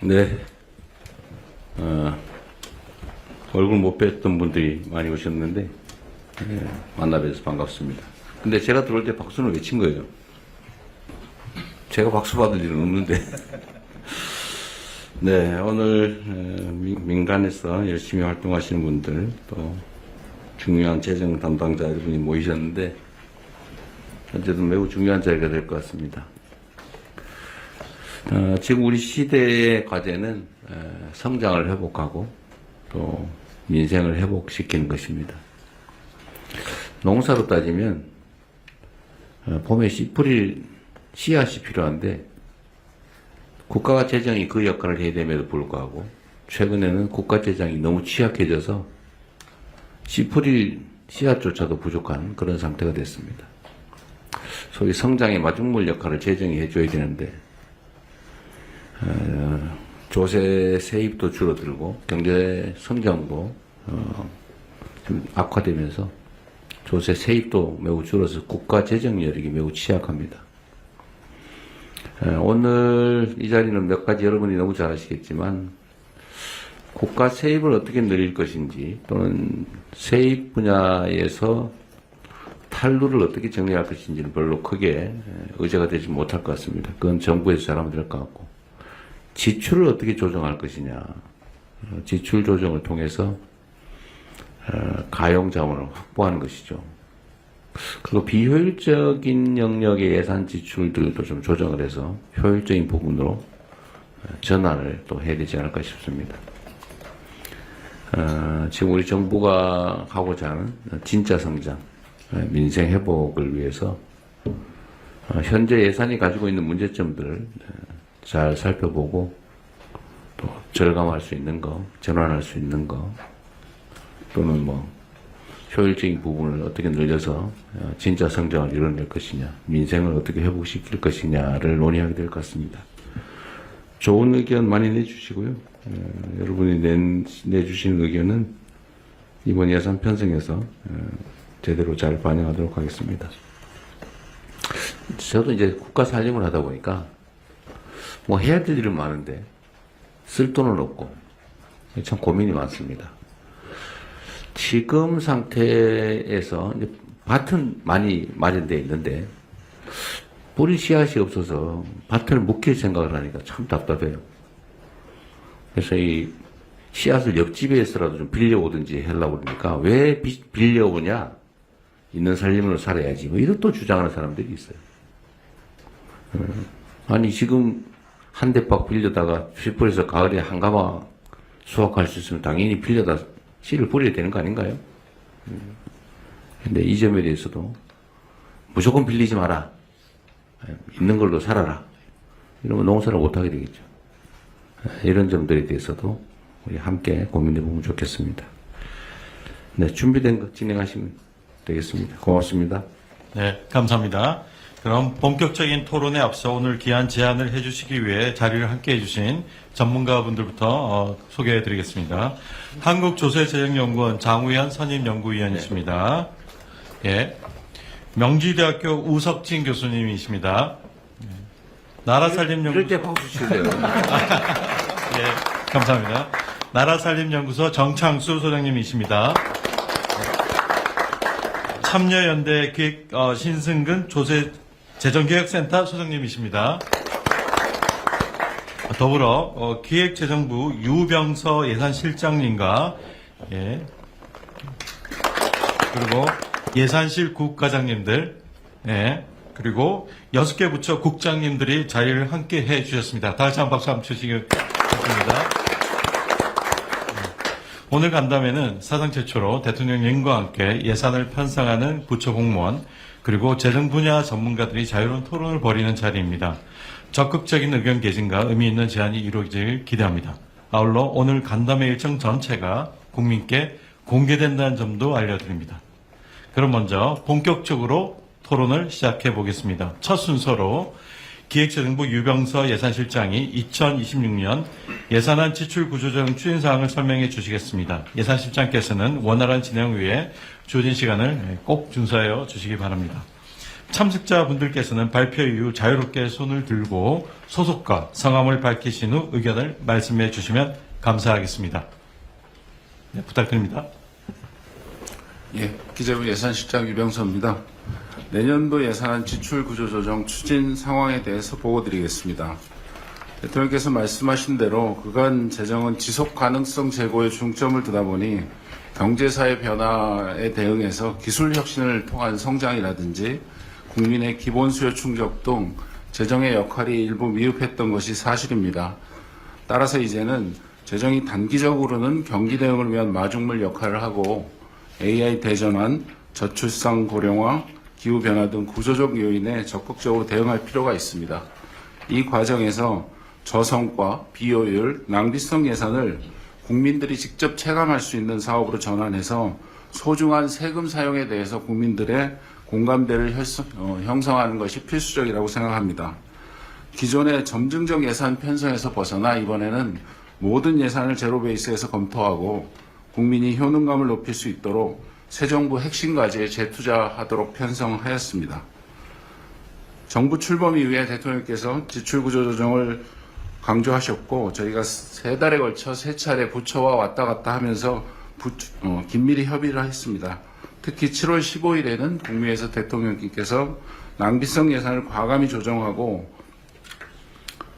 네. 얼굴 못 뵀던 분들이 많이 오셨는데, 만나 뵈서 반갑습니다. 근데 제가 들어올 때 박수는 외친 거예요. 제가 박수 받을 일은 없는데. 네, 오늘 민간에서 열심히 활동하시는 분들, 또 중요한 재정 담당자 여러분이 모이셨는데, 어쨌든 매우 중요한 자리가 될 것 같습니다. 지금 우리 시대의 과제는 성장을 회복하고 또 민생을 회복시키는 것입니다. 농사로 따지면 봄에 씨 뿌릴 씨앗이 필요한데 국가가 재정이 그 역할을 해야 됨에도 불구하고 최근에는 국가 재정이 너무 취약해져서 씨 뿌릴 씨앗조차도 부족한 그런 상태가 됐습니다. 소위 성장의 마중물 역할을 재정이 해줘야 되는데 조세 세입도 줄어들고 경제 성장도 좀 악화되면서 조세 세입도 매우 줄어서 국가 재정 여력이 매우 취약합니다. 오늘 이 자리는 몇 가지 여러분이 너무 잘 아시겠지만 국가 세입을 어떻게 늘릴 것인지 또는 세입 분야에서 탈루를 어떻게 정리할 것인지는 별로 크게 의제가 되지 못할 것 같습니다. 그건 정부에서 잘하면 될 것 같고 지출을 어떻게 조정할 것이냐, 지출 조정을 통해서 가용 자원을 확보하는 것이죠. 그리고 비효율적인 영역의 예산 지출들도 좀 조정을 해서 효율적인 부분으로 전환을 또 해야 되지 않을까 싶습니다. 지금 우리 정부가 하고자 하는 진짜 성장, 민생 회복을 위해서 현재 예산이 가지고 있는 문제점들을 잘 살펴보고 또 절감할 수 있는 거, 전환할 수 있는 거 또는 뭐 효율적인 부분을 어떻게 늘려서 진짜 성장을 이뤄낼 것이냐, 민생을 어떻게 회복시킬 것이냐를 논의하게 될 것 같습니다. 좋은 의견 많이 내주시고요. 여러분이 내주신 의견은 이번 예산 편성에서 제대로 잘 반영하도록 하겠습니다. 저도 이제 국가 살림을 하다 보니까 뭐 해야 될 일은 많은데 쓸 돈은 없고 참 고민이 많습니다. 지금 상태에서 이제 밭은 많이 마련되어 있는데 뿌리 씨앗이 없어서 밭을 묵힐 생각을 하니까 참 답답해요. 그래서 이 씨앗을 옆집에서라도 좀 빌려오든지 하려고 그러니까 왜 빌려오냐? 있는 살림으로 살아야지. 뭐 이런 또 주장하는 사람들이 있어요. 아니 지금 한 대박 빌려다가 쥐풀에서 가을에 한 가마 수확할 수 있으면 당연히 빌려다 씨를 뿌려야 되는 거 아닌가요? 근데 이 점에 대해서도 무조건 빌리지 마라. 있는 걸로 살아라. 이러면 농사를 못하게 되겠죠. 이런 점들에 대해서도 우리 함께 고민해 보면 좋겠습니다. 네, 준비된 거 진행하시면 되겠습니다. 고맙습니다. 네, 감사합니다. 그럼 본격적인 토론에 앞서 오늘 귀한 제안을 해주시기 위해 자리를 함께 해주신 전문가분들부터 소개해드리겠습니다. 한국조세재정연구원 장우현 선임연구위원이십니다. 예, 명지대학교 우석진 교수님이십니다. 나라살림연구소. 이럴 때 박수 치세요. 예, 감사합니다. 나라살림연구소 정창수 소장님이십니다. 참여연대 기획 신승근 조세재정개혁센터 소장님이십니다. 더불어 기획재정부 유병서 예산실장님과 예, 그리고 예산실 국과장님들 예, 그리고 6개 부처 국장님들이 자리를 함께 해주셨습니다. 다 같이 한 박수 한번 주시기 바랍니다. 오늘 간담회는 사상 최초로 대통령님과 함께 예산을 편성하는 부처 공무원 그리고 재정 분야 전문가들이 자유로운 토론을 벌이는 자리입니다. 적극적인 의견 개진과 의미 있는 제안이 이루어지길 기대합니다. 아울러 오늘 간담회 일정 전체가 국민께 공개된다는 점도 알려드립니다. 그럼 먼저 본격적으로 토론을 시작해 보겠습니다. 첫 순서로 기획재정부 유병서 예산실장이 2026년 예산안 지출 구조조정 추진사항을 설명해 주시겠습니다. 예산실장께서는 원활한 진행을 위해 주어진 시간을 꼭 준수하여 주시기 바랍니다. 참석자분들께서는 발표 이후 자유롭게 손을 들고 소속과 성함을 밝히신 후 의견을 말씀해 주시면 감사하겠습니다. 네, 부탁드립니다. 예, 기재부 예산실장 유병서입니다. 내년도 예산안 지출 구조 조정 추진 상황에 대해서 보고드리겠습니다. 대통령께서 말씀하신 대로 그간 재정은 지속 가능성 제고에 중점을 두다 보니 경제사회 변화에 대응해서 기술 혁신을 통한 성장이라든지 국민의 기본 수요 충족 등 재정의 역할이 일부 미흡했던 것이 사실입니다. 따라서 이제는 재정이 단기적으로는 경기 대응을 위한 마중물 역할을 하고 AI 대전환, 저출산 고령화, 기후변화 등 구조적 요인에 적극적으로 대응할 필요가 있습니다. 이 과정에서 저성과, 비효율, 낭비성 예산을 국민들이 직접 체감할 수 있는 사업으로 전환해서 소중한 세금 사용에 대해서 국민들의 공감대를 형성하는 것이 필수적이라고 생각합니다. 기존의 점증적 예산 편성에서 벗어나 이번에는 모든 예산을 제로 베이스에서 검토하고 국민이 효능감을 높일 수 있도록 새 정부 핵심 과제에 재투자하도록 편성하였습니다. 정부 출범 이후에 대통령께서 지출구조 조정을 강조하셨고 저희가 3달에 걸쳐 3차례 부처와 왔다 갔다 하면서 긴밀히 협의를 했습니다. 특히 7월 15일에는 국무회에서 대통령께서 낭비성 예산을 과감히 조정하고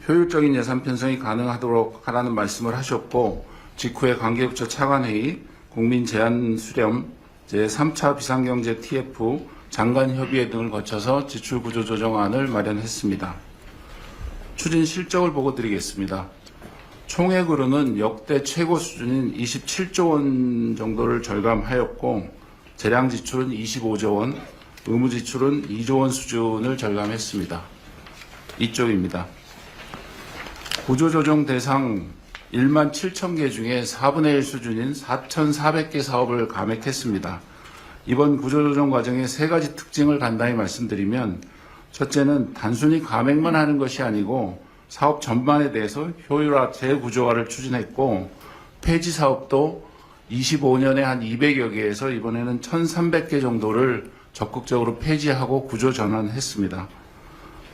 효율적인 예산 편성이 가능하도록 하라는 말씀을 하셨고 직후에 관계부처 차관회의, 국민제안 수렴, 제3차 비상경제 TF, 장관협의회 등을 거쳐서 지출구조조정안을 마련했습니다. 추진 실적을 보고드리겠습니다. 총액으로는 역대 최고 수준인 27조 원 정도를 절감하였고 재량 지출은 25조 원, 의무 지출은 2조 원 수준을 절감했습니다. 이쪽입니다. 구조조정 대상 1만 7천 개 중에 4분의 1 수준인 4,400개 사업을 감액했습니다. 이번 구조조정 과정의 3가지 특징을 간단히 말씀드리면 첫째는 단순히 감액만 하는 것이 아니고 사업 전반에 대해서 효율화, 재구조화를 추진했고 폐지 사업도 25년에 한 200여 개에서 이번에는 1,300개 정도를 적극적으로 폐지하고 구조 전환했습니다.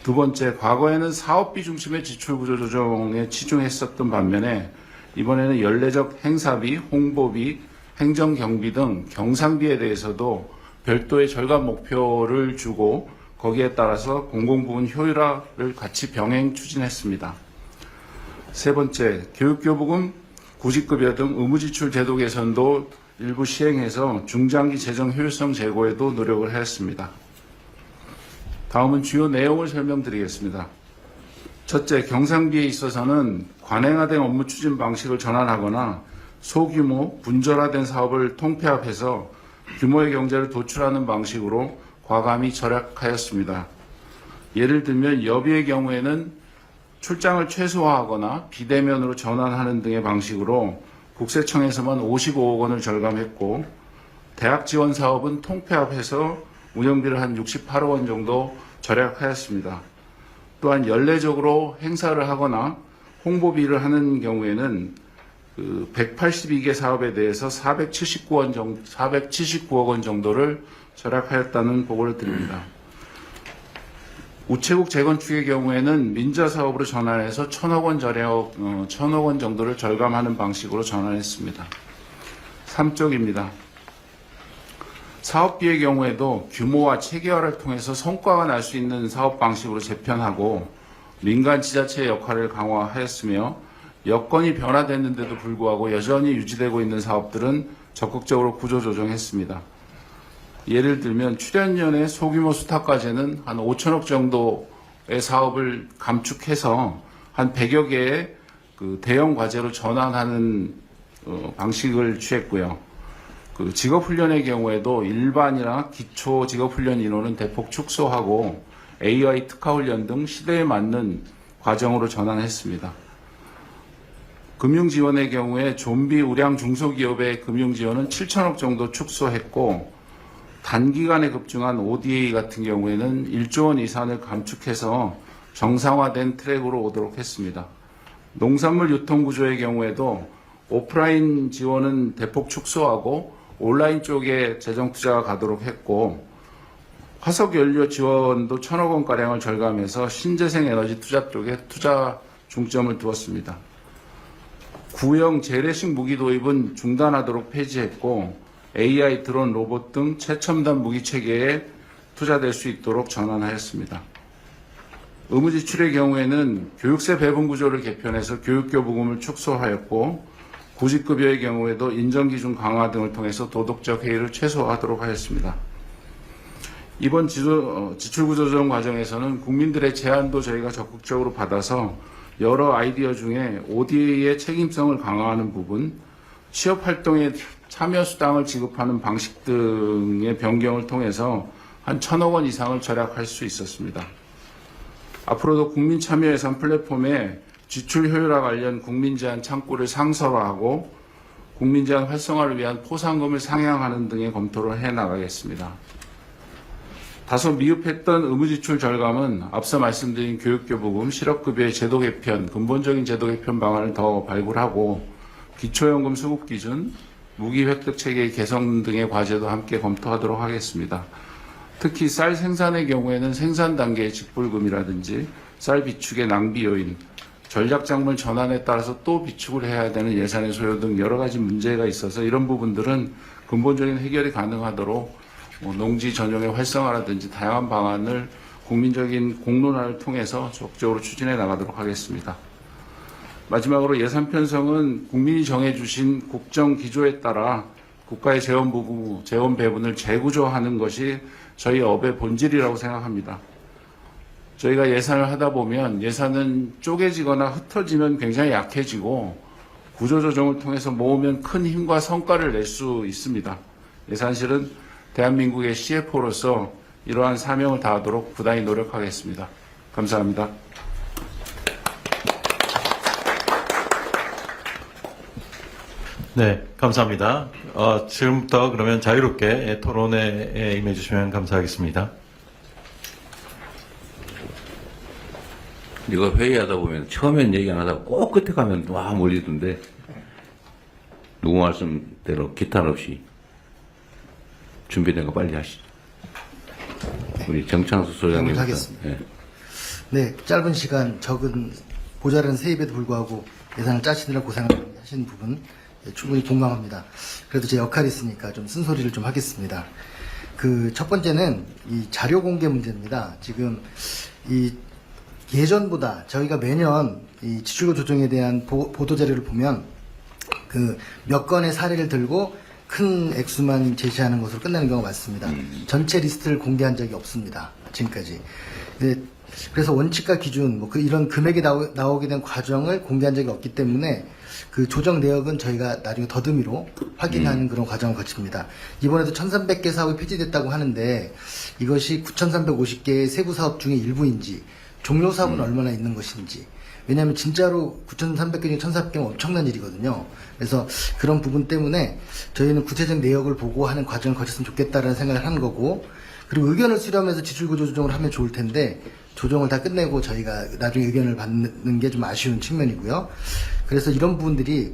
두 번째, 과거에는 사업비 중심의 지출 구조 조정에 치중했었던 반면에 이번에는 연례적 행사비, 홍보비, 행정경비 등 경상비에 대해서도 별도의 절감 목표를 주고 거기에 따라서 공공부문 효율화를 같이 병행 추진했습니다. 세 번째, 교육교부금, 구직급여 등 의무지출 제도 개선도 일부 시행해서 중장기 재정 효율성 제고에도 노력을 하였습니다. 다음은 주요 내용을 설명드리겠습니다. 첫째, 경상비에 있어서는 관행화된 업무 추진 방식을 전환하거나 소규모, 분절화된 사업을 통폐합해서 규모의 경제를 도출하는 방식으로 과감히 절약하였습니다. 예를 들면 여비의 경우에는 출장을 최소화하거나 비대면으로 전환하는 등의 방식으로 국세청에서만 55억 원을 절감했고 대학 지원 사업은 통폐합해서 운영비를 한 68억 원 정도 절약하였습니다. 또한 연례적으로 행사를 하거나 홍보비를 하는 경우에는 182개 사업에 대해서 479억 원 정도를 절약하였다는 보고를 드립니다. 우체국 재건축의 경우에는 민자 사업으로 전환해서 1,000억 원 정도를 절감하는 방식으로 전환했습니다. 3쪽입니다. 사업비의 경우에도 규모와 체계화를 통해서 성과가 날 수 있는 사업 방식으로 재편하고 민간 지자체의 역할을 강화하였으며 여건이 변화됐는데도 불구하고 여전히 유지되고 있는 사업들은 적극적으로 구조조정했습니다. 예를 들면 출연연의 소규모 수탁과제는 한 5천억 정도의 사업을 감축해서 한 100여 개의 대형 과제로 전환하는 방식을 취했고요. 직업훈련의 경우에도 일반이나 기초 직업훈련 인원은 대폭 축소하고 AI 특화훈련 등 시대에 맞는 과정으로 전환했습니다. 금융지원의 경우에 좀비 우량 중소기업의 금융지원은 7천억 정도 축소했고 단기간에 급증한 ODA 같은 경우에는 1조 원 이상을 감축해서 정상화된 트랙으로 오도록 했습니다. 농산물 유통구조의 경우에도 오프라인 지원은 대폭 축소하고 온라인 쪽에 재정 투자가 가도록 했고 화석 연료 지원도 1,000억 원가량을 절감해서 신재생 에너지 투자 쪽에 투자 중점을 두었습니다. 구형 재래식 무기 도입은 중단하도록 폐지했고 AI, 드론, 로봇 등 최첨단 무기 체계에 투자될 수 있도록 전환하였습니다. 의무 지출의 경우에는 교육세 배분 구조를 개편해서 교육교부금을 축소하였고 구직급여의 경우에도 인정기준 강화 등을 통해서 도덕적 해이를 최소화하도록 하였습니다. 이번 지출구조조정 과정에서는 국민들의 제안도 저희가 적극적으로 받아서 여러 아이디어 중에 ODA의 책임성을 강화하는 부분, 취업활동에 참여수당을 지급하는 방식 등의 변경을 통해서 한 1,000억 원 이상을 절약할 수 있었습니다. 앞으로도 국민참여예산 플랫폼에 지출 효율화 관련 국민제한 창구를 상설화하고 국민제한 활성화를 위한 포상금을 상향하는 등의 검토를 해나가겠습니다. 다소 미흡했던 의무지출 절감은 앞서 말씀드린 교육교부금, 실업급여의 제도 개편, 근본적인 제도 개편 방안을 더 발굴하고 기초연금 수급 기준, 무기 획득 체계 개선 등의 과제도 함께 검토하도록 하겠습니다. 특히 쌀 생산의 경우에는 생산 단계의 직불금이라든지 쌀 비축의 낭비 요인, 전략작물 전환에 따라서 또 비축을 해야 되는 예산의 소요 등 여러 가지 문제가 있어서 이런 부분들은 근본적인 해결이 가능하도록 농지 전용의 활성화라든지 다양한 방안을 국민적인 공론화를 통해서 적극적으로 추진해 나가도록 하겠습니다. 마지막으로 예산 편성은 국민이 정해주신 국정 기조에 따라 국가의 재원 배분을 재구조하는 것이 저희 업의 본질이라고 생각합니다. 저희가 예산을 하다 보면 예산은 쪼개지거나 흩어지면 굉장히 약해지고 구조조정을 통해서 모으면 큰 힘과 성과를 낼 수 있습니다. 예산실은 대한민국의 CFO로서 이러한 사명을 다하도록 부단히 노력하겠습니다. 감사합니다. 네, 감사합니다. 지금부터 그러면 자유롭게 토론에 임해 주시면 감사하겠습니다. 이거 회의하다 보면 처음엔 얘기 안 하다가 꼭 끝에 가면 와 몰리던데 누구 말씀대로 기탄 없이 준비된 거 빨리 하시죠. 우리 정창수 소장님. 하겠습니다. 네, 짧은 시간 적은 모자란 세입에도 불구하고 예산을 짜시느라 고생을 하신 부분 충분히 동감합니다. 그래도 제 역할이 있으니까 좀 쓴소리를 좀 하겠습니다. 첫 번째는 이 자료 공개 문제입니다. 지금 이 예전보다 저희가 매년 이 지출구 조정에 대한 보도 자료를 보면 몇 건의 사례를 들고 큰 액수만 제시하는 것으로 끝나는 경우가 많습니다. 전체 리스트를 공개한 적이 없습니다. 지금까지. 그래서 원칙과 기준, 이런 금액이 나오게 된 과정을 공개한 적이 없기 때문에 그 조정 내역은 저희가 나중에 더듬이로 확인하는 그런 과정을 거칩니다. 이번에도 1,300개 사업이 폐지됐다고 하는데 이것이 9,350개의 세부 사업 중에 일부인지 종료 사업은 얼마나 있는 것인지 왜냐하면 진짜로 9,300개 중에 1,400개는 엄청난 일이거든요. 그래서 그런 부분 때문에 저희는 구체적 내역을 보고 하는 과정을 거쳤으면 좋겠다라는 생각을 하는 거고 그리고 의견을 수렴해서 지출구조 조정을 하면 좋을 텐데 조정을 다 끝내고 저희가 나중에 의견을 받는 게 좀 아쉬운 측면이고요. 그래서 이런 부분들이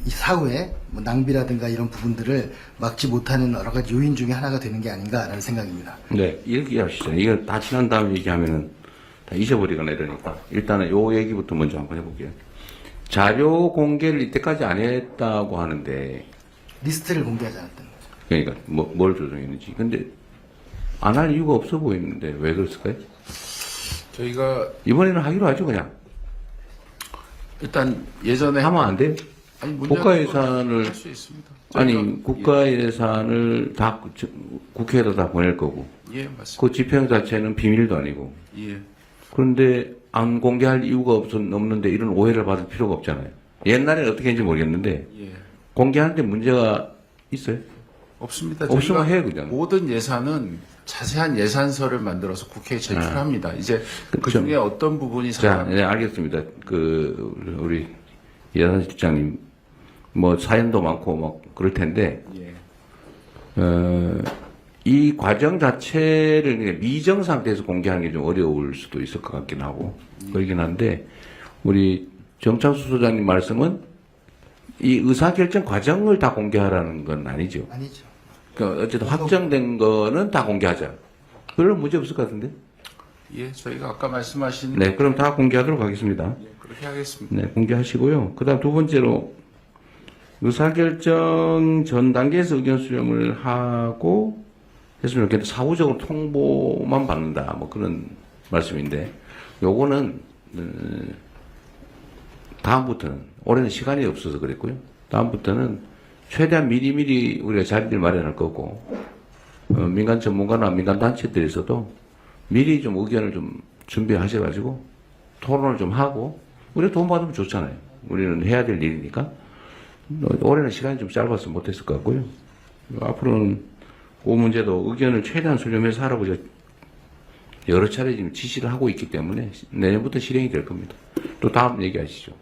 이 사후에 낭비라든가 이런 부분들을 막지 못하는 여러 가지 요인 중에 하나가 되는 게 아닌가라는 생각입니다. 네, 이렇게 하시죠. 이거 다 지난 다음 얘기하면은 다 잊어버리거나 이러니까 일단은 요 얘기부터 먼저 한번 해볼게요. 자료 공개를 이때까지 안 했다고 하는데 리스트를 공개하지 않았다는 거죠. 그러니까 뭘 조정했는지. 근데 안 할 이유가 없어 보이는데 왜 그랬을까요? 저희가 이번에는 하기로 하죠 그냥. 일단 예전에 하면 안 돼요? 아니, 국가 예산을 할수 있습니다. 아니 국가 예산을 다 국회에다 다 보낼 거고 예, 맞습니다. 그 집행 자체는 비밀도 아니고 예. 그런데 안 공개할 이유가 없는데 이런 오해를 받을 필요가 없잖아요. 옛날에는 어떻게 했는지 모르겠는데 예. 공개하는데 문제가 있어요? 없습니다. 없으면 저희가 해 그냥. 모든 예산은 자세한 예산서를 만들어서 국회에 제출합니다. 이제 그 중에 어떤 부분이 자, 네, 알겠습니다. 우리 예산실장님 사연도 많고 그럴 텐데 예. 이 과정 자체를 그냥 미정 상태에서 공개하는 게 좀 어려울 수도 있을 것 같긴 하고 그러긴 한데 우리 정창수 소장님 말씀은 이 의사결정 과정을 다 공개하라는 건 아니죠. 아니죠. 그러니까 어쨌든 확정된 거는 다 공개하자. 별로 문제 없을 것 같은데. 예, 저희가 아까 말씀하신 네, 그럼 다 공개하도록 하겠습니다. 예, 그렇게 하겠습니다. 네, 공개하시고요. 그 다음 두 번째로, 의사결정 전 단계에서 의견 수렴을 하고 했으면 좋겠는데, 사후적으로 통보만 받는다. 뭐 그런 말씀인데, 요거는, 다음부터는, 올해는 시간이 없어서 그랬고요. 다음부터는 최대한 미리미리 우리가 자리를 마련할 거고, 민간 전문가나 민간 단체들에서도 미리 좀 의견을 좀 준비하셔가지고 토론을 좀 하고, 우리가 돈 받으면 좋잖아요. 우리는 해야 될 일이니까. 올해는 시간이 좀 짧아서 못했을 것 같고요. 앞으로는 그 문제도 의견을 최대한 수렴해서 하라고 제가 여러 차례 지금 지시를 하고 있기 때문에 내년부터 실행이 될 겁니다. 또 다음 얘기하시죠.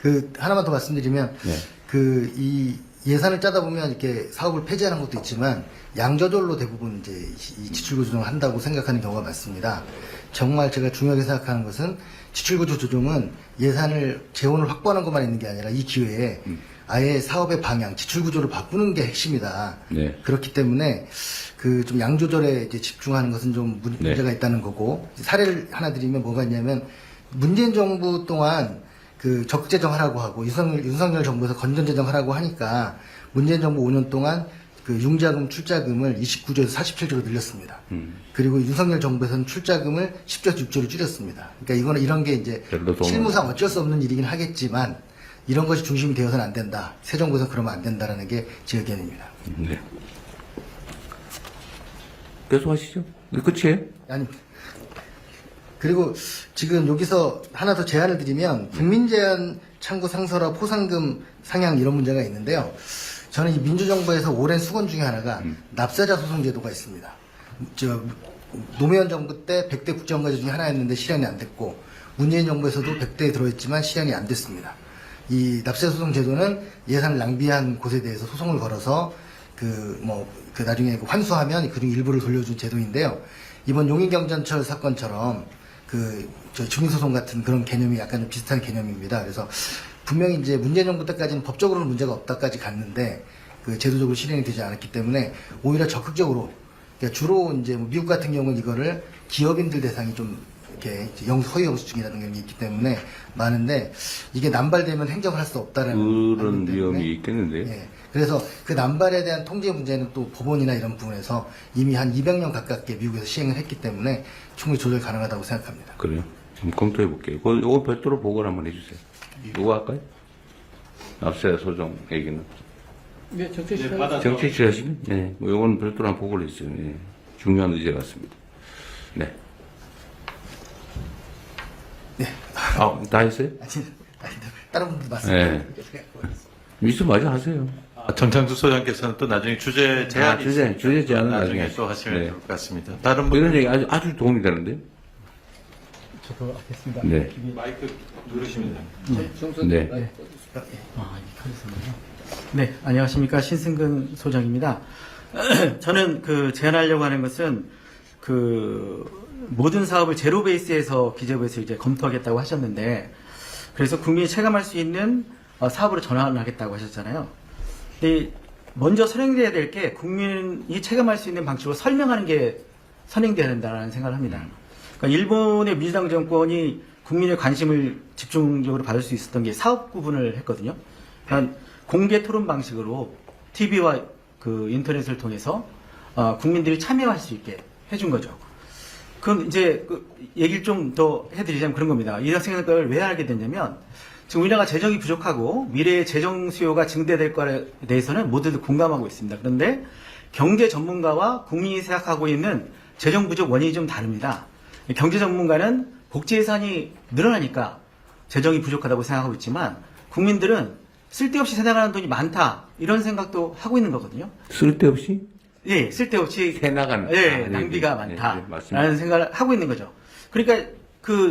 그 하나만 더 말씀드리면 네. 그 이 예산을 짜다 보면 이렇게 사업을 폐지하는 것도 있지만 양저절로 대부분 이제 이 지출구조 조정을 한다고 생각하는 경우가 많습니다. 정말 제가 중요하게 생각하는 것은 지출구조 조정은 예산을 재원을 확보하는 것만 있는 게 아니라 이 기회에 아예 사업의 방향, 지출구조를 바꾸는 게 핵심이다. 네. 그렇기 때문에 그 좀 양조절에 이제 집중하는 것은 좀 네. 문제가 있다는 거고, 사례를 하나 드리면 뭐가 있냐면 문재인 정부 동안 그 적재정 하라고 하고 윤석열 정부에서 건전재정 하라고 하니까 문재인 정부 5년 동안 그 융자금 출자금을 29조에서 47조로 늘렸습니다. 그리고 윤석열 정부에서는 출자금을 10조에서 6조로 줄였습니다. 그러니까 이거는 이런 게 이제 별로 도움은 실무상 어쩔 수 없는 일이긴 하겠지만 이런 것이 중심이 되어서는 안 된다. 새 정부에서 그러면 안 된다라는 게 제 의견입니다. 네. 계속 하시죠. 끝이에요? 아닙니다. 그리고 지금 여기서 하나 더 제안을 드리면 국민제한 창구 상설화 포상금 상향 이런 문제가 있는데요. 저는 이 민주정부에서 오랜 수건 중에 하나가 납세자 소송 제도가 있습니다. 노무현 정부 때 100대 국정과제 중에 하나였는데 실현이 안 됐고, 문재인 정부에서도 100대에 들어있지만 실현이 안 됐습니다. 이 납세자 소송 제도는 예산을 낭비한 곳에 대해서 소송을 걸어서 나중에 환수하면 그중 일부를 돌려준 제도인데요. 이번 용인경전철 사건처럼 주민소송 같은 그런 개념이 약간 좀 비슷한 개념입니다. 그래서 분명히 이제 문재인 정부 때까지는 법적으로는 문제가 없다까지 갔는데 그 제도적으로 실행이 되지 않았기 때문에 오히려 적극적으로, 그러니까 주로 이제 미국 같은 경우는 이거를 기업인들 대상이 좀 이렇게 허위 영수증이라는 게 있기 때문에 많은데, 이게 남발되면 행정을 할 수 없다라는 그런 말이기 때문에, 위험이 있겠는데요. 예. 그래서 그 남발에 대한 통제 문제는 또 법원이나 이런 부분에서 이미 한 200년 가깝게 미국에서 시행을 했기 때문에 충분히 조절 가능하다고 생각합니다. 그래요. 좀 검토해 볼게요. 이거 별도로 보고를 한번 해주세요. 누가 할까요? 납세자 소송 얘기는. 네, 정책 시간. 정책 취하시면? 네. 이건 별도로 한번 보고를 했어요. 네. 중요한 의제 같습니다. 네. 네. 다 했어요? 다른 분들 말씀해 주세요. 미스 마저 하세요. 정창수 소장께서는 또 나중에 주제 제안 주제 제안은 나중에 나중에. 또 하시면 네. 좋을 것 같습니다. 다른 분 이런 얘기 아주 도움이 되는데요. 저도 하겠습니다. 네. 마이크 누르시면 됩니다. 네. 네, 안녕하십니까. 신승근 소장입니다. 저는 제안하려고 하는 것은 모든 사업을 제로 베이스에서 기재부에서 이제 검토하겠다고 하셨는데, 그래서 국민이 체감할 수 있는 사업으로 전환하겠다고 하셨잖아요. 근데 먼저 선행돼야 될 게 국민이 체감할 수 있는 방식으로 설명하는 게 선행돼야 된다는 생각을 합니다. 그러니까 일본의 민주당 정권이 국민의 관심을 집중적으로 받을 수 있었던 게 사업 구분을 했거든요. 그러니까 공개 토론 방식으로 TV와 인터넷을 통해서 국민들이 참여할 수 있게 해준 거죠. 그럼 이제 얘기를 좀 더 해드리자면 그런 겁니다. 이런 생각을 왜 하게 됐냐면, 지금 우리나라가 재정이 부족하고 미래의 재정 수요가 증대될 거에 대해서는 모두들 공감하고 있습니다. 그런데 경제 전문가와 국민이 생각하고 있는 재정 부족 원인이 좀 다릅니다. 경제 전문가는 복지 예산이 늘어나니까 재정이 부족하다고 생각하고 있지만, 국민들은 쓸데없이 새나가는 돈이 많다 이런 생각도 하고 있는 거거든요. 쓸데없이? 예, 쓸데없이 새나가는. 예, 낭비가 많다라는 맞습니다. 생각을 하고 있는 거죠. 그러니까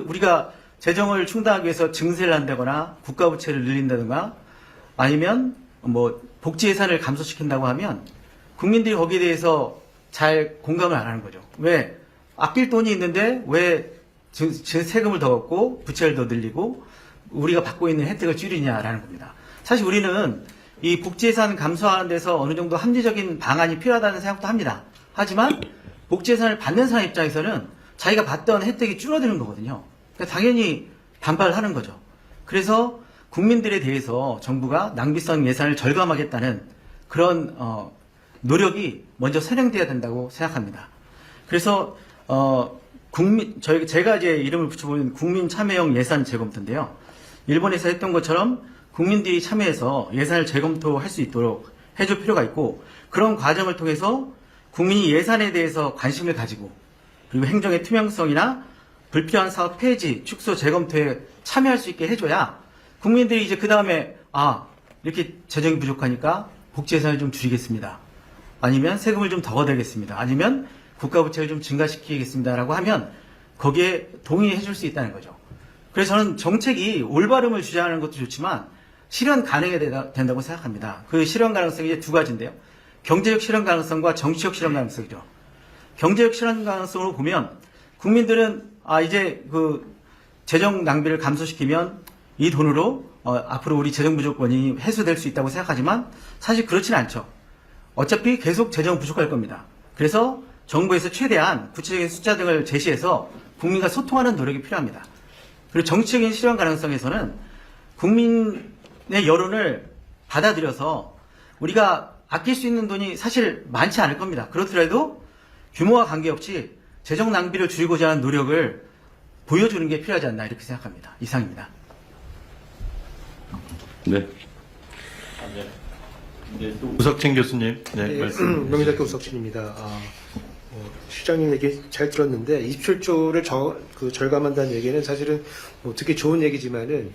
우리가 재정을 충당하기 위해서 증세를 한다거나 국가 부채를 늘린다든가 아니면 복지 예산을 감소시킨다고 하면 국민들이 거기에 대해서 잘 공감을 안 하는 거죠. 왜 아낄 돈이 있는데 왜 세금을 더 걷고 부채를 더 늘리고 우리가 받고 있는 혜택을 줄이냐라는 겁니다. 사실 우리는 이 복지 예산 감소하는 데서 어느 정도 합리적인 방안이 필요하다는 생각도 합니다. 하지만 복지 예산을 받는 사람 입장에서는 자기가 받던 혜택이 줄어드는 거거든요. 그러니까 당연히 반발하는 거죠. 그래서 국민들에 대해서 정부가 낭비성 예산을 절감하겠다는 그런 노력이 먼저 선행돼야 된다고 생각합니다. 그래서 제가 이제 이름을 붙여보는 국민 참여형 예산 재검토인데요. 일본에서 했던 것처럼 국민들이 참여해서 예산을 재검토할 수 있도록 해줄 필요가 있고, 그런 과정을 통해서 국민이 예산에 대해서 관심을 가지고, 그리고 행정의 투명성이나 불필요한 사업 폐지, 축소, 재검토에 참여할 수 있게 해줘야 국민들이 이제 그 다음에 이렇게 재정이 부족하니까 복지 예산을 좀 줄이겠습니다. 아니면 세금을 좀 더 걷어내겠습니다. 아니면 국가 부채를 좀 증가시키겠습니다라고 하면 거기에 동의해 줄 수 있다는 거죠. 그래서 저는 정책이 올바름을 주장하는 것도 좋지만 실현 가능해야 된다고 생각합니다. 그 실현 가능성이 이제 두 가지인데요. 경제적 실현 가능성과 정치적 실현 가능성이죠. 경제적 실현 가능성으로 보면 국민들은 이제 그 재정 낭비를 감소시키면 이 돈으로 앞으로 우리 재정 부족권이 해소될 수 있다고 생각하지만 사실 그렇지는 않죠. 어차피 계속 재정 부족할 겁니다. 그래서 정부에서 최대한 구체적인 숫자 등을 제시해서 국민과 소통하는 노력이 필요합니다. 그리고 정치적인 실현 가능성에서는 국민의 여론을 받아들여서 우리가 아낄 수 있는 돈이 사실 많지 않을 겁니다. 그렇더라도 규모와 관계없이 재정 낭비를 줄이고자 하는 노력을 보여주는 게 필요하지 않나 이렇게 생각합니다. 이상입니다. 네. 우석진 교수님, 네, 말씀. 명의대학교 우석진입니다. 시장님 얘기 잘 들었는데 27조를 절감한다는 얘기는 사실은 듣기 좋은 얘기지만은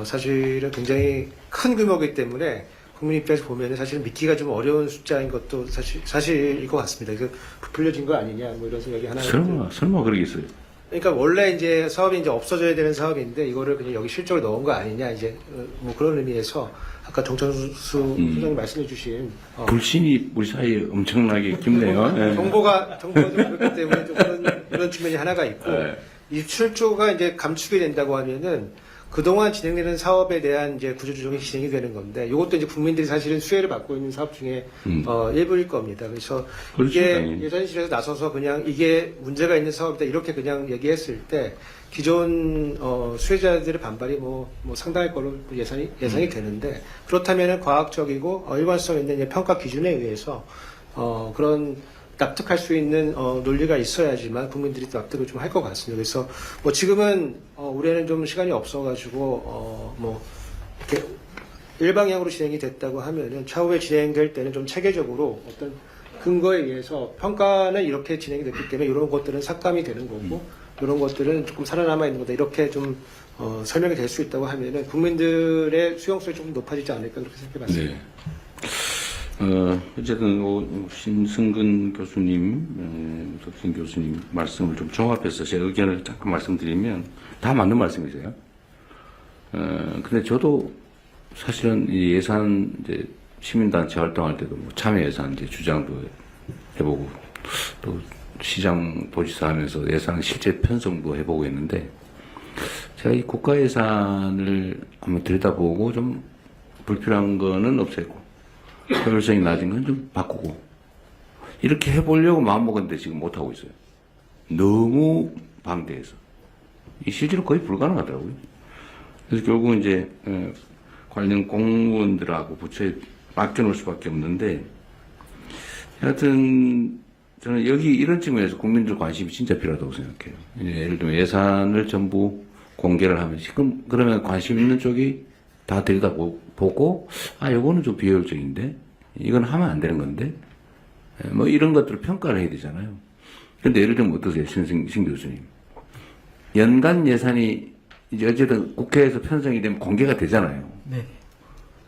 사실은 굉장히 큰 규모이기 때문에 국민 입장에서 보면은 사실은 믿기가 좀 어려운 숫자인 것도 사실일 것 같습니다. 이거 부풀려진 거 아니냐 뭐 이런 생각이 하나. 설마 그러겠어요. 그러니까 원래 이제 사업이 이제 없어져야 되는 사업인데 이거를 그냥 여기 실적을 넣은 거 아니냐 이제 뭐 그런 의미에서 아까 정천수 소장님 말씀해주신 불신이 우리 사이에 엄청나게 깊네요. 네. 정보가 좀 그렇기 때문에 좀 그런 측면이 하나가 있고 네. 이 7조가 이제 감축이 된다고 하면은 그동안 진행되는 사업에 대한 이제 구조조정이 진행이 되는 건데 이것도 이제 국민들이 사실은 수혜를 받고 있는 사업 중에 일부일 겁니다. 그래서 그렇죠, 이게 당연히. 예산실에서 나서서 그냥 이게 문제가 있는 사업이다 이렇게 그냥 얘기했을 때 기존 수혜자들의 반발이 뭐 상당할 걸로 예상이 되는데 그렇다면은 과학적이고 일관성 있는 평가 기준에 의해서 그런 납득할 수 있는 논리가 있어야지만 국민들이 납득을 좀 할 것 같습니다. 그래서 뭐 지금은 올해는 좀 시간이 없어가지고 뭐 이렇게 일방향으로 진행이 됐다고 하면은 차후에 진행될 때는 좀 체계적으로 어떤 근거에 의해서 평가는 이렇게 진행이 됐기 때문에 이런 것들은 삭감이 되는 거고 이런 것들은 조금 살아남아 있는 거다 이렇게 좀 설명이 될 수 있다고 하면은 국민들의 수용성이 조금 높아지지 않을까 그렇게 생각해봤습니다. 네. 어쨌든 신승근 교수님, 우석진 교수님 말씀을 좀 종합해서 제 의견을 잠깐 말씀드리면 다 맞는 말씀이세요. 근데 저도 사실은 이 예산 이제 시민단체 활동할 때도 뭐 참여 예산 이제 주장도 해보고 또 시장 도지사 하면서 예산 실제 편성도 해보고 했는데 제가 이 국가 예산을 한번 들여다보고 좀 불필요한 거는 없애고 효율성이 낮은 건 좀 바꾸고 이렇게 해보려고 마음먹었는데 지금 못하고 있어요. 너무 방대해서 이 실제로 거의 불가능하더라고요. 그래서 결국은 이제 관련 공무원들하고 부처에 맡겨놓을 수밖에 없는데 하여튼 저는 여기 이런 측면에서 국민들 관심이 진짜 필요하다고 생각해요. 예를 들면 예산을 전부 공개를 하면 그러면 관심 있는 쪽이 다 들여다보고 요거는 좀 비효율적인데 이건 하면 안 되는 건데 뭐 이런 것들을 평가를 해야 되잖아요. 근데 예를 들면 어떠세요, 신 교수님? 연간 예산이 이제 어쨌든 국회에서 편성이 되면 공개가 되잖아요. 네.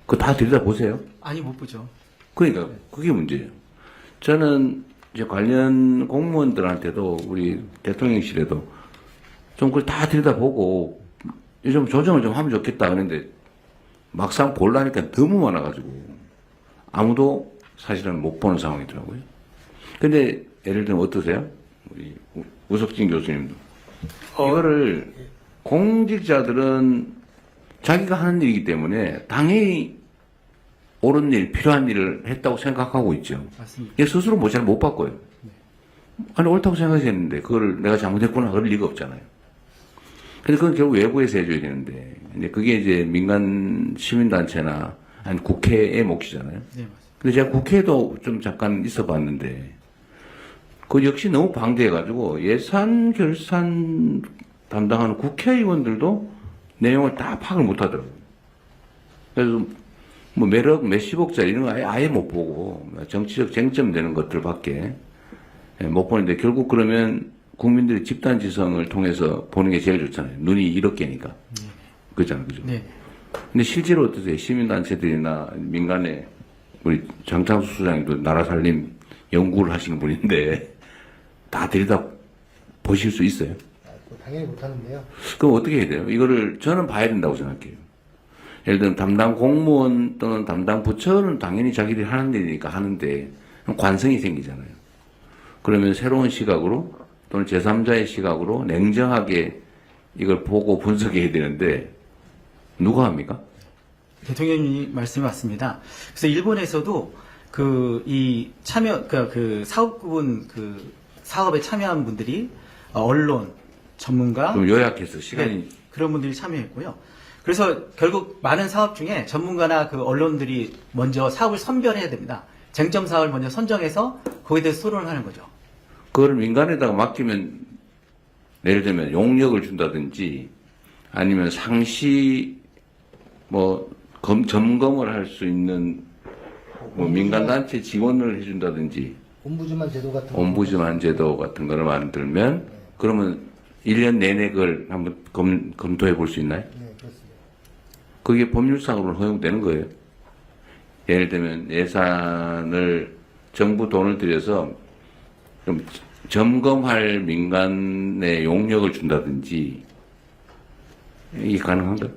그거 다 들여다보세요? 아니 못 보죠. 그러니까 그게 문제예요. 저는 이제 관련 공무원들한테도 우리 대통령실에도 좀 그걸 다 들여다보고 좀 조정을 좀 하면 좋겠다 하는데 막상 보려니까 너무 많아가지고 아무도 사실은 못 보는 상황이더라고요. 근데 예를 들면 어떠세요? 우리 우석진 교수님도 이거를 공직자들은 자기가 하는 일이기 때문에 당연히 옳은 일, 필요한 일을 했다고 생각하고 있죠. 맞습니다. 얘 스스로 잘 못 바꿔요. 아니, 옳다고 생각했는데, 그걸 내가 잘못했구나, 그럴 리가 없잖아요. 근데 그건 결국 외부에서 해줘야 되는데, 근데 그게 이제 민간 시민단체나, 아니, 국회의 몫이잖아요. 네, 맞습니다. 근데 제가 국회에도 좀 잠깐 있어 봤는데, 그 역시 너무 방대해가지고, 예산 결산 담당하는 국회의원들도 내용을 다 파악을 못 하더라고요. 그래서 뭐 몇억, 몇십억짜리 이런 거 아예 못 보고, 정치적 쟁점 되는 것들밖에 못 보는데, 결국 그러면 국민들이 집단지성을 통해서 보는 게 제일 좋잖아요. 눈이 이렇게니까. 그렇잖아요. 그죠? 네. 근데 실제로 어떠세요? 시민단체들이나 민간에 우리 장창수 소장님도 나라 살림 연구를 하시는 분인데 다 들여다 보실 수 있어요? 그거 당연히 못하는데요. 그럼 어떻게 해야 돼요? 이거를 저는 봐야 된다고 생각해요. 예를 들면 담당 공무원 또는 담당 부처는 당연히 자기들이 하는 일이니까 하는데 관성이 생기잖아요. 그러면 새로운 시각으로 또는 제3자의 시각으로 냉정하게 이걸 보고 분석해야 되는데 누가 합니까? 대통령님 말씀이 맞습니다. 그래서 일본에서도 이 참여, 그 사업부분 사업에 참여한 분들이 언론, 전문가, 좀 요약해서 시간이 네, 그런 분들이 참여했고요. 그래서 결국 많은 사업 중에 전문가나 그 언론들이 먼저 사업을 선별해야 됩니다. 쟁점 사업을 먼저 선정해서 거기에 대해서 토론을 하는 거죠. 그거를 민간에다가 맡기면 예를 들면 용역을 준다든지 아니면 상시 뭐 점검을 할 수 있는 뭐 민간단체 지원을 해준다든지 옴부즈만 제도 같은 거. 옴부즈만 제도 같은 거를 만들면 그러면 1년 내내 그걸 한번 검토해 볼 수 있나요? 네, 그렇습니다. 그게 법률상으로는 허용되는 거예요. 예를 들면 예산을 정부 돈을 들여서 좀 점검할 민간의 용역을 준다든지 이게 가능한가요?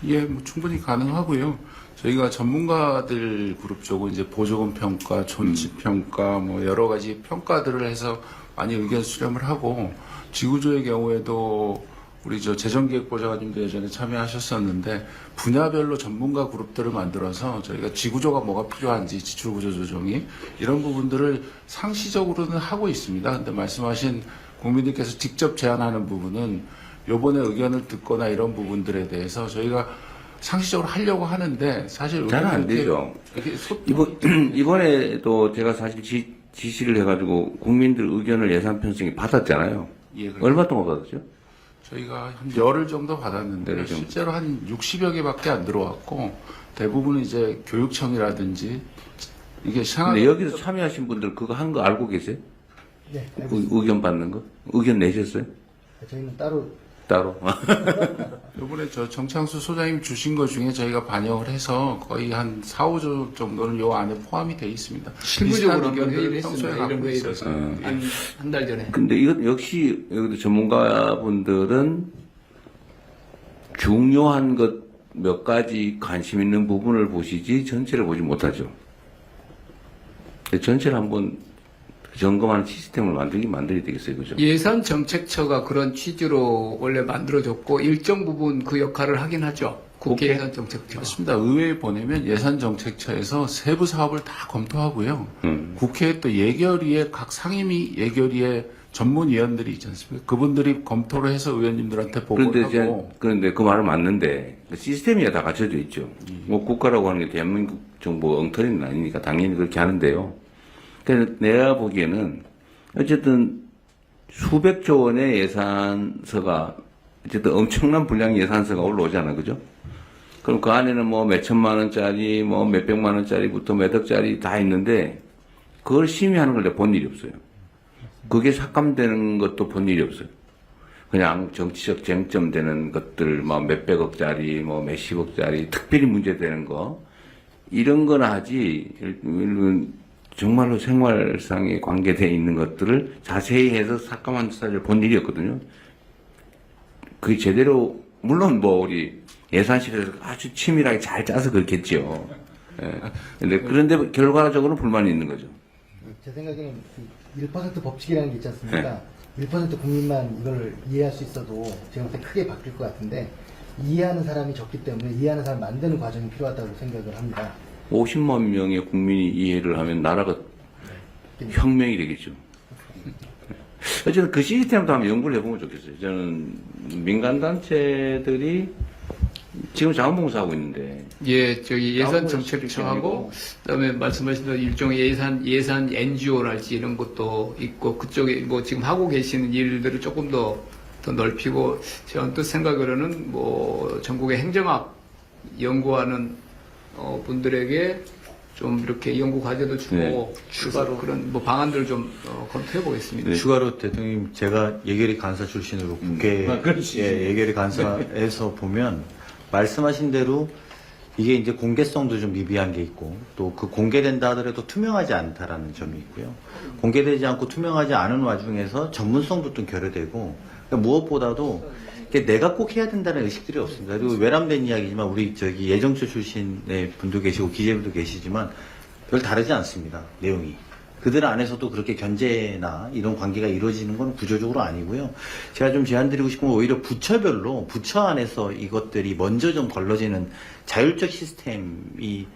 예, 뭐 충분히 가능하고요. 저희가 전문가들 그룹 쪽은 이제 보조금 평가, 존치 평가, 뭐 여러 가지 평가들을 해서 많이 의견 수렴을 하고 지구조의 경우에도 우리 재정기획보좌관님도 예전에 참여하셨었는데 분야별로 전문가 그룹들을 만들어서 저희가 지구조가 뭐가 필요한지 지출구조 조정이 이런 부분들을 상시적으로는 하고 있습니다. 근데 말씀하신 국민들께서 직접 제안하는 부분은 요번에 의견을 듣거나 이런 부분들에 대해서 저희가 상시적으로 하려고 하는데 사실 잘 안 되죠. 이번에도 제가 사실 지시를 해가지고 국민들 의견을 예산 편성에 받았잖아요. 예, 그렇죠. 얼마 동안 받았죠? 저희가 한 열흘 정도 받았는데 열흘 정도. 실제로 한 60여 개밖에 안 들어왔고 대부분은 이제 교육청이라든지 이게 근데 여기서 참여하신 분들 그거 한 거 알고 계세요? 네, 알고 있습니다. 의견 받는 거? 의견 내셨어요? 저희는 따로 따로? 이번에 정창수 소장님 주신 것 중에 저희가 반영을 해서 거의 한 4, 5조 정도는 요 안에 포함이 돼 있습니다. 실무적으로 비슷한 한번 회의를 의견들을 평소에 했습니다. 이런 갖고 회의를 있어서. 한 달 전에. 근데 이것 역시 여기도 전문가분들은 중요한 것 몇 가지 관심 있는 부분을 보시지 전체를 보지 못하죠. 전체를 한번 점검하는 시스템을 만들어야 되겠어요, 그죠? 예산 정책처가 그런 취지로 원래 만들어졌고 일정 부분 그 역할을 하긴 하죠. 국회 오케이. 예산 정책처. 맞습니다. 의회에 보내면 예산정책처에서 세부 사업을 다 검토하고요. 국회에 또 예결위에 각 상임위 예결위에 전문위원들이 있지 않습니까? 그분들이 검토를 해서 의원님들한테 보고를 하고. 그런데 그 말은 맞는데 시스템이 다 갖춰져 있죠. 뭐 국가라고 하는 게 대한민국 정부 엉터리는 아니니까 당연히 그렇게 하는데요. 그래서 내가 보기에는 어쨌든 수백조 원의 예산서가 어쨌든 엄청난 분량의 예산서가 올라오잖아, 그죠? 그럼 그 안에는 뭐 몇천만 원짜리, 뭐 몇백만 원짜리부터 몇 억짜리 다 있는데 그걸 심의하는 걸 내가 본 일이 없어요. 그게 삭감되는 것도 본 일이 없어요. 그냥 정치적 쟁점 되는 것들, 뭐 몇백억짜리, 뭐 몇십억짜리, 특별히 문제되는 거, 이런 거나 하지, 정말로 생활상에 관계되어 있는 것들을 자세히 해서 삭감한 사례를 본 일이 없거든요. 그게 제대로, 물론 뭐 우리 예산실에서 아주 치밀하게 잘 짜서 그렇겠죠. 예. 그런데 결과적으로 불만이 있는 거죠. 제 생각에는 그 1% 법칙이라는 게 있지 않습니까? 1% 국민만 이걸 이해할 수 있어도 제가 볼 때 크게 바뀔 것 같은데 이해하는 사람이 적기 때문에 이해하는 사람 만드는 과정이 필요하다고 생각을 합니다. 50만 명의 국민이 이해를 하면 나라가 혁명이 되겠죠. 어쨌든 그 시스템도 한번 연구를 해보면 좋겠어요. 저는 민간단체들이 지금 자원봉사하고 있는데 예, 저기 예산정책처하고 그다음에 말씀하신 대로 일종의 예산 NGO랄지 이런 것도 있고 그쪽에 뭐 지금 하고 계시는 일들을 조금 더 넓히고 제 언뜻 생각으로는 뭐 전국의 행정학 연구하는 분들에게 좀 이렇게 연구 과제도 주고 네. 추가로 그런 뭐 방안들을 좀 검토해 보겠습니다. 추가로 대통령님 제가 예결위 간사 출신으로 국회 예결위 간사에서 보면 말씀하신 대로 이게 이제 공개성도 좀 미비한 게 있고 또 그 공개된다 하더라도 투명하지 않다라는 점이 있고요. 공개되지 않고 투명하지 않은 와중에서 전문성도 좀 결여되고 그러니까 무엇보다도 이게 내가 꼭 해야 된다는 의식들이 없습니다. 그리고 외람된 이야기지만 우리 저기 예정처 출신의 분도 계시고 기재부도 계시지만 별 다르지 않습니다. 내용이. 그들 안에서도 그렇게 견제나 이런 관계가 이루어지는 건 구조적으로 아니고요. 제가 좀 제안드리고 싶은 건 오히려 부처별로 부처 안에서 이것들이 먼저 좀 걸러지는 자율적 시스템이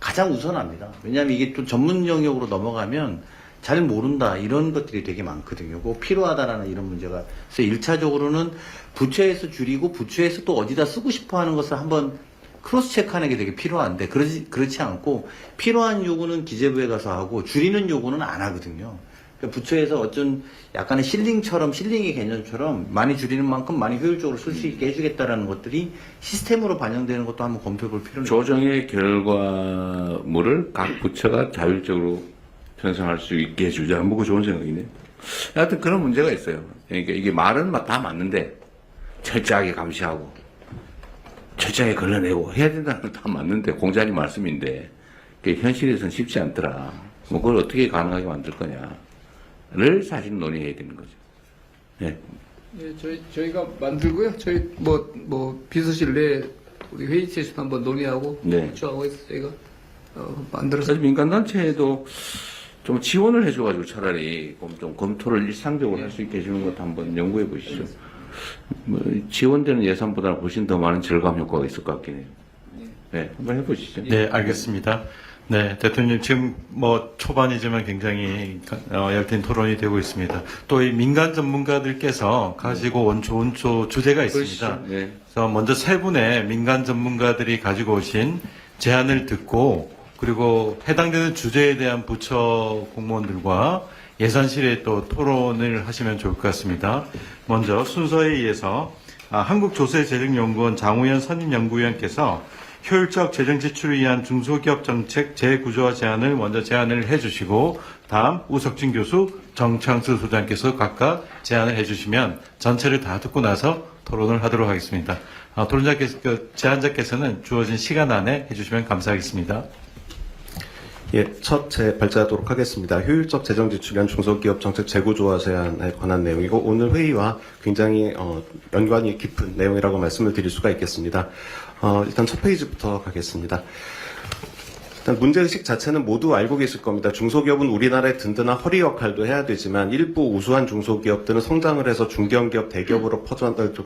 가장 우선합니다. 왜냐하면 이게 또 전문 영역으로 넘어가면 잘 모른다 이런 것들이 되게 많거든요. 꼭 필요하다라는 이런 문제가. 그래서 1차적으로는 부처에서 줄이고 부처에서 또 어디다 쓰고 싶어 하는 것을 한번 크로스 체크하는 게 되게 필요한데 그렇지 않고 필요한 요구는 기재부에 가서 하고 줄이는 요구는 안 하거든요. 그러니까 부처에서 어쩐 약간의 실링의 개념처럼 많이 줄이는 만큼 많이 효율적으로 쓸 수 있게 해주겠다라는 것들이 시스템으로 반영되는 것도 한번 검토해 볼 필요는 조정의 결과물을 각 부처가 자율적으로 편성할 수 있게 해주자. 뭐, 그 좋은 생각이네. 하여튼 그런 문제가 있어요. 그러니까 이게 말은 다 맞는데, 철저하게 감시하고, 철저하게 걸러내고, 해야 된다는 건 다 맞는데, 공자님 말씀인데, 그게 현실에서는 쉽지 않더라. 뭐, 그걸 어떻게 가능하게 만들 거냐를 사실 논의해야 되는 거죠. 네. 예, 저희가 만들고요. 저희 뭐 비서실 내 우리 회의체에서도 한번 논의하고 네. 부처하고 해서 저희가 만들어서 사실 민간단체에도 좀 지원을 해줘가지고 차라리 좀 검토를 일상적으로 할 수 있게 해주는 것도 한번 연구해 보시죠. 뭐 지원되는 예산보다는 훨씬 더 많은 절감 효과가 있을 것 같긴 해요. 네, 한번 해보시죠. 네, 알겠습니다. 네, 대통령 지금 뭐 초반이지만 굉장히 열띤 토론이 되고 있습니다. 또 이 민간 전문가들께서 가지고 온 좋은 주제가 있습니다. 그러시죠. 네. 그래서 먼저 세 분의 민간 전문가들이 가지고 오신 제안을 듣고 그리고 해당되는 주제에 대한 부처 공무원들과 예산실에 또 토론을 하시면 좋을 것 같습니다. 먼저 순서에 의해서 한국조세재정연구원 장우현 선임연구위원께서 효율적 재정 지출을 위한 중소기업 정책 재구조화 제안을 먼저 제안을 해주시고 다음 우석진 교수, 정창수 소장께서 각각 제안을 해주시면 전체를 다 듣고 나서 토론을 하도록 하겠습니다. 제안자께서는 주어진 시간 안에 해주시면 감사하겠습니다. 예, 첫 발제하도록 하겠습니다. 효율적 재정 지출한 중소기업 정책 재구조화 제안에 관한 내용이고 오늘 회의와 굉장히 연관이 깊은 내용이라고 말씀을 드릴 수가 있겠습니다. 일단 첫 페이지부터 가겠습니다. 일단 문제의식 자체는 모두 알고 계실 겁니다. 중소기업은 우리나라의 든든한 허리 역할도 해야 되지만 일부 우수한 중소기업들은 성장을 해서 중견기업, 대기업으로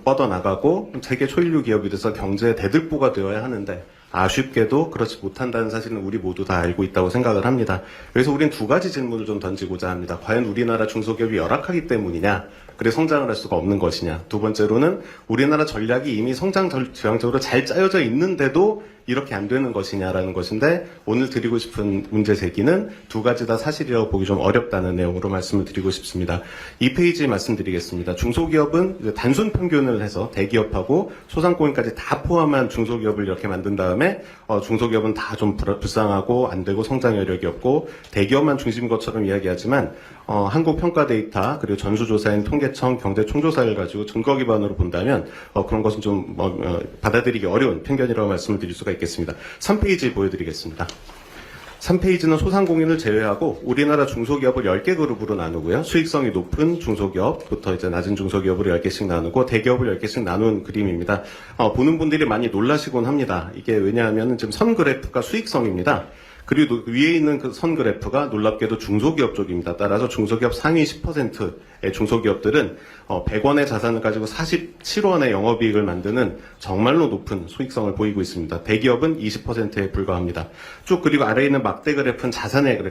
뻗어나가고 세계 초일류 기업이 돼서 경제의 대들보가 되어야 하는데 아쉽게도 그렇지 못한다는 사실은 우리 모두 다 알고 있다고 생각을 합니다. 그래서 우린 두 가지 질문을 좀 던지고자 합니다. 과연 우리나라 중소기업이 열악하기 때문이냐? 그래 성장을 할 수가 없는 것이냐? 두 번째로는 우리나라 전략이 이미 성장 지향적으로 잘 짜여져 있는데도 이렇게 안 되는 것이냐라는 것인데 오늘 드리고 싶은 문제 제기는 두 가지 다 사실이라고 보기 좀 어렵다는 내용으로 말씀을 드리고 싶습니다. 이 페이지 말씀드리겠습니다. 중소기업은 단순 평균을 해서 대기업하고 소상공인까지 다 포함한 중소기업을 이렇게 만든 다음에 중소기업은 다 좀 불쌍하고 안 되고 성장 여력이 없고 대기업만 중심인 것처럼 이야기하지만 한국 평가 데이터 그리고 전수조사인 통계청 경제총조사를 가지고 증거 기반으로 본다면 그런 것은 좀 받아들이기 어려운 편견이라고 말씀을 드릴 수가 있겠습니다. 3페이지 보여드리겠습니다. 3페이지는 소상공인을 제외하고 우리나라 중소기업을 10개 그룹으로 나누고요. 수익성이 높은 중소기업부터 이제 낮은 중소기업으로 10개씩 나누고 대기업을 10개씩 나눈 그림입니다. 보는 분들이 많이 놀라시곤 합니다. 이게 왜냐하면 지금 선 그래프가 수익성입니다. 그리고 위에 있는 그 선 그래프가 놀랍게도 중소기업 쪽입니다. 따라서 중소기업 상위 10%에 중소기업들은 100원의 자산을 가지고 47원의 영업이익을 만드는 정말로 높은 수익성을 보이고 있습니다. 대기업은 20%에 불과합니다. 쭉 그리고 아래에 있는 막대 그래프는 자산의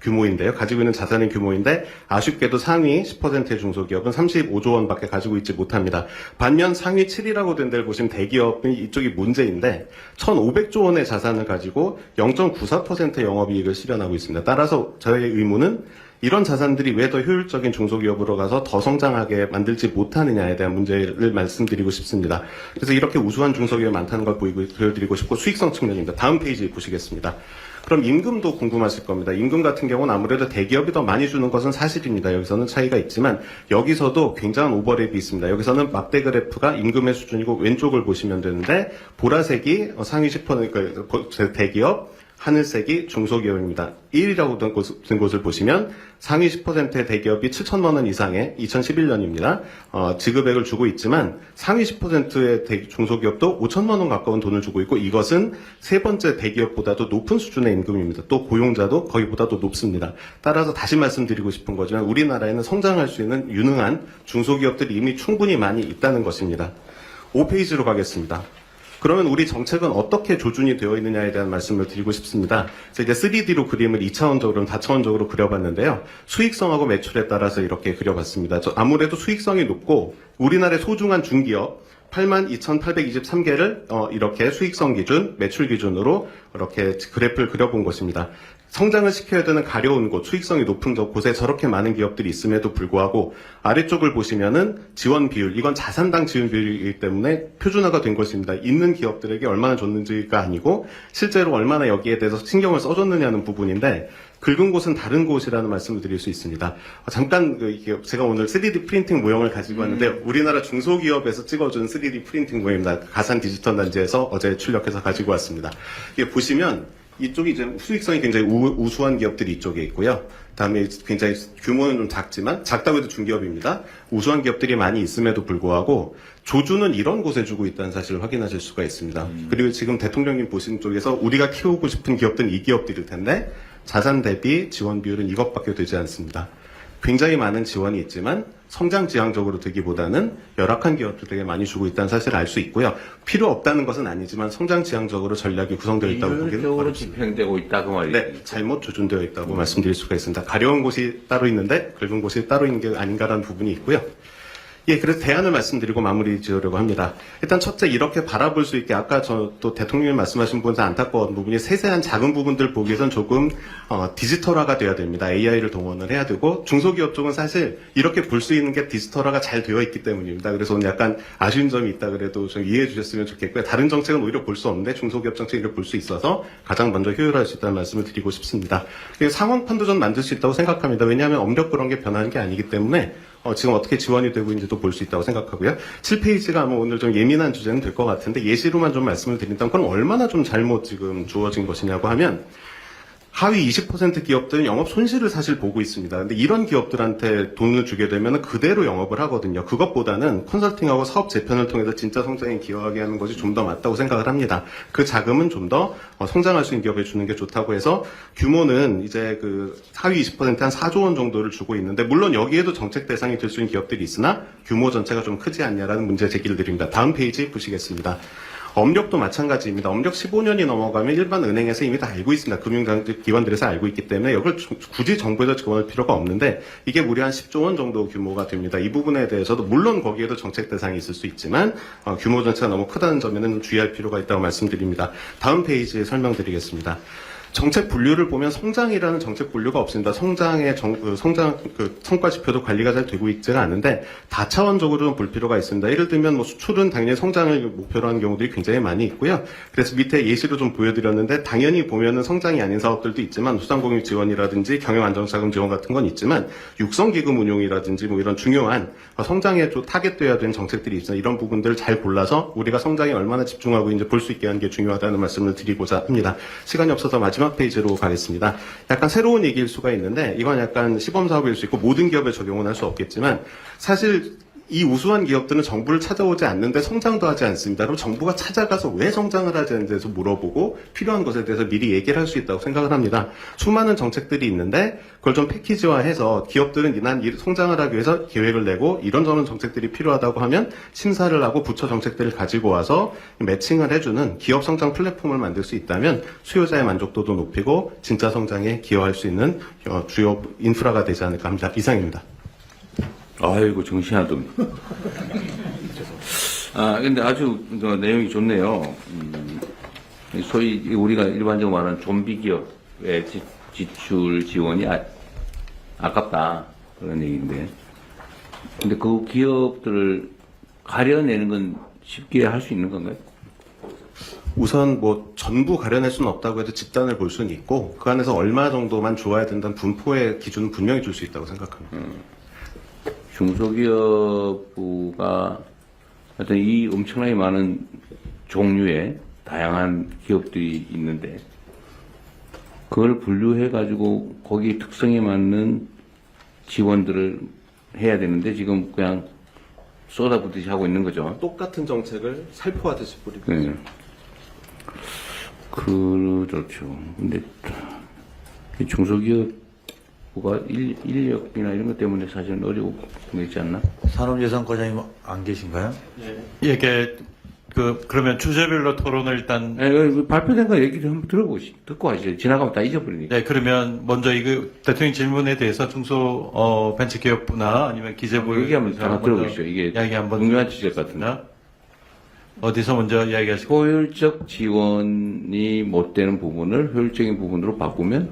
규모인데요. 가지고 있는 자산의 규모인데 아쉽게도 상위 10%의 중소기업은 35조 원밖에 가지고 있지 못합니다. 반면 상위 7이라고 된 데를 보시면 대기업은 이쪽이 문제인데 1,500조 원의 자산을 가지고 0.94%의 영업이익을 실현하고 있습니다. 따라서 저의 의문은 이런 자산들이 왜 더 효율적인 중소기업으로 가서 더 성장하게 만들지 못하느냐에 대한 문제를 말씀드리고 싶습니다. 그래서 이렇게 우수한 중소기업이 많다는 걸 보여드리고 싶고 수익성 측면입니다. 다음 페이지 보시겠습니다. 그럼 임금도 궁금하실 겁니다. 임금 같은 경우는 아무래도 대기업이 더 많이 주는 것은 사실입니다. 여기서는 차이가 있지만 여기서도 굉장한 오버랩이 있습니다. 여기서는 막대 그래프가 임금의 수준이고 왼쪽을 보시면 되는데 보라색이 상위 10% 대기업, 하늘색이 중소기업입니다. 1이라고 된 곳을 보시면 상위 10%의 대기업이 7천만 원 이상의 2011년입니다. 지급액을 주고 있지만 상위 10%의 중소기업도 5천만 원 가까운 돈을 주고 있고 이것은 세 번째 대기업보다도 높은 수준의 임금입니다. 또 고용자도 거기보다도 높습니다. 따라서 다시 말씀드리고 싶은 거지만 우리나라에는 성장할 수 있는 유능한 중소기업들이 이미 충분히 많이 있다는 것입니다. 5페이지로 가겠습니다. 그러면 우리 정책은 어떻게 조준이 되어 있느냐에 대한 말씀을 드리고 싶습니다. 그래서 이제 3D로 그림을 2차원적으로, 4차원적으로 그려봤는데요. 수익성하고 매출에 따라서 이렇게 그려봤습니다. 아무래도 수익성이 높고 우리나라의 소중한 중기업 82,823개를 이렇게 수익성 기준, 매출 기준으로 이렇게 그래프를 그려본 것입니다. 성장을 시켜야 되는 가려운 곳, 수익성이 높은 곳에 저렇게 많은 기업들이 있음에도 불구하고 아래쪽을 보시면은 지원 비율, 이건 자산당 지원 비율이기 때문에 표준화가 된 것입니다. 있는 기업들에게 얼마나 줬는지가 아니고 실제로 얼마나 여기에 대해서 신경을 써줬느냐는 부분인데 긁은 곳은 다른 곳이라는 말씀을 드릴 수 있습니다. 잠깐 제가 오늘 3D 프린팅 모형을 가지고 왔는데 우리나라 중소기업에서 찍어준 3D 프린팅 모형입니다. 가산 디지털 단지에서 어제 출력해서 가지고 왔습니다. 이게 보시면 이쪽이 이제 수익성이 굉장히 우수한 기업들이 이쪽에 있고요. 다음에 굉장히 규모는 좀 작지만 작다고 해도 중기업입니다. 우수한 기업들이 많이 있음에도 불구하고 조주는 이런 곳에 주고 있다는 사실을 확인하실 수가 있습니다. 그리고 지금 대통령님 보신 쪽에서 우리가 키우고 싶은 기업들은 이 기업들일 텐데 자산 대비 지원 비율은 이것밖에 되지 않습니다. 굉장히 많은 지원이 있지만 성장 지향적으로 되기보다는 열악한 기업들에게 많이 주고 있다는 사실을 알 수 있고요. 필요 없다는 것은 아니지만 성장 지향적으로 전략이 구성되어 있다고 보기는 이율적으로 어렵습니다. 집행되고 있다 그 말이죠. 네, 잘못 조준되어 있다고 말씀드릴 수가 있습니다. 가려운 곳이 따로 있는데 긁은 곳이 따로 있는 게 아닌가라는 부분이 있고요. 예, 그래서 대안을 말씀드리고 마무리 지으려고 합니다. 일단 첫째, 이렇게 바라볼 수 있게 아까 또 대통령님 말씀하신 부분에서 안타까운 부분이 세세한 작은 부분들 보기에선 조금 디지털화가 돼야 됩니다. AI를 동원을 해야 되고 중소기업 쪽은 사실 이렇게 볼 수 있는 게 디지털화가 잘 되어 있기 때문입니다. 그래서 오늘 약간 아쉬운 점이 있다 그래도 좀 이해해 주셨으면 좋겠고요. 다른 정책은 오히려 볼 수 없는데 중소기업 정책을 볼 수 있어서 가장 먼저 효율화할 수 있다는 말씀을 드리고 싶습니다. 상황판도 좀 만들 수 있다고 생각합니다. 왜냐하면 엄력 그런 게 변하는 게 아니기 때문에 지금 어떻게 지원이 되고 있는지도 볼 수 있다고 생각하고요. 7페이지가 아마 오늘 좀 예민한 주제는 될 것 같은데 예시로만 좀 말씀을 드린다면 그럼 얼마나 좀 잘못 지금 주어진 것이냐고 하면 하위 20% 기업들은 영업 손실을 사실 보고 있습니다. 근데 이런 기업들한테 돈을 주게 되면 그대로 영업을 하거든요. 그것보다는 컨설팅하고 사업 재편을 통해서 진짜 성장에 기여하게 하는 것이 좀 더 맞다고 생각을 합니다. 그 자금은 좀 더 성장할 수 있는 기업에 주는 게 좋다고 해서 규모는 이제 그 하위 20% 한 4조 원 정도를 주고 있는데 물론 여기에도 정책 대상이 될 수 있는 기업들이 있으나 규모 전체가 좀 크지 않냐라는 문제 제기를 드립니다. 다음 페이지 보시겠습니다. 엄력도 마찬가지입니다. 엄력 15년이 넘어가면 일반 은행에서 이미 다 알고 있습니다. 금융기관들에서 알고 있기 때문에 이걸 굳이 정부에서 지원할 필요가 없는데 이게 무려 한 10조 원 정도 규모가 됩니다. 이 부분에 대해서도 물론 거기에도 정책 대상이 있을 수 있지만 규모 전체가 너무 크다는 점에는 주의할 필요가 있다고 말씀드립니다. 다음 페이지에 설명드리겠습니다. 정책 분류를 보면 성장이라는 정책 분류가 없습니다. 성장의 성장 성과 지표도 관리가 잘 되고 있지가 않은데 다차원적으로 좀 볼 필요가 있습니다. 예를 들면 뭐 수출은 당연히 성장을 목표로 하는 경우들이 굉장히 많이 있고요. 그래서 밑에 예시로 좀 보여드렸는데 당연히 보면은 성장이 아닌 사업들도 있지만 소상공인 지원이라든지 경영 안정자금 지원 같은 건 있지만 육성기금 운용이라든지 뭐 이런 중요한 성장에 좀 타겟돼야 되는 정책들이 있어요. 이런 부분들을 잘 골라서 우리가 성장에 얼마나 집중하고 이제 볼 수 있게 하는 게 중요하다는 말씀을 드리고자 합니다. 시간이 없어서 마지막 페이지로 가겠습니다. 약간 새로운 얘기일 수가 있는데 이건 약간 시범 사업일 수 있고 모든 기업에 적용은 할 수 없겠지만 사실 이 우수한 기업들은 정부를 찾아오지 않는데 성장도 하지 않습니다. 그럼 정부가 찾아가서 왜 성장을 하지 않는지 대해서 물어보고 필요한 것에 대해서 미리 얘기를 할 수 있다고 생각을 합니다. 수많은 정책들이 있는데 그걸 좀 패키지화해서 기업들은 난 성장을 하기 위해서 계획을 내고 이런저런 정책들이 필요하다고 하면 심사를 하고 부처 정책들을 가지고 와서 매칭을 해주는 기업 성장 플랫폼을 만들 수 있다면 수요자의 만족도도 높이고 진짜 성장에 기여할 수 있는 주요 인프라가 되지 않을까 합니다. 이상입니다. 아이고, 정신 하나도 없네. 근데 아주 내용이 좋네요. 소위 우리가 일반적으로 말하는 좀비 기업의 지출 지원이 아깝다. 그런 얘기인데. 근데 그 기업들을 가려내는 건 쉽게 할 수 있는 건가요? 우선 뭐 전부 가려낼 수는 없다고 해도 집단을 볼 수는 있고 그 안에서 얼마 정도만 좋아야 된다는 분포의 기준은 분명히 줄 수 있다고 생각합니다. 중소기업부가 하여튼 이 엄청나게 많은 종류의 다양한 기업들이 있는데 그걸 분류해가지고 거기 특성에 맞는 지원들을 해야 되는데 지금 그냥 쏟아붓듯이 하고 있는 거죠. 똑같은 정책을 살포하듯이 뿌리고 네. 그렇죠. 근데 이 중소기업부가 인력이나 이런 것 때문에 사실은 어려운 게 있지 않나? 산업예산과장님 안 계신가요? 이게 그러면 주제별로 토론을 일단 발표된 거 얘기를 한번 듣고 하시죠. 지나가면 다 잊어버리니까. 네, 그러면 먼저 이거 대통령 질문에 대해서 중소벤처기업부나 아니면 기재부 얘기하면 다 들어보시죠. 이게 이야기 한번 중요한 지적 같은데. 어디서 먼저 이야기하시고 효율적 지원이 못 되는 부분을 효율적인 부분으로 바꾸면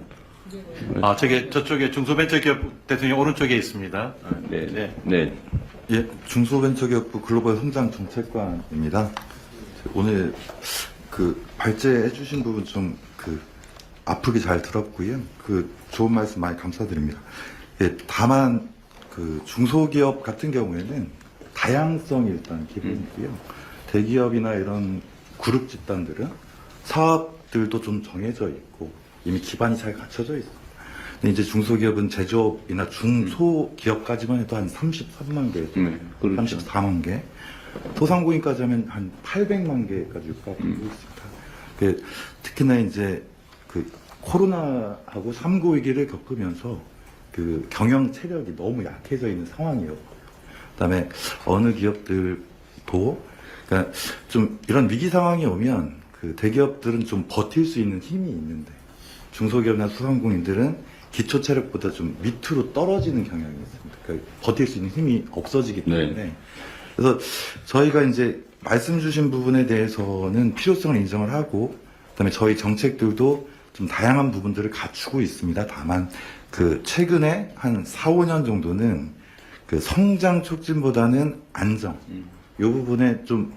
저쪽에 중소벤처기업 대통령 오른쪽에 있습니다. 네. 예, 중소벤처기업부 글로벌 성장 정책관입니다. 오늘 발제해 주신 부분 좀 아프게 잘 들었고요. 좋은 말씀 많이 감사드립니다. 예, 다만 중소기업 같은 경우에는 다양성이 일단 기본이고요. 대기업이나 이런 그룹 집단들은 사업들도 좀 정해져 있고 이미 기반이 잘 갖춰져 있습니다. 근데 이제 중소기업은 제조업이나 중소기업까지만 해도 한 33만 개, 그렇죠. 34만 개, 소상공인까지 하면 한 800만 개까지 육박하고 있습니다. 특히나 이제 코로나하고 3구 위기를 겪으면서 경영 체력이 너무 약해져 있는 상황이에요. 그다음에 어느 기업들도 그러니까 좀 이런 위기 상황이 오면 대기업들은 좀 버틸 수 있는 힘이 있는데 중소기업이나 소상공인들은 기초 체력보다 좀 밑으로 떨어지는 경향이 있습니다. 그러니까 버틸 수 있는 힘이 없어지기 때문에. 네. 그래서 저희가 이제 말씀 주신 부분에 대해서는 필요성을 인정을 하고, 그다음에 저희 정책들도 좀 다양한 부분들을 갖추고 있습니다. 다만 최근에 한 4, 5년 정도는 성장 촉진보다는 안정, 이 부분에 좀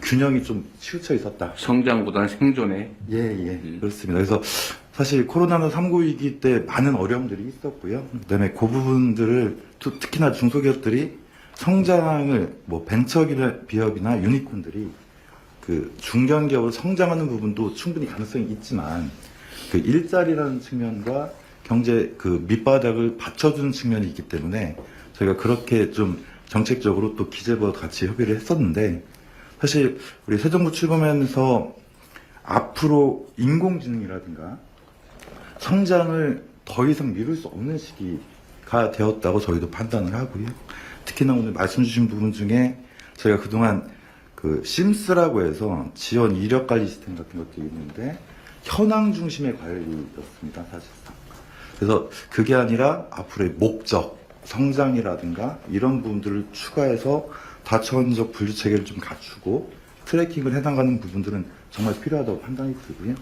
균형이 좀 치우쳐 있었다. 성장보다는 생존에. 그렇습니다. 그래서 사실 코로나 3구 위기 때 많은 어려움들이 있었고요. 그다음에 그 부분들을 특히나 중소기업들이 성장을 벤처기업이나 유니콘들이 중견기업으로 성장하는 부분도 충분히 가능성이 있지만 일자리라는 측면과 경제 밑바닥을 받쳐주는 측면이 있기 때문에 저희가 그렇게 좀 정책적으로 또 기재부와 같이 협의를 했었는데 사실 우리 새 정부 출범하면서 앞으로 인공지능이라든가 성장을 더 이상 미룰 수 없는 시기가 되었다고 저희도 판단을 하고요. 특히나 오늘 말씀 주신 부분 중에 저희가 그동안 심스라고 해서 지원 이력 관리 시스템 같은 것도 있는데 현황 중심의 관리였습니다, 사실상. 그래서 그게 아니라 앞으로의 목적, 성장이라든가 이런 부분들을 추가해서 다차원적 분류 체계를 좀 갖추고 트래킹을 해나가는 부분들은 정말 필요하다고 판단이 들고요.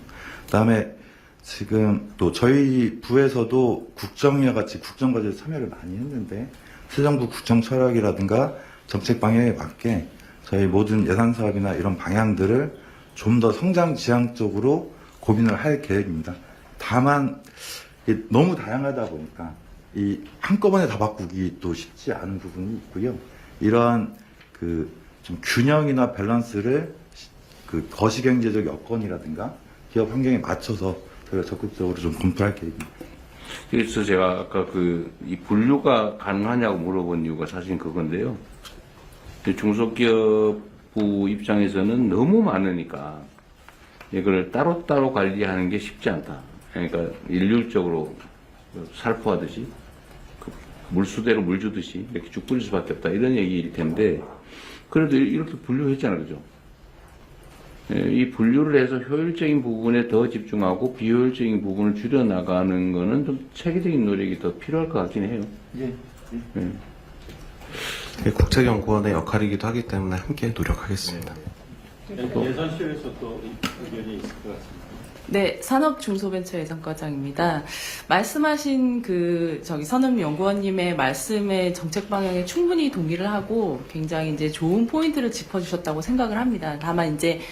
그다음에 지금 또 저희 부에서도 국정과 같이 국정과제에 참여를 많이 했는데 새 정부 국정 철학이라든가 정책 방향에 맞게 저희 모든 예산 사업이나 이런 방향들을 좀 더 성장 지향적으로 고민을 할 계획입니다. 다만 너무 다양하다 보니까 이 한꺼번에 다 바꾸기 또 쉽지 않은 부분이 있고요. 이러한 좀 균형이나 밸런스를 거시경제적 여건이라든가 기업 환경에 맞춰서 저희가 적극적으로 좀 검토할 계획입니다. 그래서 제가 아까 이 분류가 가능하냐고 물어본 이유가 사실 그건데요. 중소기업부 입장에서는 너무 많으니까 이걸 따로따로 관리하는 게 쉽지 않다. 그러니까 일률적으로 살포하듯이 물수대로 물 주듯이 이렇게 쭉 뿌릴 수밖에 없다. 이런 얘기일 텐데 그래도 이렇게 분류했잖아요. 그죠? 이 분류를 해서 효율적인 부분에 더 집중하고 비효율적인 부분을 줄여나가는 거는 좀 체계적인 노력이 더 필요할 것 같긴 해요. 국책연구원의 역할이기도 하기 때문에 함께 노력하겠습니다. 예산실에서 또 의견이 있을 것 같습니다. 네, 산업중소벤처예산과장입니다. 말씀하신 선임 연구원님의 말씀의 정책 방향에 충분히 동의를 하고 굉장히 이제 좋은 포인트를 짚어주셨다고 생각을 합니다. 다만 이제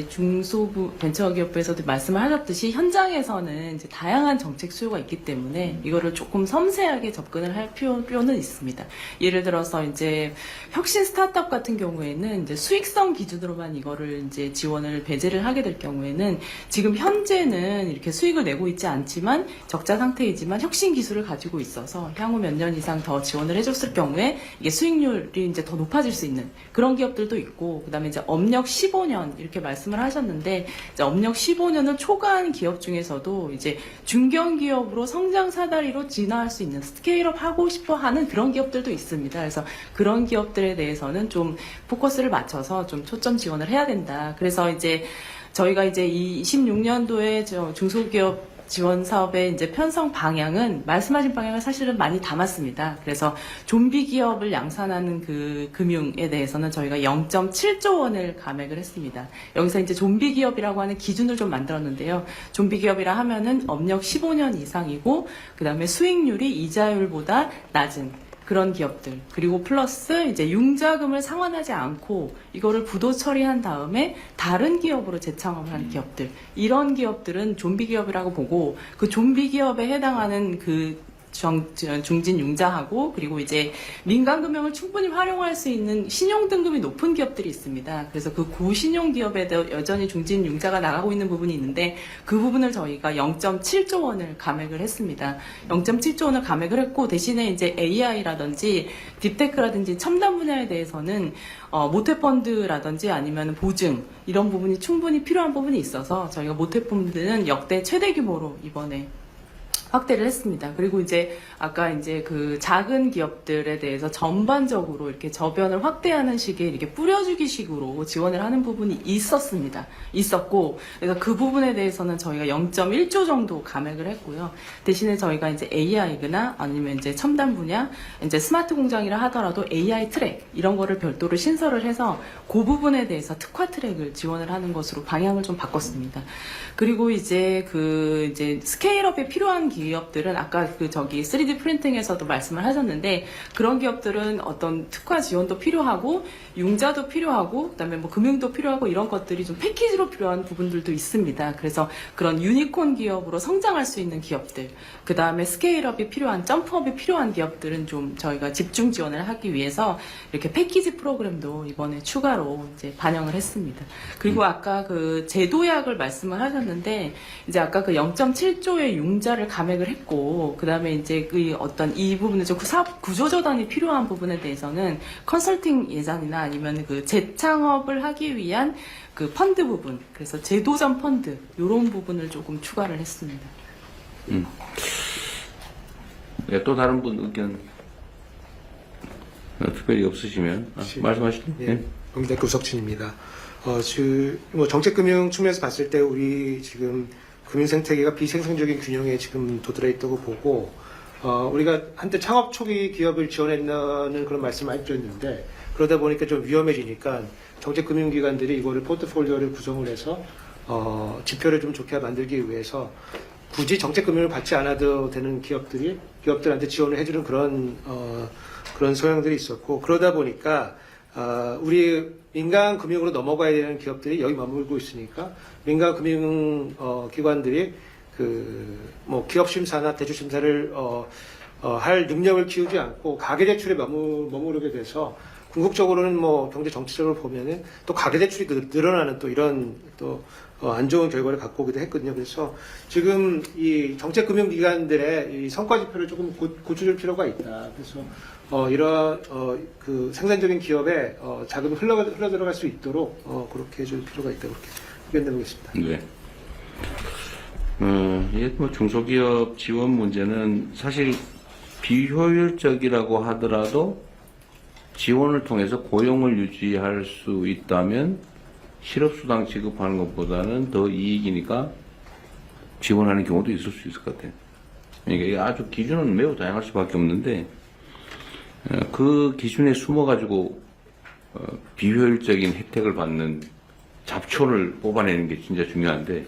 중소부 벤처기업부에서도 말씀을 하셨듯이 현장에서는 이제 다양한 정책 수요가 있기 때문에 이거를 조금 섬세하게 접근을 할 필요는 있습니다. 예를 들어서 이제 혁신 스타트업 같은 경우에는 이제 수익성 기준으로만 이거를 이제 지원을 배제를 하게 될 경우에는 지금 현재는 이렇게 수익을 내고 있지 않지만 적자 상태이지만 혁신 기술을 가지고 있어서 향후 몇 년 이상 더 지원을 해줬을 경우에 이게 수익률이 이제 더 높아질 수 있는 그런 기업들도 있고, 그다음에 이제 업력 15년 이렇게 말씀을 하셨는데 이제 업력 15년을 초과한 기업 중에서도 이제 중견 기업으로 성장 사다리로 진화할 수 있는 스케일업 하고 싶어 하는 그런 기업들도 있습니다. 그래서 그런 기업들에 대해서는 좀 포커스를 맞춰서 좀 초점 지원을 해야 된다. 그래서 이제 저희가 이제 이 26년도에 중소기업 지원 사업의 이제 편성 방향은 말씀하신 방향을 사실은 많이 담았습니다. 그래서 좀비 기업을 양산하는 그 금융에 대해서는 저희가 0.7조 원을 감액을 했습니다. 여기서 이제 좀비 기업이라고 하는 기준을 좀 만들었는데요. 좀비 기업이라 하면은 업력 15년 이상이고 그다음에 수익률이 이자율보다 낮은 그런 기업들, 그리고 플러스 이제 융자금을 상환하지 않고 이거를 부도 처리한 다음에 다른 기업으로 재창업을 하는 기업들, 이런 기업들은 좀비 기업이라고 보고 그 좀비 기업에 해당하는 그 중진 융자하고 그리고 이제 민간 금융을 충분히 활용할 수 있는 신용 등급이 높은 기업들이 있습니다. 그래서 그 고신용 기업에도 여전히 중진 융자가 나가고 있는 부분이 있는데 그 부분을 저희가 0.7조 원을 감액을 했습니다. 0.7조 원을 감액을 했고 대신에 이제 AI라든지 딥테크라든지 첨단 분야에 대해서는 모태펀드라든지 아니면 보증 이런 부분이 충분히 필요한 부분이 있어서 저희가 모태펀드는 역대 최대 규모로 이번에 확대를 했습니다. 그리고 이제 아까 이제 그 작은 기업들에 대해서 전반적으로 이렇게 저변을 확대하는 식의 이렇게 뿌려주기 식으로 지원을 하는 부분이 있었고, 그래서 그 부분에 대해서는 저희가 0.1조 정도 감액을 했고요. 대신에 저희가 이제 AI나 아니면 이제 첨단 분야, 이제 스마트 공장이라 하더라도 AI 트랙 이런 거를 별도로 신설을 해서 그 부분에 대해서 특화 트랙을 지원을 하는 것으로 방향을 좀 바꿨습니다. 그리고 이제 스케일업에 필요한 기업들은 아까 3D 프린팅에서도 말씀을 하셨는데 그런 기업들은 어떤 특화 지원도 필요하고 융자도 필요하고 그다음에 뭐 금융도 필요하고 이런 것들이 좀 패키지로 필요한 부분들도 있습니다. 그래서 그런 유니콘 기업으로 성장할 수 있는 기업들, 그다음에 스케일업이 필요한 점프업이 필요한 기업들은 좀 저희가 집중 지원을 하기 위해서 이렇게 패키지 프로그램도 이번에 추가로 이제 반영을 했습니다. 그리고 아까 그 제도약을 말씀을 하셨는데 이제 아까 그 0.7조의 융자를 감액을 했고 그다음에 이제 그 어떤 이 부분에 좀 사업 구조조정이 필요한 부분에 대해서는 컨설팅 예산이나 아니면 그 재창업을 하기 위한 그 펀드 부분, 그래서 제도전 펀드 이런 부분을 조금 추가를 했습니다. 네, 또 다른 분 의견 특별히 없으시면 말씀하시죠. 예, 경기대학교 우석진입니다. 뭐 정책금융 측면에서 봤을 때 우리 지금 금융생태계가 비생산적인 균형에 지금 도달해 있다고 보고, 우리가 한때 창업 초기 기업을 지원했다는 그런 말씀을 많이 드렸는데, 그러다 보니까 좀 위험해지니까 정책금융기관들이 이거를 포트폴리오를 구성을 해서, 지표를 좀 좋게 만들기 위해서 굳이 정책금융을 받지 않아도 되는 기업들한테 지원을 해주는 그런 성향들이 있었고, 그러다 보니까, 우리 민간 금융으로 넘어가야 되는 기업들이 여기 머물고 있으니까 민간 금융 기관들이 뭐 기업 심사나 대출 심사를 할 능력을 키우지 않고 가계 대출에 머무르게 돼서 궁극적으로는 뭐 경제 정치적으로 보면은 또 가계 대출이 늘어나는 또 이런 또 안 좋은 결과를 갖고 오기도 했거든요. 그래서 지금 이 정책금융기관들의 이 성과 지표를 조금 고쳐줄 필요가 있다. 그래서 이러한 그 생산적인 기업에 자금이 흘러 들어갈 수 있도록 그렇게 해줄 필요가 있다. 그렇게 의견 내보겠습니다. 네. 이게 뭐 중소기업 지원 문제는 사실 비효율적이라고 하더라도 지원을 통해서 고용을 유지할 수 있다면 실업수당 지급하는 것보다는 더 이익이니까 지원하는 경우도 있을 수 있을 것 같아요. 그러니까 이게 아주 기준은 매우 다양할 수밖에 없는데 그 기준에 숨어가지고 비효율적인 혜택을 받는 잡초를 뽑아내는 게 진짜 중요한데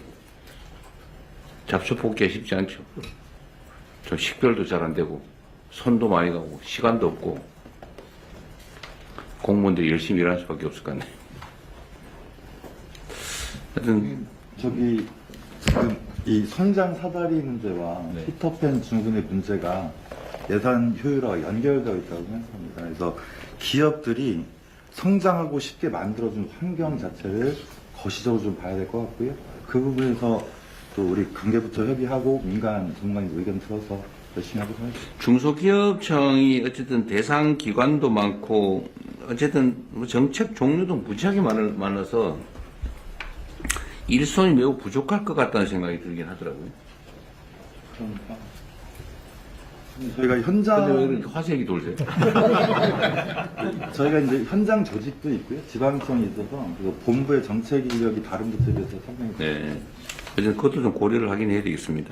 잡초 뽑기가 쉽지 않죠. 좀 식별도 잘 안 되고 손도 많이 가고 시간도 없고 공무원들이 열심히 일할 수밖에 없을 것 같네요. 하여튼 저기 지금 이 선장 사다리 문제와 네. 피터팬 증후군의 문제가 예산 효율화가 연결되어 있다고 생각합니다. 그래서 기업들이 성장하고 쉽게 만들어준 환경 자체를 거시적으로 좀 봐야 될 것 같고요. 그 부분에서 또 우리 관계부처 협의하고 민간 전문가님 의견 들어서 열심히 하도록 하겠습니다. 중소기업청이 어쨌든 대상 기관도 많고 어쨌든 뭐 정책 종류도 무지하게 많아서 일손이 매우 부족할 것 같다는 생각이 들긴 하더라고요. 그러니까 저희가 근데 왜 현장 그렇게 화색이 돌세요? 저희가 이제 현장 조직도 있고요. 지방성이 있어서 그래서 본부의 정책 인력이 다른 부처에 비해서 상당히 네. 어쨌든 그것도 좀 고려를 하긴 해야 되겠습니다.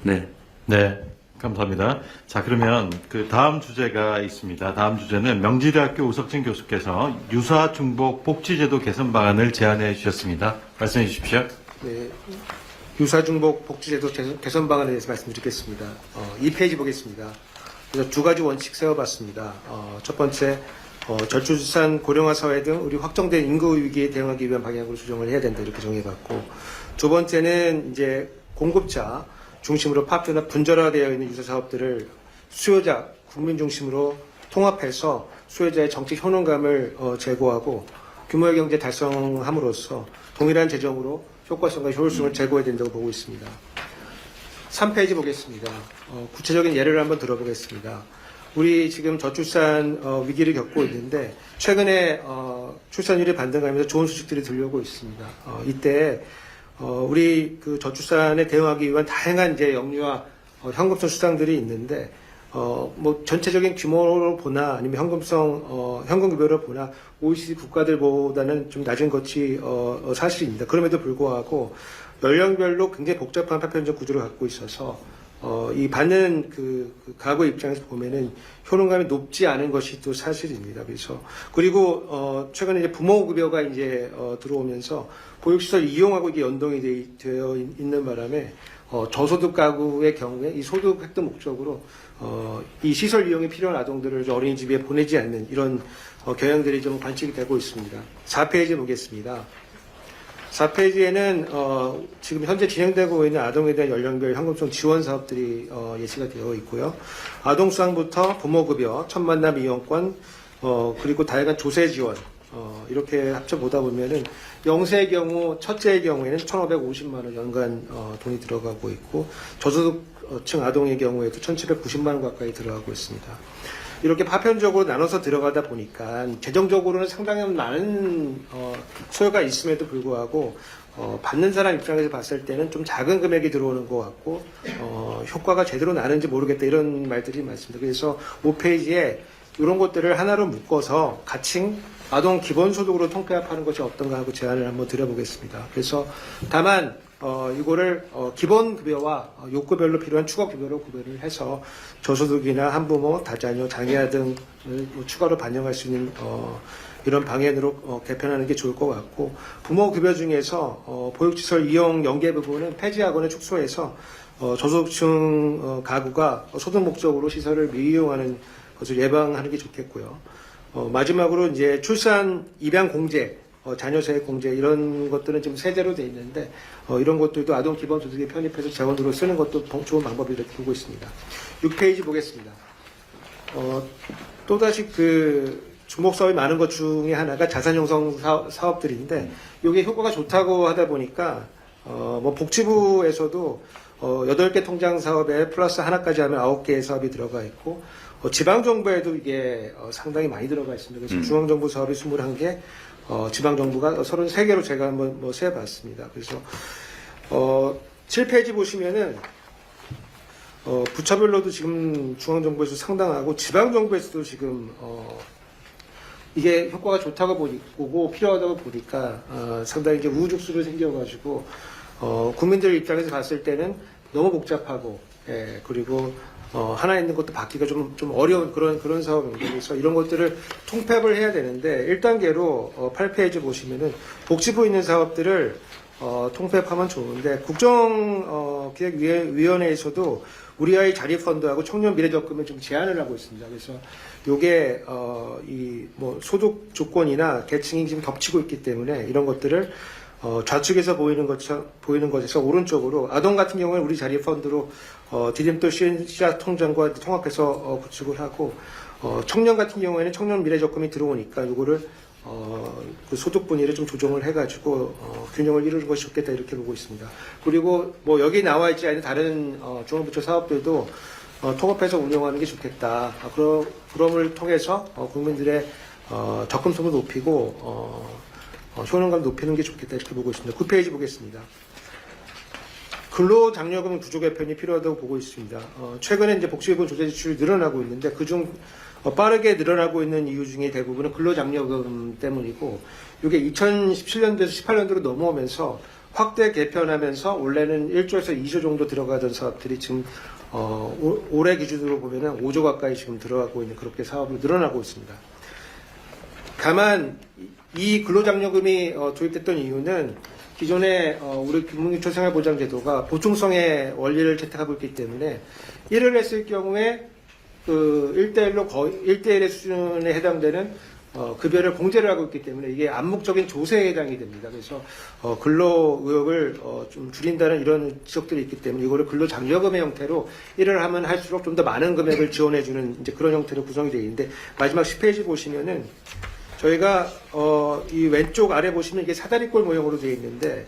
네. 네, 감사합니다. 자, 그러면 그 다음 주제가 있습니다. 다음 주제는 명지대학교 우석진 교수께서 유사 중복 복지제도 개선 방안을 제안해 주셨습니다. 말씀해 주십시오. 네, 유사중복 복지제도 개선 방안에 대해서 말씀드리겠습니다. 2페이지 보겠습니다. 그래서 두 가지 원칙 세워봤습니다. 첫 번째, 저출산 고령화 사회 등 우리 확정된 인구 위기에 대응하기 위한 방향으로 조정을 해야 된다 이렇게 정해봤고, 두 번째는 이제 공급자 중심으로 파업되나 분절화되어 있는 유사 사업들을 수요자 국민 중심으로 통합해서 수요자의 정책 효능감을 제고하고 규모의 경제 달성함으로써 동일한 재정으로 효과성과 효율성을 제고해야 된다고 보고 있습니다. 3페이지 보겠습니다. 구체적인 예를 한번 들어보겠습니다. 우리 지금 저출산 위기를 겪고 있는데 최근에 출산율이 반등하면서 좋은 소식들이 들려오고 있습니다. 이때 우리 그 저출산에 대응하기 위한 다양한 이제 영유아 현금성 수당들이 있는데 뭐 전체적인 규모로 보나 아니면 현금급여를 보나 OECD 국가들보다는 좀 낮은 것이 사실입니다. 그럼에도 불구하고 연령별로 굉장히 복잡한 파편적 구조를 갖고 있어서 이 받는 그 가구 입장에서 보면은 효능감이 높지 않은 것이 또 사실입니다. 그래서 그리고 최근에 이제 부모급여가 이제 들어오면서 보육시설 이용하고 이게 연동이 되어 있는 바람에 저소득 가구의 경우에 이 소득 획득 목적으로 이 시설 이용이 필요한 아동들을 어린이집에 보내지 않는 이런 경향들이 좀 관측이 되고 있습니다. 4페이지 보겠습니다. 4페이지에는 지금 현재 진행되고 있는 아동에 대한 연령별 현금성 지원 사업들이 예시가 되어 있고요. 아동 수당부터 부모급여, 첫 만남 이용권, 그리고 다양한 조세 지원 이렇게 합쳐보다 보면은 영세의 경우 첫째의 경우에는 1,550만 원 연간 돈이 들어가고 있고 저소득층 아동의 경우에도 1,790만 원 가까이 들어가고 있습니다. 이렇게 파편적으로 나눠서 들어가다 보니까 재정적으로는 상당히 많은 소요가 있음에도 불구하고 받는 사람 입장에서 봤을 때는 좀 작은 금액이 들어오는 것 같고 효과가 제대로 나는지 모르겠다 이런 말들이 많습니다. 그래서 5페이지에 이런 것들을 하나로 묶어서 가칭 아동 기본소득으로 통폐합하는 것이 어떤가 하고 제안을 한번 드려보겠습니다. 그래서 다만 이거를 기본급여와 요구별로 필요한 추가급여로 구별을 해서 저소득이나 한부모, 다자녀, 장애아 등을 추가로 반영할 수 있는 이런 방향으로 개편하는 게 좋을 것 같고 부모급여 중에서 보육시설 이용 연계 부분은 폐지하거나 축소해서 저소득층 가구가 소득 목적으로 시설을 미이용하는 것을 예방하는 게 좋겠고요. 마지막으로 이제 출산 입양 공제, 자녀세액 공제 이런 것들은 지금 세제로 돼 있는데 이런 것들도 아동 기본소득에 편입해서 재원으로 쓰는 것도 좋은 방법이 이렇게 보고 있습니다. 6페이지 보겠습니다. 또다시 그 주목 사업이 많은 것 중에 하나가 자산 형성 사업들인데 이게 효과가 좋다고 하다 보니까 뭐 복지부에서도 8개 통장 사업에 플러스 하나까지 하면 9개의 사업이 들어가 있고 지방정부에도 이게 상당히 많이 들어가 있습니다. 그래서 중앙정부 사업이 21개, 지방정부가 33개로 제가 한번 뭐 세봤습니다. 그래서 7페이지 보시면은 부처별로도 지금 중앙정부에서 상당하고 지방정부에서도 지금 이게 효과가 좋다고 보고 필요하다고 보니까 상당히 이제 우후죽순으로 생겨가지고 국민들 입장에서 봤을 때는 너무 복잡하고 그리고 하나 있는 것도 받기가 좀 어려운 그런 사업입니다. 그래서 이런 것들을 통폐합을 해야 되는데 1단계로 8페이지 보시면은 복지부 있는 사업들을 통폐합하면 좋은데 국정기획위원회에서도 우리 아이 자립펀드하고 청년 미래적금을 좀 제한을 하고 있습니다. 그래서 요게 이 뭐 소득 조건이나 계층이 지금 겹치고 있기 때문에 이런 것들을 좌측에서 보이는 것에서 오른쪽으로 아동 같은 경우는 우리 자립펀드로 디딤돌 씨앗 통장과 통합해서 구축을 하고 청년 같은 경우에는 청년 미래적금이 들어오니까 요거를 그 소득 분위를 좀 조정을 해가지고 균형을 이루는 것이 좋겠다 이렇게 보고 있습니다. 그리고 뭐 여기 나와 있지 않은 다른 중앙부처 사업들도 통합해서 운영하는 게 좋겠다. 그럼을 통해서 국민들의 접근성을 높이고 효능감 높이는 게 좋겠다 이렇게 보고 있습니다. 9페이지 보겠습니다. 근로장려금 구조 개편이 필요하다고 보고 있습니다. 최근에 이제 복지부 조세 지출이 늘어나고 있는데 그중 빠르게 늘어나고 있는 이유 중에 대부분은 근로장려금 때문이고 이게 2017년도에서 18년도로 넘어오면서 확대 개편하면서 원래는 1조에서 2조 정도 들어가던 사업들이 지금 올해 기준으로 보면은 5조 가까이 지금 들어가고 있는 그렇게 사업이 늘어나고 있습니다. 다만 이 근로장려금이 도입됐던 이유는 기존에 우리 국민기초생활보장제도가 보충성의 원리를 채택하고 있기 때문에 일을 했을 경우에 그 1대1로 거의 1대1의 수준에 해당되는 급여를 공제를 하고 있기 때문에 이게 암묵적인 조세에 해당이 됩니다. 그래서 근로 의욕을 좀 줄인다는 이런 지적들이 있기 때문에 이거를 근로장려금의 형태로 일을 하면 할수록 좀 더 많은 금액을 지원해주는 이제 그런 형태로 구성이 되어 있는데 마지막 10페이지 보시면은 저희가 이 왼쪽 아래 보시면 이게 사다리꼴 모형으로 되어 있는데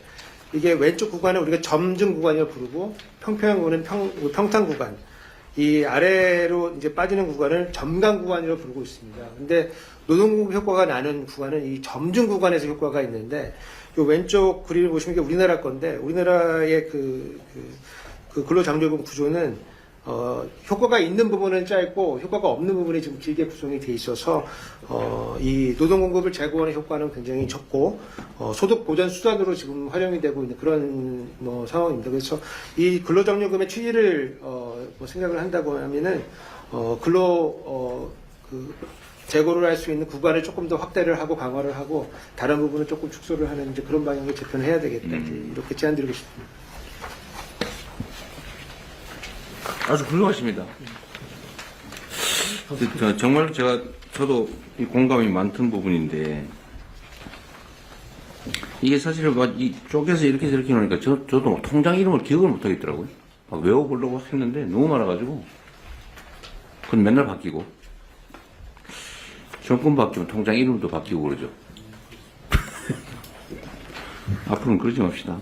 이게 왼쪽 구간을 우리가 점증 구간이라고 부르고 평평한 구간은 평탄 구간, 이 아래로 이제 빠지는 구간을 점강 구간이라고 부르고 있습니다. 근데 노동공급 효과가 나는 구간은 이 점증 구간에서 효과가 있는데 이 왼쪽 그림을 보시면 이게 우리나라 건데 우리나라의 그 근로장려금 구조는 효과가 있는 부분은 짧고 효과가 없는 부분이 좀 길게 구성이 돼 있어서 이 노동 공급을 제고하는 효과는 굉장히 적고 소득 보전 수단으로 지금 활용이 되고 있는 그런 상황입니다. 그래서 이 근로장려금의 취지를 뭐 생각을 한다고 하면은 재고를 할 수 있는 구간을 조금 더 확대를 하고 강화를 하고 다른 부분은 조금 축소를 하는 이제 그런 방향의 개편을 해야 되겠다 이렇게 제안드리고 싶습니다. 아주 훌륭하십니다. 정말 저도 이 공감이 많던 부분인데 이게 사실 이 쪼개서 이렇게 저렇게 놓으니까 저도 통장 이름을 기억을 못 하겠더라고요. 막 외워보려고 했는데 너무 많아가지고 그건 맨날 바뀌고 정권 바뀌면 통장 이름도 바뀌고 그러죠. 앞으로는 그러지 맙시다.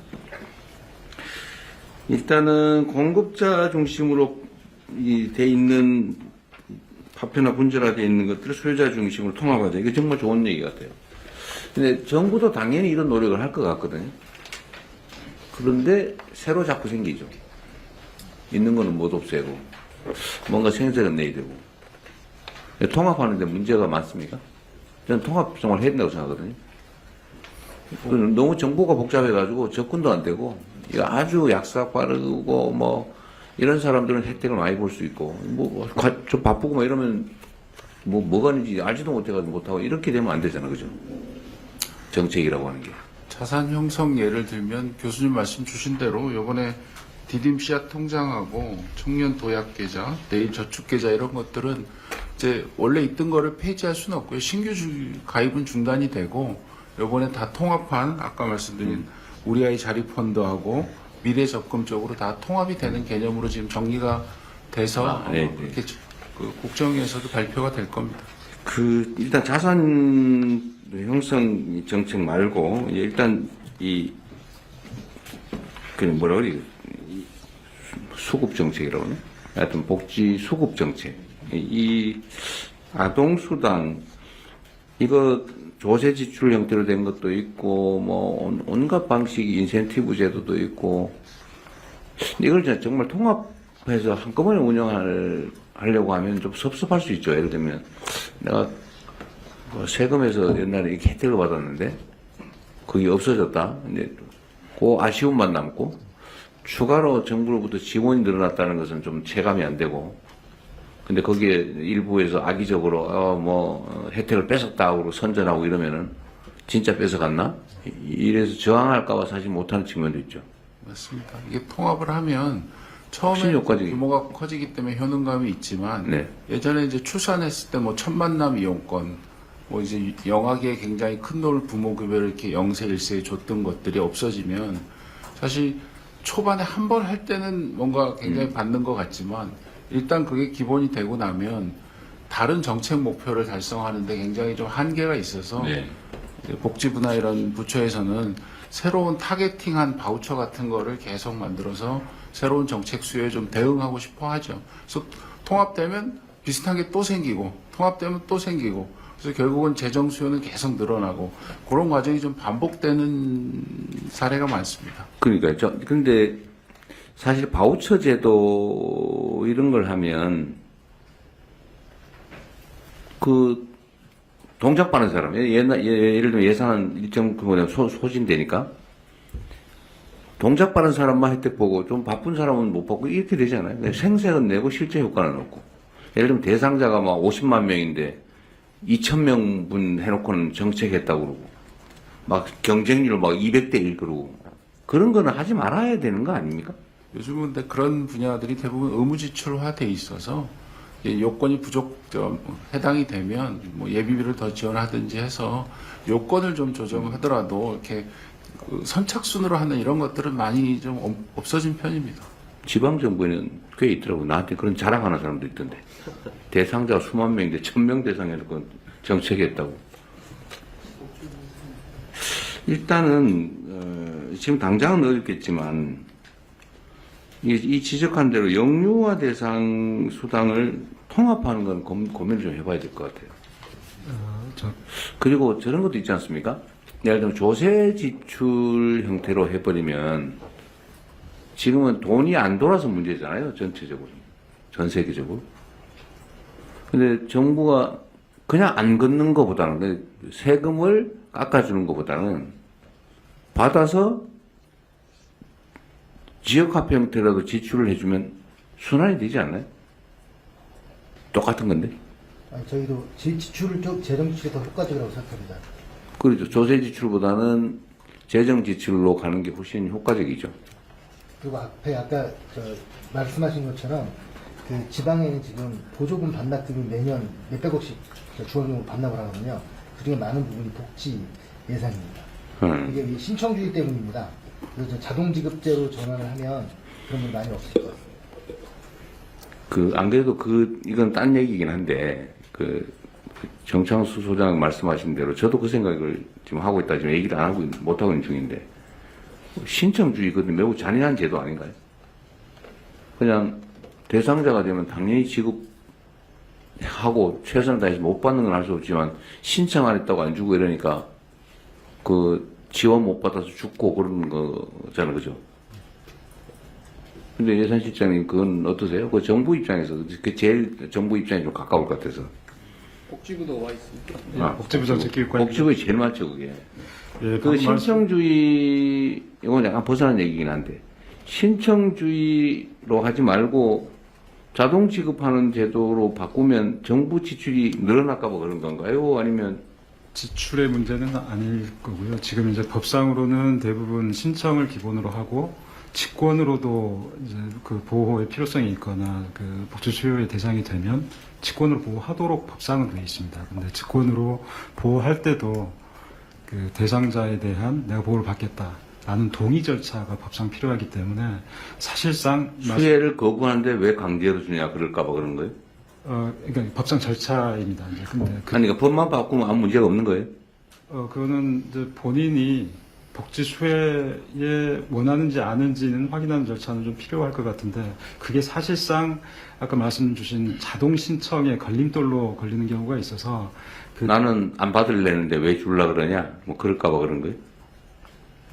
일단은 공급자 중심으로 돼 있는 파편화 분절화되어 있는 것들을 소유자 중심으로 통합하자. 이게 정말 좋은 얘기 같아요. 근데 정부도 당연히 이런 노력을 할 것 같거든요. 그런데 새로 자꾸 생기죠. 있는 거는 못 없애고 뭔가 생색은 내야 되고 통합하는데 문제가 많습니까? 저는 통합 정말 해야 된다고 생각하거든요. 너무 정보가 복잡해가지고 접근도 안 되고 아주 약삭 빠르고 뭐 이런 사람들은 혜택을 많이 볼 수 있고 뭐 좀 바쁘고 뭐 이러면 뭐가 있는지 알지도 못해가지고 못하고 이렇게 되면 안 되잖아, 그죠? 정책이라고 하는 게. 자산 형성 예를 들면 교수님 말씀 주신 대로 요번에 디딤 씨앗 통장하고 청년 도약 계좌, 내일 저축 계좌 이런 것들은 이제 원래 있던 거를 폐지할 수는 없고요. 신규 가입은 중단이 되고 요번에 다 통합한 아까 말씀드린 우리 아이 자립펀드하고 미래 적금 쪽으로 다 통합이 되는 개념으로 지금 정리가 돼서 네. 그렇게 그 국정에서도 발표가 될 겁니다. 일단 자산 형성 정책 말고, 일단 뭐라 그래, 수급 정책이라고 하나? 하여튼 복지 수급 정책. 이 아동수당, 이거 조세 지출 형태로 된 것도 있고, 뭐, 온갖 방식의 인센티브 제도도 있고, 이걸 정말 통합해서 한꺼번에 하려고 하면 좀 섭섭할 수 있죠. 예를 들면, 내가 세금에서 옛날에 이렇게 혜택을 받았는데, 그게 없어졌다. 근데 그 아쉬움만 남고, 추가로 정부로부터 지원이 늘어났다는 것은 좀 체감이 안 되고, 근데 거기에 일부에서 악의적으로, 혜택을 뺏었다고 선전하고 이러면은, 진짜 뺏어갔나? 이래서 저항할까봐 사실 못하는 측면도 있죠. 맞습니다. 이게 통합을 하면 처음에 신효과적이- 규모가 커지기 때문에 효능감이 있지만 네. 예전에 이제 출산했을 때 뭐 천만남 이용권, 뭐 이제 영아기에 굉장히 큰 돈을 부모급여를 이렇게 0세, 1세에 줬던 것들이 없어지면 사실 초반에 한 번 할 때는 뭔가 굉장히 받는 것 같지만 일단 그게 기본이 되고 나면 다른 정책 목표를 달성하는데 굉장히 좀 한계가 있어서 네. 복지부나 이런 부처에서는 새로운 타겟팅한 바우처 같은 거를 계속 만들어서 새로운 정책 수요에 좀 대응하고 싶어 하죠. 그래서 통합되면 비슷한 게 또 생기고, 통합되면 또 생기고, 그래서 결국은 재정 수요는 계속 늘어나고, 그런 과정이 좀 반복되는 사례가 많습니다. 그러니까요. 근데 사실 바우처 제도 이런 걸 하면 동작 받는 사람, 예를 들면 예산은 일정 규모에 소진되니까 동작 받는 사람만 혜택 보고 좀 바쁜 사람은 못 받고 이렇게 되잖아요. 생색은 내고 실제 효과는 없고. 예를 들면 대상자가 막 50만 명인데 2,000명분 해놓고는 정책했다고 그러고 막 경쟁률 막 200대 1 그러고 그런 거는 하지 말아야 되는 거 아닙니까? 요즘은 근데 그런 분야들이 대부분 의무지출화돼 있어서 요건이 해당이 되면 뭐 예비비를 더 지원하든지 해서 요건을 좀 조정하더라도 이렇게 선착순으로 하는 이런 것들은 많이 좀 없어진 편입니다. 지방정부에는 꽤 있더라고. 나한테 그런 자랑하는 사람도 있던데. 대상자가 수만 명인데 1,000명 대상에서 그 정책했다고. 일단은 지금 당장은 어렵겠지만 이 지적한 대로 영유아 대상 수당을 통합하는 건 고민을 좀 해봐야 될 것 같아요. 그리고 저런 것도 있지 않습니까? 예를 들면 조세 지출 형태로 해버리면 지금은 돈이 안 돌아서 문제잖아요. 전체적으로. 전 세계적으로. 근데 정부가 그냥 안 걷는 것보다는 세금을 깎아주는 것보다는 받아서 지역화폐 형태라도 지출을 해주면 순환이 되지 않나요? 똑같은 건데. 저희도 지출을 좀 재정 지출이 더 효과적이라고 생각합니다. 그렇죠. 조세 지출보다는 재정 지출로 가는 게 훨씬 효과적이죠. 그리고 앞에 아까 말씀하신 것처럼 그 지방에는 지금 보조금 반납금이 매년 몇백억씩 주원금으로 반납을 하거든요. 그중에 많은 부분이 복지 예산입니다. 이게 이 신청주의 때문입니다. 그래서 자동 지급제로 전환을 하면 그런 분 많이 없을 것 같습니다. 안 그래도 이건 딴 얘기긴 한데, 정창수 소장 말씀하신 대로 저도 그 생각을 지금 하고 있다. 지금 얘기를 안 하고, 못하고 있는 중인데, 신청주의, 그것도 매우 잔인한 제도 아닌가요? 그냥 대상자가 되면 당연히 지급하고 최선을 다해서 못 받는 건 할 수 없지만, 신청 안 했다고 안 주고 이러니까, 지원 못 받아서 죽고 그러는 거잖아요. 그죠? 근데 예산실장님, 그건 어떠세요? 정부 입장에서, 제일 정부 입장이 좀 가까울 것 같아서. 복지부도 와 있습니다. 복지부 정책기획관. 복지부에 제일 많죠, 그게. 예, 신청주의, 이건 약간 벗어난 얘기긴 한데, 신청주의로 하지 말고 자동 지급하는 제도로 바꾸면 정부 지출이 늘어날까 봐 그런 건가요? 아니면 지출의 문제는 아닐 거고요. 지금 이제 법상으로는 대부분 신청을 기본으로 하고 직권으로도 이제 그 보호의 필요성이 있거나 그 복지 수요의 대상이 되면 직권으로 보호하도록 법상은 되어 있습니다. 근데 직권으로 보호할 때도 그 대상자에 대한 내가 보호를 받겠다라는 동의 절차가 법상 필요하기 때문에 사실상 수혜를 거부하는데 왜 강제로 주냐 그럴까 봐 그런 거예요? 그러니까 법상 절차입니다. 이제 근데 그러니까 법만 바꾸면 아무 문제가 없는 거예요? 그거는 이제 본인이 복지 수혜에 원하는지 아는지는 확인하는 절차는 좀 필요할 것 같은데 그게 사실상 아까 말씀 주신 자동 신청에 걸림돌로 걸리는 경우가 있어서 나는 안 받으려는데 왜 줄라 그러냐? 뭐 그럴까봐 그런 거예요?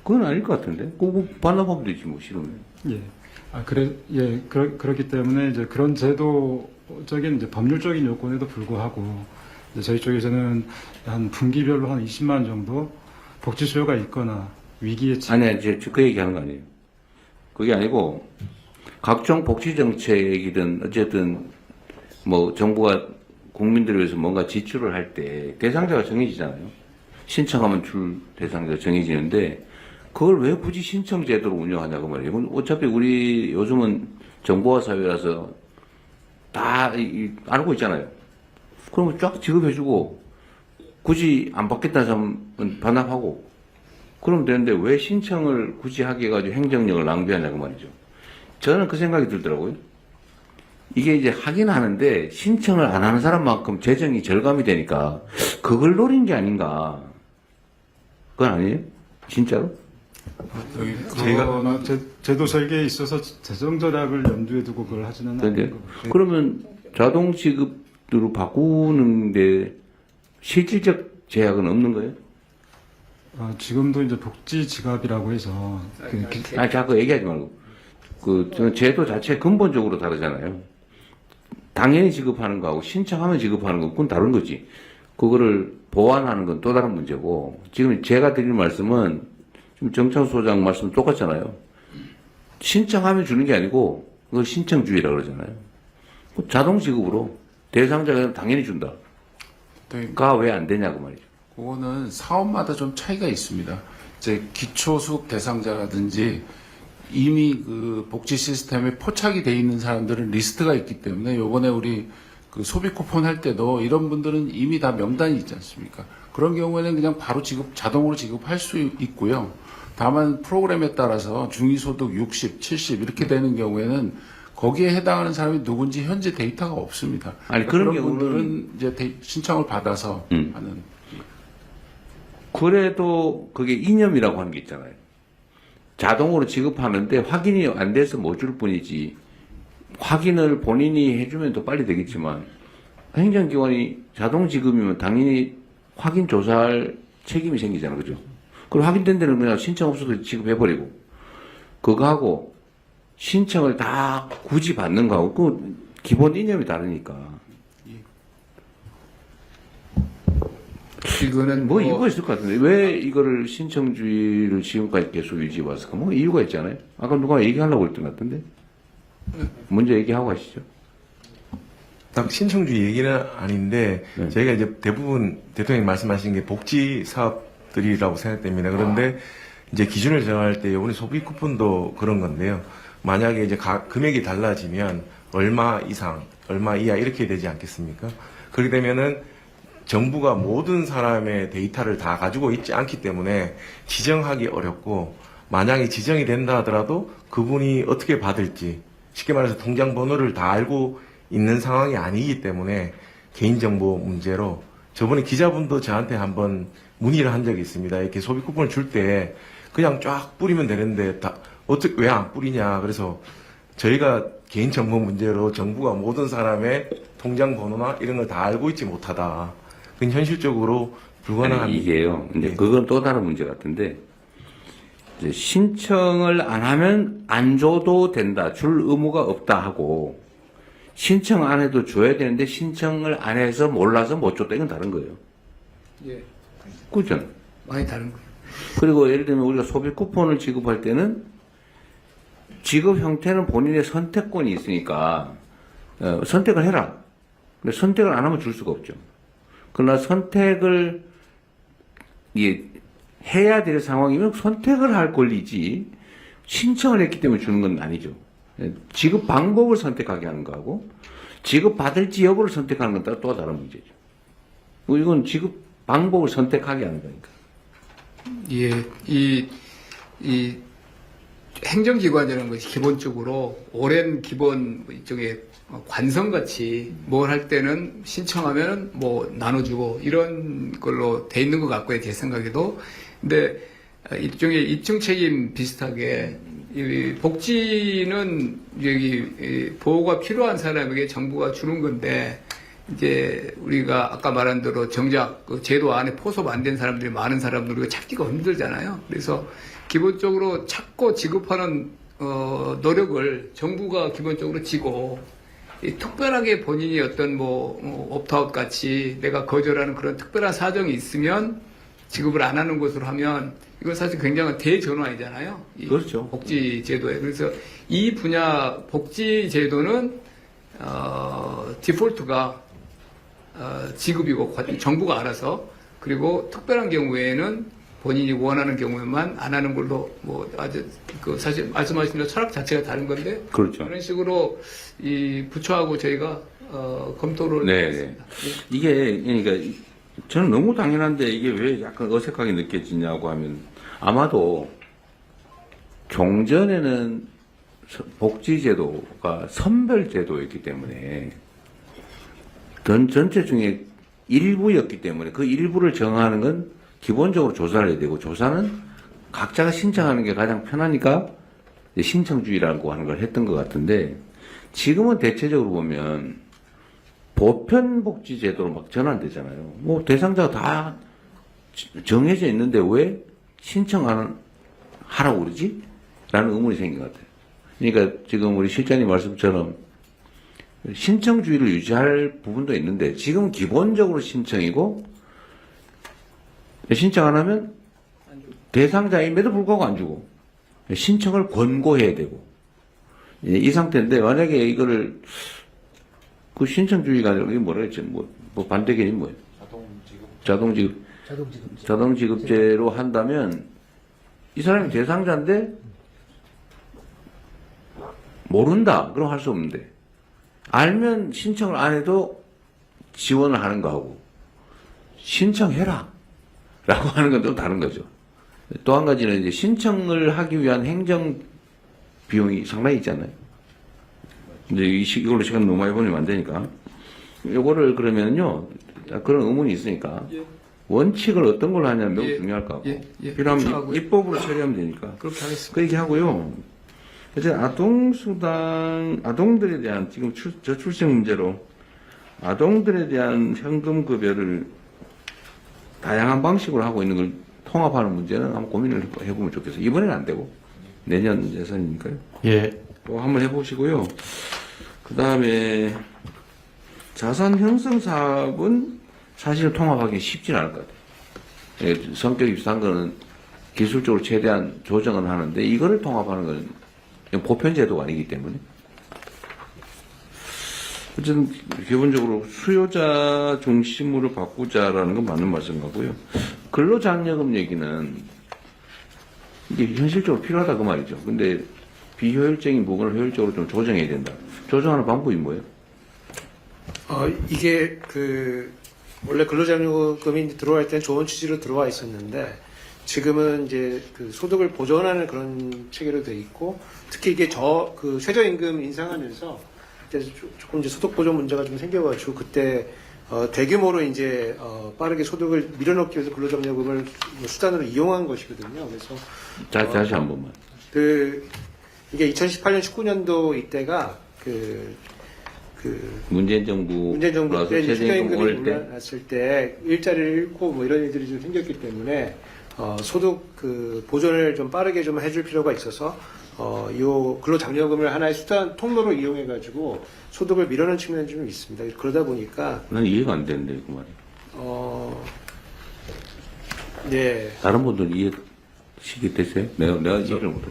그건 아닐 것 같은데. 그거 반납하면 되지 뭐 싫으면. 예. 그렇기 때문에 이제 그런 제도적인 이제 법률적인 요건에도 불구하고 이제 저희 쪽에서는 한 분기별로 한 20만 정도 복지 수요가 있거나 위기에 아니, 이제 그 얘기하는 거 아니에요. 그게 아니고 각종 복지 정책이든 어쨌든 뭐 정부가 국민들을 위해서 뭔가 지출을 할 때 대상자가 정해지잖아요. 신청하면 줄 대상자가 정해지는데 그걸 왜 굳이 신청 제도로 운영하냐고 말이에요. 이건 어차피 우리 요즘은 정보화 사회라서 다 알고 있잖아요. 그러면 쫙 지급해주고 굳이 안 받겠다는 사람은 반납하고 그러면 되는데 왜 신청을 굳이 하게 해가지고 행정력을 낭비하냐고 말이죠. 저는 그 생각이 들더라고요. 이게 이제 하긴 하는데 신청을 안 하는 사람만큼 재정이 절감이 되니까 그걸 노린 게 아닌가. 그건 아니에요? 진짜로? 제가 제도 설계에 있어서 재정 절약을 염두에 두고 그걸 하지는 않는 것 같아요. 그러면 자동 지급으로 바꾸는데 실질적 제약은 없는 거예요? 지금도 이제 복지 지갑이라고 해서 아니 자꾸 얘기하지 말고 그 제도 자체 근본적으로 다르잖아요. 당연히 지급하는 거하고 신청하면 지급하는 거 그건 다른 거지. 그거를 보완하는 건 또 다른 문제고 지금 제가 드리는 말씀은 지금 정창수 소장 말씀 똑같잖아요. 신청하면 주는 게 아니고 그걸 신청주의라고 그러잖아요. 자동 지급으로 대상자가 당연히 준다. 가 왜 안 되냐고 말이죠. 그거는 사업마다 좀 차이가 있습니다. 이제 기초수급 대상자라든지 이미 그 복지 시스템에 포착이 돼 있는 사람들은 리스트가 있기 때문에 요번에 우리 그 소비 쿠폰 할 때도 이런 분들은 이미 다 명단이 있지 않습니까? 그런 경우에는 그냥 바로 자동으로 지급할 수 있고요. 다만 프로그램에 따라서 중위소득 60, 70 이렇게 되는 경우에는 거기에 해당하는 사람이 누군지 현재 데이터가 없습니다. 아니 그런 분들은 이제 신청을 받아서 하는. 그래도 그게 이념이라고 하는 게 있잖아요. 자동으로 지급하는데 확인이 안 돼서 못 줄 뿐이지 확인을 본인이 해주면 더 빨리 되겠지만 행정기관이 자동 지급이면 당연히 확인 조사할 책임이 생기잖아요. 그죠? 그럼 확인된 데는 그냥 신청 없어도 지급해버리고 그거 하고 신청을 다 굳이 받는 거하고 그 기본 이념이 다르니까 이거는 뭐 이유가 있을 것 같은데 왜 이거를 신청주의를 지금까지 계속 유지해 왔을까? 뭐 이유가 있잖아요. 아까 누가 얘기하려고 했던 것 같은데 먼저 얘기하고 가시죠. 딱 신청주의 얘기는 아닌데 저희가 이제 대부분 대통령님 말씀하신 게 복지 사업들이라고 생각됩니다. 그런데 이제 기준을 정할 때 이번에 소비 쿠폰도 그런 건데요. 만약에 이제 금액이 달라지면 얼마 이상, 얼마 이하 이렇게 되지 않겠습니까? 그렇게 되면은 정부가 모든 사람의 데이터를 다 가지고 있지 않기 때문에 지정하기 어렵고 만약에 지정이 된다 하더라도 그분이 어떻게 받을지 쉽게 말해서 통장 번호를 다 알고 있는 상황이 아니기 때문에 개인정보 문제로 저번에 기자분도 저한테 한번 문의를 한 적이 있습니다. 이렇게 소비 쿠폰을 줄 때 그냥 쫙 뿌리면 되는데 어떻게 왜 안 뿌리냐. 그래서 저희가 개인정보 문제로 정부가 모든 사람의 통장 번호나 이런 걸 다 알고 있지 못하다. 그건 현실적으로 불가능합니다. 이게요. 이제 그건 또 다른 문제 같은데 이제 신청을 안 하면 안 줘도 된다. 줄 의무가 없다 하고 신청 안 해도 줘야 되는데 신청을 안 해서 몰라서 못 줬다. 이건 다른 거예요. 예, 그렇죠? 많이 다른 거예요. 그리고 예를 들면 우리가 소비 쿠폰을 지급할 때는 지급 형태는 본인의 선택권이 있으니까 선택을 해라. 근데 선택을 안 하면 줄 수가 없죠. 그러나 선택을 해야 될 상황이면 선택을 할 권리지 신청을 했기 때문에 주는 건 아니죠. 지급 방법을 선택하게 하는 거하고 지급 받을지 여부를 선택하는 건 또 다른 문제죠. 이건 지급 방법을 선택하게 하는 거니까. 예, 이 행정기관이라는 것이 기본적으로 오랜 기본 이쪽에 관성같이 뭘 할 때는 신청하면 뭐 나눠주고 이런 걸로 돼 있는 것 같고요, 제 생각에도. 근데 일종의 입증 책임 비슷하게 이 복지는 여기 보호가 필요한 사람에게 정부가 주는 건데, 이제 우리가 아까 말한 대로 정작 그 제도 안에 포섭 안 된 사람들이 많은 사람들 우리가 찾기가 힘들잖아요. 그래서 기본적으로 찾고 지급하는 노력을 정부가 기본적으로 지고, 특별하게 본인이 어떤 옵트아웃 같이 내가 거절하는 그런 특별한 사정이 있으면 지급을 안 하는 것으로 하면 이건 사실 굉장한 대전환이잖아요. 이 그렇죠. 복지 제도에. 그래서 이 분야 복지 제도는 디폴트가 지급이고 정부가 알아서, 그리고 특별한 경우에는 본인이 원하는 경우에만 안 하는 걸로 아주 사실 말씀하신 대로 철학 자체가 다른 건데, 그렇죠. 그런 식으로 이 부처하고 저희가 검토를 네. 하겠습니다. 이게 그러니까 저는 너무 당연한데 이게 왜 약간 어색하게 느껴지냐고 하면, 아마도 종전에는 복지제도가 선별제도였기 때문에 전체 중에 일부였기 때문에 그 일부를 정하는 건 기본적으로 조사를 해야 되고, 조사는 각자가 신청하는 게 가장 편하니까 신청주의라고 하는 걸 했던 것 같은데, 지금은 대체적으로 보면 보편복지제도로 막 전환되잖아요. 뭐 대상자가 다 정해져 있는데 왜 하라고 그러지? 라는 의문이 생긴 것 같아요. 그러니까 지금 우리 실장님 말씀처럼 신청주의를 유지할 부분도 있는데, 지금 기본적으로 신청이고, 신청 안 하면 대상자임에도 불구하고 안 주고, 신청을 권고해야 되고, 이 상태인데, 만약에 이거를 그 신청주의가 아니라 이게 뭐라 했지? 뭐 반대 개념이 뭐예요? 자동지급제로 한다면 이 사람이 대상자인데 모른다. 그럼 할 수 없는데, 알면 신청을 안 해도 지원을 하는 거하고, 신청해라 라고 하는 건 또 다른 거죠. 또 한 가지는 이제 신청을 하기 위한 행정 비용이 상당히 있잖아요. 근데 이걸로 시간 너무 많이 보내면 안 되니까. 요거를 그러면요, 그런 의문이 있으니까, 원칙을 어떤 걸로 하냐면 매우 중요할 것 같고, 필요하면 입법으로 처리하면 되니까. 그렇게 하겠습니다. 그 얘기 하고요. 이제 아동들에 대한 지금 저출생 문제로 아동들에 대한 현금급여를 다양한 방식으로 하고 있는 걸 통합하는 문제는 한번 고민을 해보면 좋겠어요. 이번에는 안 되고 내년 예산이니까요. 예. 또 한번 해보시고요. 그 다음에 자산 형성 사업은 사실 통합하기 쉽지는 않을 것 같아요. 성격이 비슷한 거는 기술적으로 최대한 조정은 하는데, 이거를 통합하는 건 보편제도가 아니기 때문에. 어쨌든 기본적으로 수요자 중심으로 바꾸자라는 건 맞는 말씀 같고요. 근로장려금 얘기는 이게 현실적으로 필요하다 그 말이죠. 근데 비효율적인 부분을 효율적으로 좀 조정해야 된다. 조정하는 방법이 뭐예요? 이게 원래 근로장려금이 들어갈 때는 좋은 취지로 들어와 있었는데, 지금은 이제 소득을 보전하는 그런 체계로 돼 있고, 특히 이게 최저임금 인상하면서 이제 조금 이제 소득 보전 문제가 좀 생겨가지고, 그때 대규모로 이제 빠르게 소득을 밀어넣기 위해서 근로장려금을 수단으로 이용한 것이거든요. 그래서 다시 한 번만. 이게 2018년 19년도 이때가 문재인 정부 때 최저임금 최저임금이 올릴 때 올랐을 때 일자리를 잃고 뭐 이런 일들이 좀 생겼기 때문에 소득 보존을 좀 빠르게 좀 해줄 필요가 있어서 요 근로장려금을 하나의 수단 통로로 이용해 가지고 소득을 밀어넣는 측면이 좀 있습니다. 그러다 보니까 난 이해가 안 되는데 그 말이. 네. 다른 분들 이해식이 되세요? 내가 이해를 못해.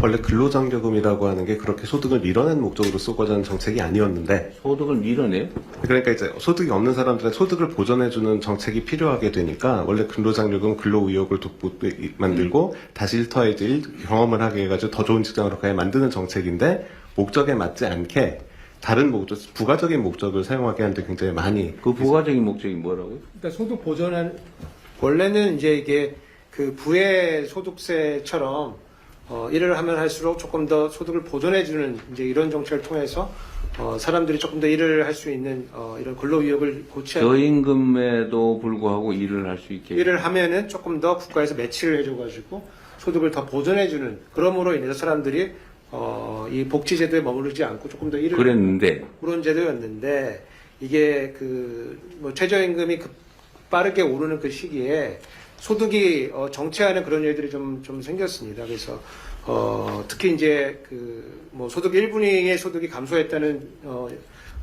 원래 근로장려금이라고 하는 게 그렇게 소득을 밀어내는 목적으로 쓰고자 하는 정책이 아니었는데, 소득을 밀어내요? 그러니까 이제 소득이 없는 사람들은 소득을 보전해주는 정책이 필요하게 되니까 원래 근로장려금 근로의욕을 만들고 다시 일터에 경험을 하게 해가지고 더 좋은 직장으로 가게 만드는 정책인데, 목적에 맞지 않게 다른 목적, 부가적인 목적을 사용하게 하는데 굉장히 많이. 그 부가적인 목적이 뭐라고요? 일단 소득 보전한 원래는 이제 이게 부의 소득세처럼 일을 하면 할수록 조금 더 소득을 보존해주는 이제 이런 정책을 통해서 사람들이 조금 더 일을 할 수 있는 이런 근로 위협을 고취하는 저임금에도 불구하고 일을 할 수 있게. 일을 하면은 조금 더 국가에서 매치를 해줘가지고 소득을 더 보존해주는 그럼으로 인해서 사람들이 이 복지제도에 머무르지 않고 조금 더 일을 그랬는데 그런 제도였는데 이게 뭐 최저임금이 빠르게 오르는 그 시기에 소득이 정체하는 그런 일들이 좀 생겼습니다. 그래서 특히 이제 뭐 소득 1분위의 소득이 감소했다는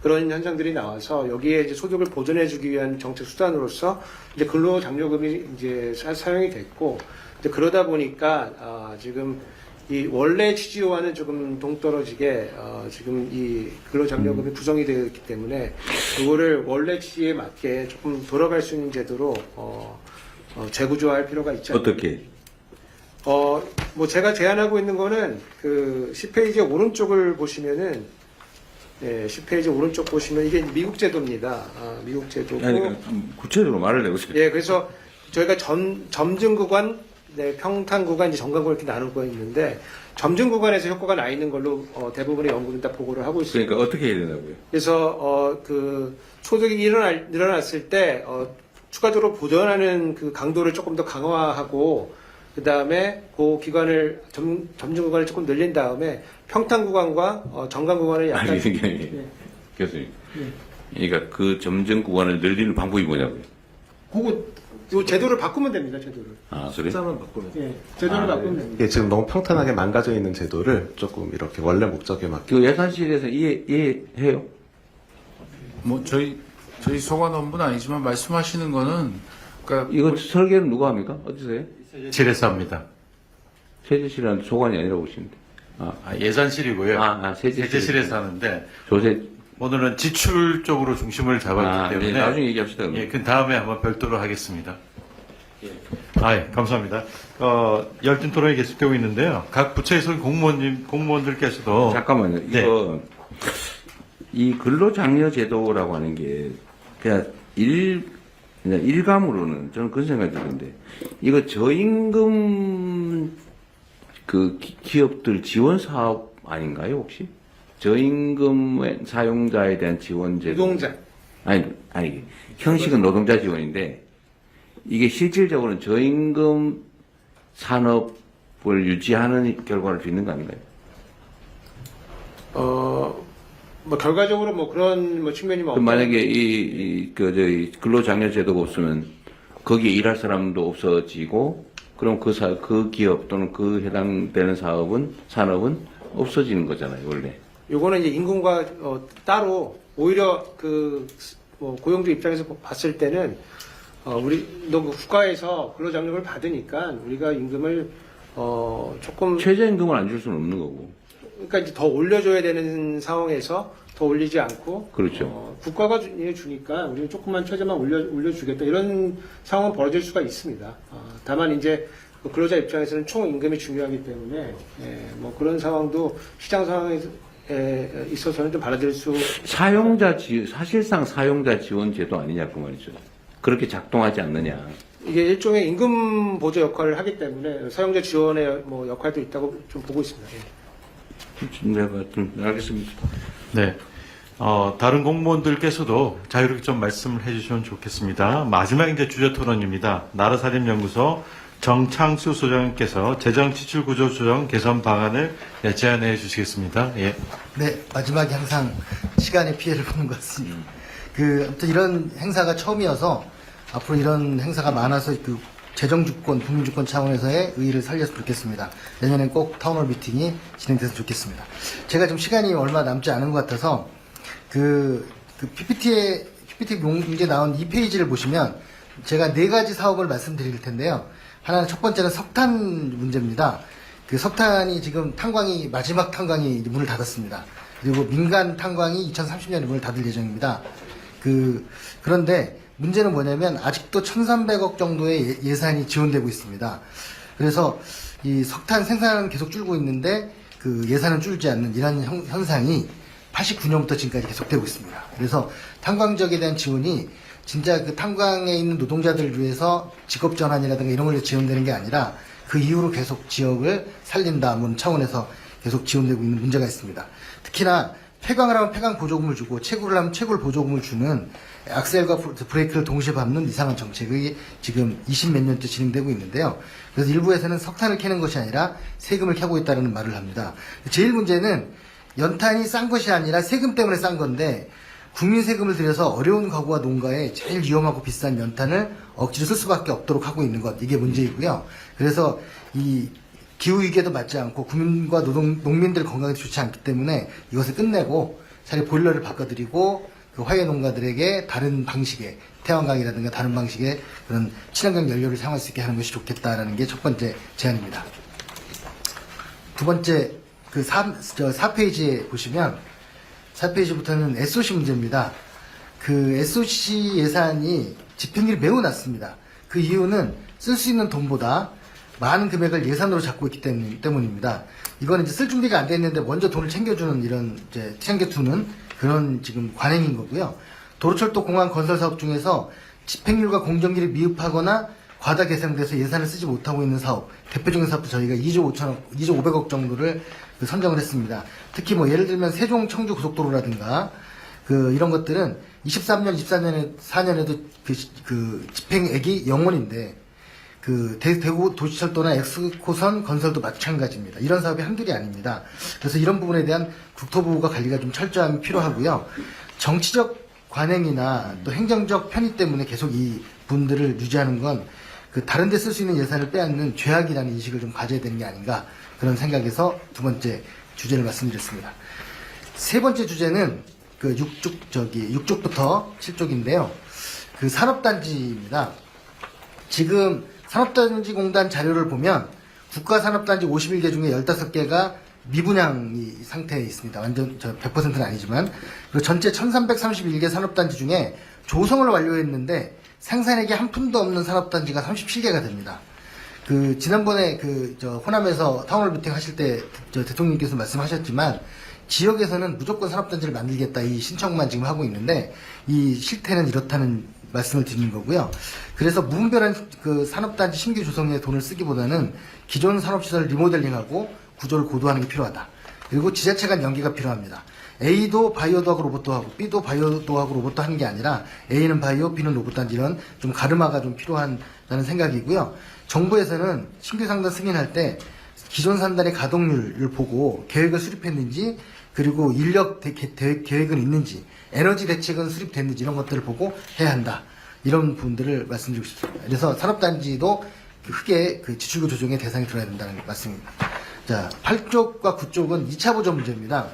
그런 현상들이 나와서 여기에 이제 소득을 보존해주기 위한 정책 수단으로서 이제 근로장려금이 이제 사용이 됐고 이제 그러다 보니까 지금 이 원래 취지와는 조금 동떨어지게 지금 이 근로장려금이 구성이 되어 있기 때문에 그거를 원래 취지에 맞게 조금 돌아갈 수 있는 제도로 재구조할 필요가 있지 않나. 어떻게? 뭐 제가 제안하고 있는 거는 10페이지 오른쪽을 보시면은 10페이지 오른쪽 보시면 이게 미국 제도입니다. 미국 제도고. 아니, 구체적으로 말을 해보세요. 예, 그래서 저희가 점증 구간, 평탄 구간, 이제 정강 구간 이렇게 나누고 있는데 점증 구간에서 효과가 나 있는 걸로 대부분의 연구는 다 보고를 하고 있습니다. 그러니까 어떻게 해야 되냐고요? 그래서 소득이 늘어났을 때 추가적으로 보존하는 그 강도를 조금 더 강화하고 그 다음에 그 기간을 점증 구간을 조금 늘린 다음에 평탄 구간과 정강 구간을 약간 아니, 이게 교수님. 그러니까 그 점증 구간을 늘리는 방법이 뭐냐고요? 요 제도를 바꾸면 됩니다. 제도를. 아, 그래? 숫자만 바꾸면. 예, 제도를 바꾸면 됩니다. 예, 지금 너무 평탄하게 망가져 있는 제도를 조금 이렇게 원래 목적에 맞게. 그 예산실에서 이해해요? 뭐 저희 소관원부는 아니지만 말씀하시는 거는 그러니까 이거 설계는 누가 합니까? 어디서 해요? 실에서 합니다. 세제실은 소관이 아니라고 보시는데. 예산실이고요. 세제실에서 하는데 오늘은 지출 쪽으로 중심을 잡았기 때문에 네, 나중에 얘기합시다. 그러면. 그 다음에 한번 별도로 하겠습니다. 감사합니다. 열띤 토론이 계속되고 있는데요. 각 부처에서 공무원들께서도 잠깐만요. 네. 이거 이 근로장려 제도라고 하는 게 그냥 일감으로는 저는 그런 생각이 드는데 이거 저임금 기업들 지원 사업 아닌가요 혹시? 저임금 사용자에 대한 지원 제도. 노동자. 아니 형식은 노동자 지원인데 이게 실질적으로는 저임금 산업을 유지하는 결과를 빚는 거 아닌가요? 뭐 결과적으로 뭐 그런 측면이 뭐 그럼 만약에 저희 근로장려 제도가 없으면 거기에 일할 사람도 없어지고 그럼 그 기업 또는 그 해당되는 산업은 없어지는 거잖아요 원래. 요거는 이제 임금과 따로 오히려 뭐 고용주 입장에서 봤을 때는 우리도 국가에서 근로장려를 받으니까 우리가 임금을 조금 최저임금을 안 줄 수는 없는 거고. 그러니까 이제 더 올려줘야 되는 상황에서 더 올리지 않고 그렇죠. 국가가 주니까 우리는 조금만 최저만 올려주겠다 이런 상황은 벌어질 수가 있습니다. 다만 이제 근로자 입장에서는 총 임금이 중요하기 때문에 뭐 그런 상황도 시장 상황에 있어서는 좀 받아들일 수 사실상 사용자 지원 제도 아니냐 그 말이죠. 그렇게 작동하지 않느냐. 이게 일종의 임금 보조 역할을 하기 때문에 사용자 지원의 뭐 역할도 있다고 좀 보고 있습니다. 알겠습니다. 네. 다른 공무원들께서도 자유롭게 좀 말씀을 해주시면 좋겠습니다. 마지막 이제 주제 토론입니다. 나라살림연구소 정창수 소장님께서 재정 지출 구조 조정 개선 방안을 제안해 주시겠습니다. 예. 네, 마지막에 항상 시간의 피해를 보는 것 같습니다. 아무튼 이런 행사가 처음이어서 앞으로 이런 행사가 많아서 재정주권, 국민주권 차원에서의 의의를 살렸으면 좋겠습니다. 내년엔 꼭 타운홀 미팅이 진행됐으면 좋겠습니다. 제가 좀 시간이 얼마 남지 않은 것 같아서 PPT 문제 나온 2페이지를 보시면 제가 4가지 사업을 말씀드릴 텐데요. 하나는 첫 번째는 석탄 문제입니다. 석탄이 지금 마지막 탄광이 문을 닫았습니다. 그리고 민간 탄광이 2030년에 문을 닫을 예정입니다. 그런데 문제는 뭐냐면 아직도 1,300억 정도의 예산이 지원되고 있습니다. 그래서 이 석탄 생산은 계속 줄고 있는데 예산은 줄지 않는 이런 현상이 89년부터 지금까지 계속되고 있습니다. 그래서 탄광지역에 대한 지원이 진짜 탄광에 있는 노동자들을 위해서 직업 전환이라든가 이런 걸로 지원되는 게 아니라 그 이후로 계속 지역을 살린다 뭐 차원에서 계속 지원되고 있는 문제가 있습니다. 특히나 폐광을 하면 폐광 보조금을 주고 채굴을 하면 채굴 보조금을 주는 악셀과 브레이크를 동시에 밟는 이상한 정책이 지금 20몇 년째 진행되고 있는데요. 그래서 일부에서는 석탄을 캐는 것이 아니라 세금을 캐고 있다는 말을 합니다. 제일 문제는 연탄이 싼 것이 아니라 세금 때문에 싼 건데 국민 세금을 들여서 어려운 가구와 농가에 제일 위험하고 비싼 연탄을 억지로 쓸 수밖에 없도록 하고 있는 것, 이게 문제이고요. 그래서 이 기후위기에도 맞지 않고 국민과 농민들 건강에 좋지 않기 때문에 이것을 끝내고 차라리 보일러를 바꿔드리고 그 화훼 농가들에게 다른 방식의 태양광이라든가 다른 방식의 그런 친환경 연료를 사용할 수 있게 하는 것이 좋겠다라는 게 첫 번째 제안입니다. 두 번째, 그 4페이지에 보시면 4페이지부터는 SOC 문제입니다. 그 SOC 예산이 집행률이 매우 낮습니다. 그 이유는 쓸 수 있는 돈보다 많은 금액을 예산으로 잡고 있기 때문입니다. 이거는 이제 쓸 준비가 안 돼 있는데 먼저 돈을 챙겨주는 이런 이제 챙겨두는 그런 지금 관행인 거고요. 도로철도 공항 건설 사업 중에서 집행률과 공정률이 미흡하거나 과다 계산돼서 예산을 쓰지 못하고 있는 사업, 대표적인 사업도 저희가 2조 500억 정도를 선정을 했습니다. 특히 뭐 예를 들면 세종 청주 고속도로라든가 이런 것들은 23년, 24년에도 그 집행액이 0원인데 대구 도시철도나 엑스코선 건설도 마찬가지입니다. 이런 사업이 한둘이 아닙니다. 그래서 이런 부분에 대한 국토부가 관리가 좀 철저함이 필요하고요. 정치적 관행이나 또 행정적 편의 때문에 계속 이 분들을 유지하는 건 다른 데 쓸 수 있는 예산을 빼앗는 죄악이라는 인식을 좀 가져야 되는 게 아닌가 그런 생각에서 두 번째 주제를 말씀드렸습니다. 세 번째 주제는 6쪽부터 7쪽인데요. 산업단지입니다. 지금 산업단지공단 자료를 보면 국가산업단지 51개 중에 15개가 미분양 상태에 있습니다. 완전 100%는 아니지만. 그리고 전체 1331개 산업단지 중에 조성을 완료했는데 생산액이 한 푼도 없는 산업단지가 37개가 됩니다. 지난번에 호남에서 타운홀 미팅 하실 때 대통령께서 말씀하셨지만 지역에서는 무조건 산업단지를 만들겠다 이 신청만 지금 하고 있는데 이 실태는 이렇다는 말씀을 드리는 거고요. 그래서 무분별한 산업단지 신규 조성에 돈을 쓰기보다는 기존 산업시설을 리모델링하고 구조를 고도화하는 게 필요하다. 그리고 지자체 간 연계가 필요합니다. A도 바이오도 하고 로봇도 하고 B도 바이오도 하고 로봇도 하는 게 아니라 A는 바이오, B는 로봇단지 이런 좀 가르마가 좀 필요하다는 생각이고요. 정부에서는 신규 상단 승인할 때 기존 상단의 가동률을 보고 계획을 수립했는지 그리고 인력 계획은 있는지 에너지 대책은 수립됐는지 이런 것들을 보고 해야 한다. 이런 부분들을 말씀드리고 싶습니다. 그래서 산업단지도 크게 지출구 조정의 대상이 들어야 된다는 말씀입니다. 자, 8쪽과 9쪽은 2차 보전 문제입니다.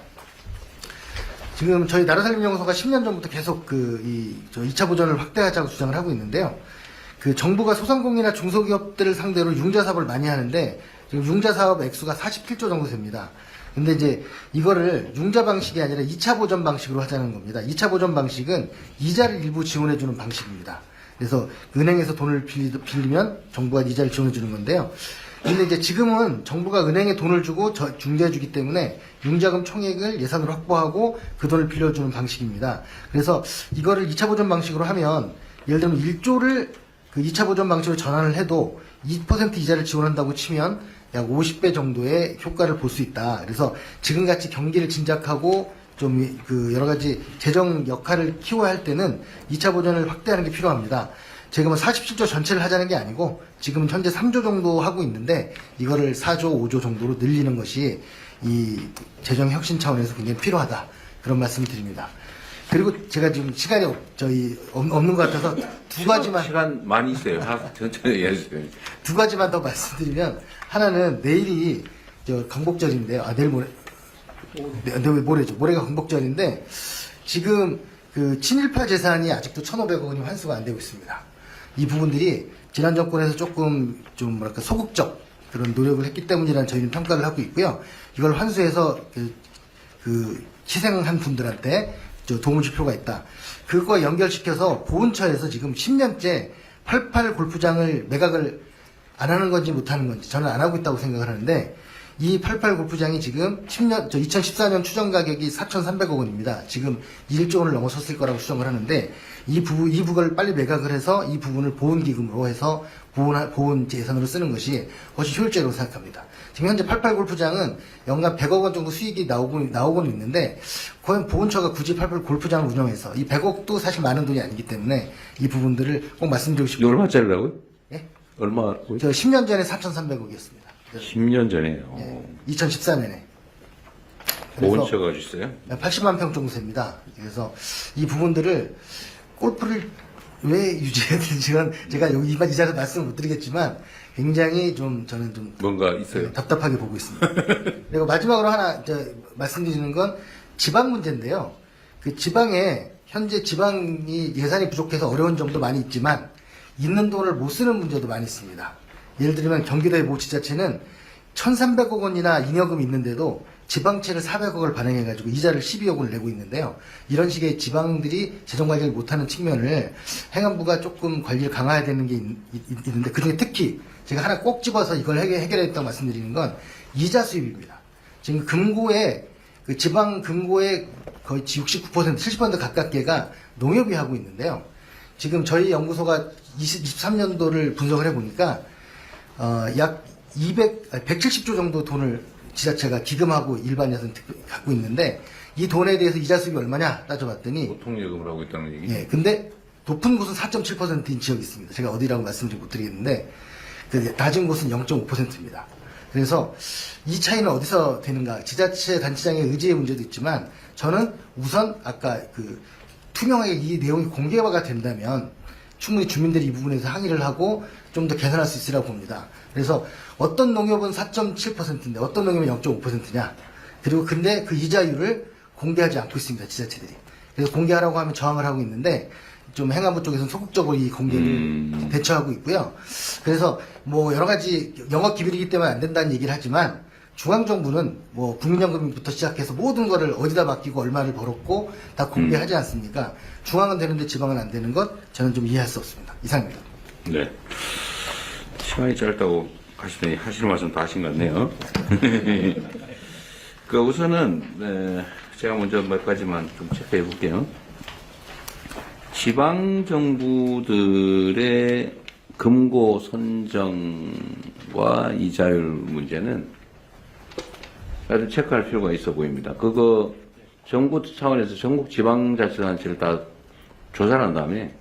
지금 저희 나라살림연구소가 10년 전부터 계속 2차 보전을 확대하자고 주장을 하고 있는데요. 정부가 소상공인이나 중소기업들을 상대로 융자 사업을 많이 하는데 지금 융자 사업 액수가 47조 정도 됩니다. 근데 이제 이거를 융자 방식이 아니라 2차 보전 방식으로 하자는 겁니다. 2차 보전 방식은 이자를 일부 지원해주는 방식입니다. 그래서 은행에서 돈을 빌리면 정부가 이자를 지원해주는 건데요. 근데 이제 지금은 정부가 은행에 돈을 주고 중개해주기 때문에 융자금 총액을 예산으로 확보하고 그 돈을 빌려주는 방식입니다. 그래서 이거를 2차 보전 방식으로 하면 예를 들면 1조를 2차 보전 방식으로 전환을 해도 2% 이자를 지원한다고 치면 약 50배 정도의 효과를 볼 수 있다. 그래서 지금같이 경기를 진작하고 좀 여러 가지 재정 역할을 키워야 할 때는 2차 보전을 확대하는 게 필요합니다. 제가 47조 전체를 하자는 게 아니고 지금 현재 3조 정도 하고 있는데 이거를 4조, 5조 정도로 늘리는 것이 이 재정 혁신 차원에서 굉장히 필요하다. 그런 말씀을 드립니다. 그리고 제가 지금 시간이 없는 것 같아서 두 가지만 시간 많이 있어요. 천천히 해주세요. 두 가지만 더 말씀드리면 하나는 내일이 광복절인데요. 모레죠. 모레가 광복절인데 지금 친일파 재산이 아직도 1,500억 원이 환수가 안 되고 있습니다. 이 부분들이 지난 정권에서 조금 소극적 그런 노력을 했기 때문이라는 저희는 평가를 하고 있고요. 이걸 환수해서 희생한 분들한테 도움을 줄 필요가 있다. 그거 연결시켜서 보훈처에서 지금 10년째 88 골프장을 매각을 안 하는 건지 못 하는 건지 저는 안 하고 있다고 생각을 하는데 이 88 골프장이 지금 2014년 추정 가격이 4,300억 원입니다. 지금 1조 원을 넘어섰을 거라고 추정을 하는데 이 부분을 빨리 매각을 해서 이 부분을 보훈기금으로 해서 보훈 예산으로 쓰는 것이 훨씬 효율적이라고 생각합니다. 지금 현재 88 골프장은 연간 100억 원 정도 수익이 나오고는 있는데, 과연 보훈처가 굳이 88 골프장을 운영해서 이 100억도 사실 많은 돈이 아니기 때문에 이 부분들을 꼭 말씀드리고 이거 싶습니다. 얼마짜리라고요? 예? 얼마고요? 저 10년 전에 4,300억이었습니다. 10년 전에. 2014년에. 보훈처가 주셨어요? 80만 평 정도 됩니다. 그래서 이 부분들을 골프를 왜 유지해야 되는지는 제가 여기 이 자리에서 말씀을 못 드리겠지만 굉장히 좀 저는 좀 뭔가 있어요. 답답하게 보고 있습니다. 그리고 마지막으로 하나 말씀드리는 건 지방 문제인데요. 그 지방에 현재 지방이 예산이 부족해서 어려운 점도 많이 있지만 있는 돈을 못 쓰는 문제도 많이 있습니다. 예를 들면 경기도의 모 지자체는 1,300억 원이나 잉여금이 있는데도 지방채를 400억을 발행해가지고 이자를 12억 원을 내고 있는데요. 이런 식의 지방들이 재정관리를 못하는 측면을 행안부가 조금 관리를 강화해야 되는 게 있는데, 그중에 특히 제가 하나 꼭 집어서 이걸 해결했다고 말씀드리는 건 이자 수입입니다. 지금 금고에 그 지방 금고의 거의 69%, 70% 가깝게가 농협이 하고 있는데요. 지금 저희 연구소가 23년도를 분석을 해보니까 약 170조 정도 돈을 지자체가 기금하고 일반 예산 갖고 있는데, 이 돈에 대해서 이자 수입이 얼마냐 따져봤더니 보통예금을 하고 있다는 얘기. 예, 근데 높은 곳은 4.7%인 지역이 있습니다. 제가 어디라고 말씀을 못 드리겠는데, 그 낮은 곳은 0.5%입니다. 그래서 이 차이는 어디서 되는가? 지자체 단체장의 의지의 문제도 있지만, 저는 우선 아까 그 투명하게 이 내용이 공개가 된다면 충분히 주민들이 이 부분에서 항의를 하고 좀 더 개선할 수 있으라고 봅니다. 그래서 어떤 농협은 4.7%인데 어떤 농협은 0.5%냐? 그리고 근데 그 이자율을 공개하지 않고 있습니다, 지자체들이. 그래서 공개하라고 하면 저항을 하고 있는데, 좀 행안부 쪽에서는 소극적으로 이 공개를 대처하고 있고요. 그래서 뭐 여러 가지 영업 기밀이기 때문에 안 된다는 얘기를 하지만, 중앙정부는 뭐 국민연금부터 시작해서 모든 거를 어디다 맡기고 얼마를 벌었고 다 공개하지 않습니까? 중앙은 되는데 지방은 안 되는 것, 저는 좀 이해할 수 없습니다. 이상입니다. 네. 시간이 짧다고 하시더니 하실 말씀 다 하신 것 같네요. 그 우선은 제가 먼저 몇 가지만 좀 체크해 볼게요. 지방 정부들의 금고 선정과 이자율 문제는 아주 체크할 필요가 있어 보입니다. 그거 정부 차원에서 전국 지방자치단체를 다 조사를 한 다음에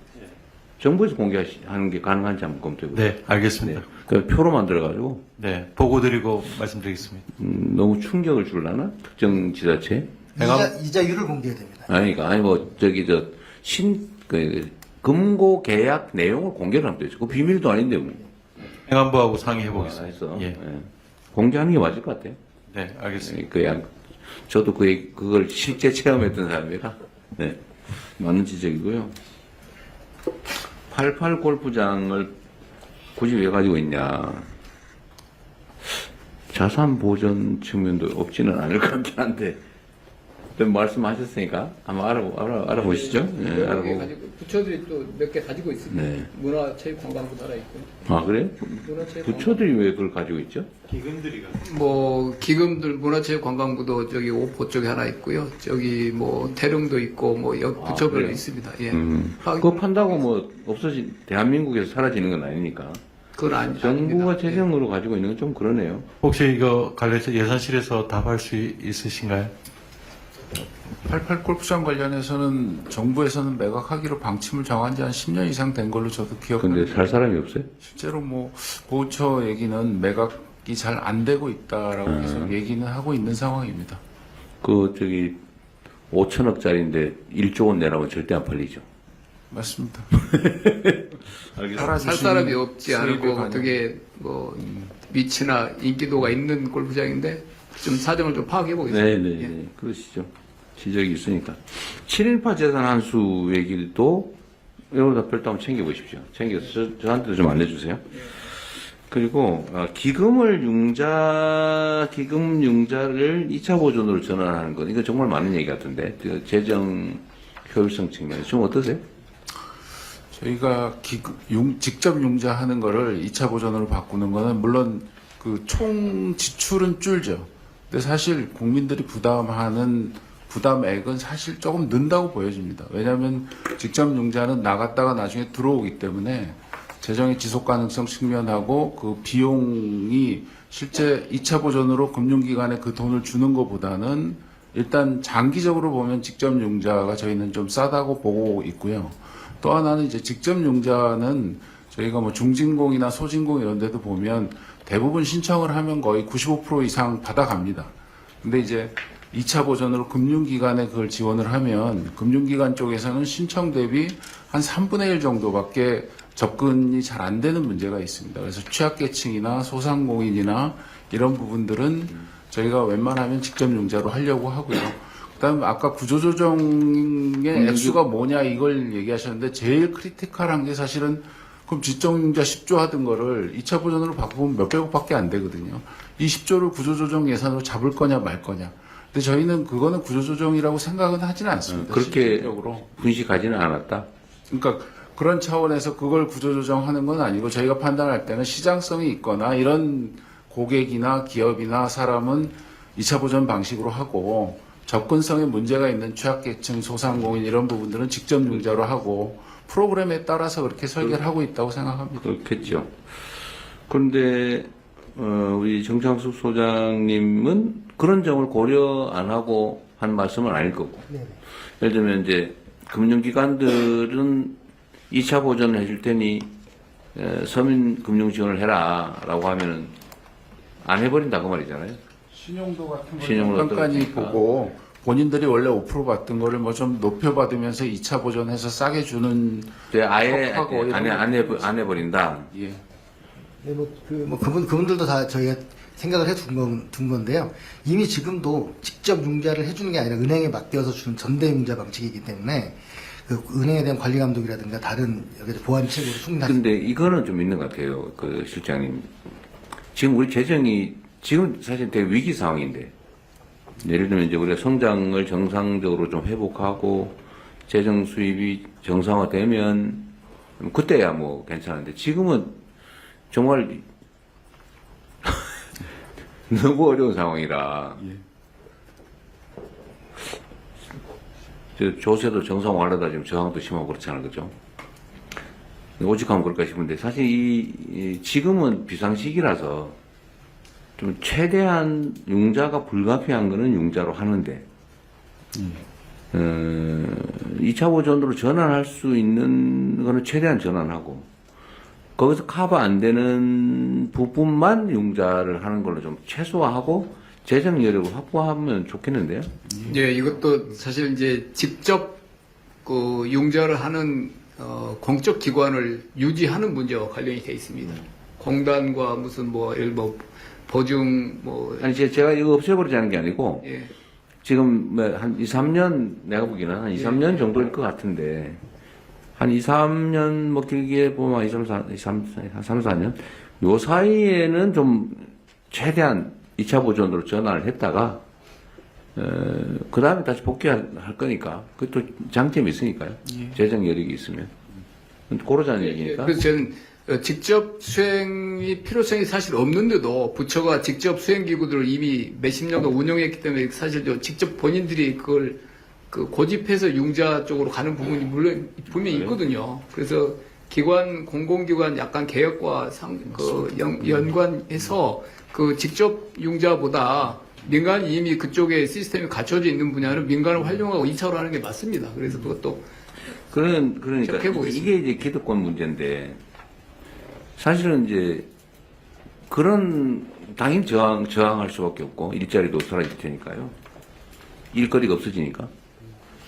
정부에서 공개하는 게 가능한지 한번 검토해 보세요. 네, 알겠습니다. 그 표로 만들어가지고 네, 보고 드리고 말씀드리겠습니다. 너무 충격을 줄라나? 특정 지자체? 이자율을 공개해야 됩니다. 아니 뭐 저기 금고 계약 내용을 공개를 하면 되죠. 그 비밀도 아닌데 뭐. 행안부하고 상의해 보겠습니다. 해서 예. 예. 공개하는 게 맞을 것 같아요. 네, 알겠습니다. 그냥 저도 그걸 실제 체험했던 사람이라 네, 맞는 지적이고요. 88 골프장을 굳이 왜 가지고 있냐? 자산 보전 측면도 없지는 않을 것 같긴 한데, 말씀하셨으니까 한번 알아보시죠. 네, 알아보고. 부처들이 또 몇 개 가지고 있습니다. 네. 문화체육관광부도 하나 있고. 아 그래? 부처들이 왜 그걸 가지고 있죠? 뭐 기금들 문화체육관광부도 저기 오포 쪽에 하나 있고요. 저기 뭐 태릉도 있고 뭐 부처별로 그래요? 있습니다. 예. 그거 판다고 뭐 대한민국에서 사라지는 건 아니니까. 그건 정부가 아닙니다. 재정으로 가지고 있는 건 좀 그러네요. 혹시 이거 관련해서 예산실에서 답할 수 있으신가요? 88 골프장 관련해서는 정부에서는 매각하기로 방침을 정한 지 한 10년 이상 된 걸로 저도 근데 기억합니다. 살 사람이 없어요? 실제로 뭐 보훈처 얘기는 매각이 잘 안 되고 있다라고 계속 얘기는 하고 있는 상황입니다. 5천억짜리인데 1조 원 내라고 절대 안 팔리죠. 맞습니다. 살 사람이 없지 않고 어떻게 뭐 위치나 인기도가 있는 골프장인데 좀 사정을 좀 파악해 보겠습니다. 네네. 그러시죠. 지적이 있으니까. 7.18 재산 환수 얘기도 여기다 별도 한번 챙겨보십시오. 챙겨서 저한테도 좀 알려주세요. 그리고 기금 융자를 2차 보존으로 전환하는 것, 이거 정말 맞는 얘기 같은데, 재정 효율성 측면에서 좀 어떠세요? 저희가 직접 융자하는 거를 2차 보전으로 바꾸는 거는 물론 그 총 지출은 줄죠. 근데 사실 국민들이 부담하는 부담액은 사실 조금 는다고 보여집니다. 왜냐하면 직접 융자는 나갔다가 나중에 들어오기 때문에 재정의 지속 가능성 측면하고 그 비용이 실제 2차 보전으로 금융기관에 그 돈을 주는 것보다는 일단 장기적으로 보면 직접 융자가 저희는 좀 싸다고 보고 있고요. 또 하나는 이제 직접 융자는 저희가 뭐 중진공이나 소진공 이런 데도 보면 대부분 신청을 하면 거의 95% 이상 받아갑니다. 근데 이제 2차 보전으로 금융기관에 그걸 지원을 하면 금융기관 쪽에서는 신청 대비 한 3분의 1 정도밖에 접근이 잘 안 되는 문제가 있습니다. 그래서 취약계층이나 소상공인이나 이런 부분들은 저희가 웬만하면 직접 융자로 하려고 하고요. 그다음에 아까 구조조정의 액수가 뭐냐 이걸 얘기하셨는데 제일 크리티컬한 게 사실은 그럼 직접융자 10조 하던 거를 2차 보전으로 바꾸면 몇백억밖에 안 되거든요. 이 10조를 구조조정 예산으로 잡을 거냐 말 거냐. 근데 저희는 그거는 구조조정이라고 생각은 하지는 않습니다. 그렇게 실질적으로. 분식하지는 않았다. 그러니까 그런 차원에서 그걸 구조조정하는 건 아니고 저희가 판단할 때는 시장성이 있거나 이런 고객이나 기업이나 사람은 2차 보전 방식으로 하고 접근성에 문제가 있는 취약계층, 소상공인 이런 부분들은 직접 융자로 하고 프로그램에 따라서 그렇게 설계를 하고 있다고 생각합니다. 그렇겠죠. 그런데 우리 정창숙 소장님은 그런 점을 고려 안 하고 한 말씀은 아닐 거고. 네. 예를 들면 이제 금융기관들은 2차 보전을 해줄 테니 서민 금융 지원을 해라라고 하면은 안 해버린다 그 말이잖아요. 신용도 같은 신용도 걸 깐깐히 떨어지니까. 보고 본인들이 원래 5% 받던 거를 뭐 좀 높여받으면서 2차 보전해서 싸게 주는 근데 아예 하고 이런 안 해버린다. 예. 네, 그분들도 다 저희가 생각을 둔 건데요. 이미 지금도 직접 융자를 해주는 게 아니라 은행에 맡겨서 주는 전대융자 방식이기 때문에 그 은행에 대한 관리 감독이라든가 다른 여러 가지 보완책으로 충분하지. 근데 이거는 좀 있는 것 같아요. 그 실장님. 지금 우리 재정이 지금 사실 되게 위기 상황인데 예를 들면 이제 우리가 성장을 정상적으로 좀 회복하고 재정 수입이 정상화되면 그때야 뭐 괜찮은데 지금은 정말 너무 어려운 상황이라 조세도 정상화하려다 지금 저항도 심하고 그렇잖아요, 그죠? 오직하면 그럴까 싶은데 사실 지금은 비상시기라서 좀 최대한 융자가 불가피한 거는 융자로 하는데 2차 보전으로 전환할 수 있는 거는 최대한 전환하고 거기서 커버 안 되는 부분만 융자를 하는 걸로 좀 최소화하고 재정 여력을 확보하면 좋겠는데요. 예, 이것도 사실 이제 직접 그 융자를 하는 공적 기관을 유지하는 문제와 관련이 돼 있습니다. 공단과 무슨 뭐 보증 아니 제가 이거 없애버리자는 게 아니고 예. 지금 한 2, 3년 내가 보기에는 한 2, 3년 정도일 것 같은데 한 2, 3년 뭐 길게 보면 2, 3, 4년 요 사이에는 좀 최대한 2차 보전으로 전환을 했다가 그 다음에 다시 복귀할 거니까 그것도 장점이 있으니까요. 재정 여력이 있으면 고르자는 얘기니까. 그래서 저는 직접 수행이 필요성이 사실 없는데도 부처가 직접 수행기구들을 이미 몇십 년간 운영했기 때문에 사실 직접 본인들이 그걸 고집해서 융자 쪽으로 가는 부분이 물론 분명히 있거든요. 그래서 공공기관 약간 개혁과 연관해서 그 직접 융자보다 민간이 이미 그쪽에 시스템이 갖춰져 있는 분야는 민간을 활용하고 2차로 하는 게 맞습니다. 그래서 그것도 그러니까 이게 이제 기득권 문제인데 사실은 이제 그런 당연히 저항할 수밖에 없고 일자리도 사라질 테니까요. 일거리가 없어지니까.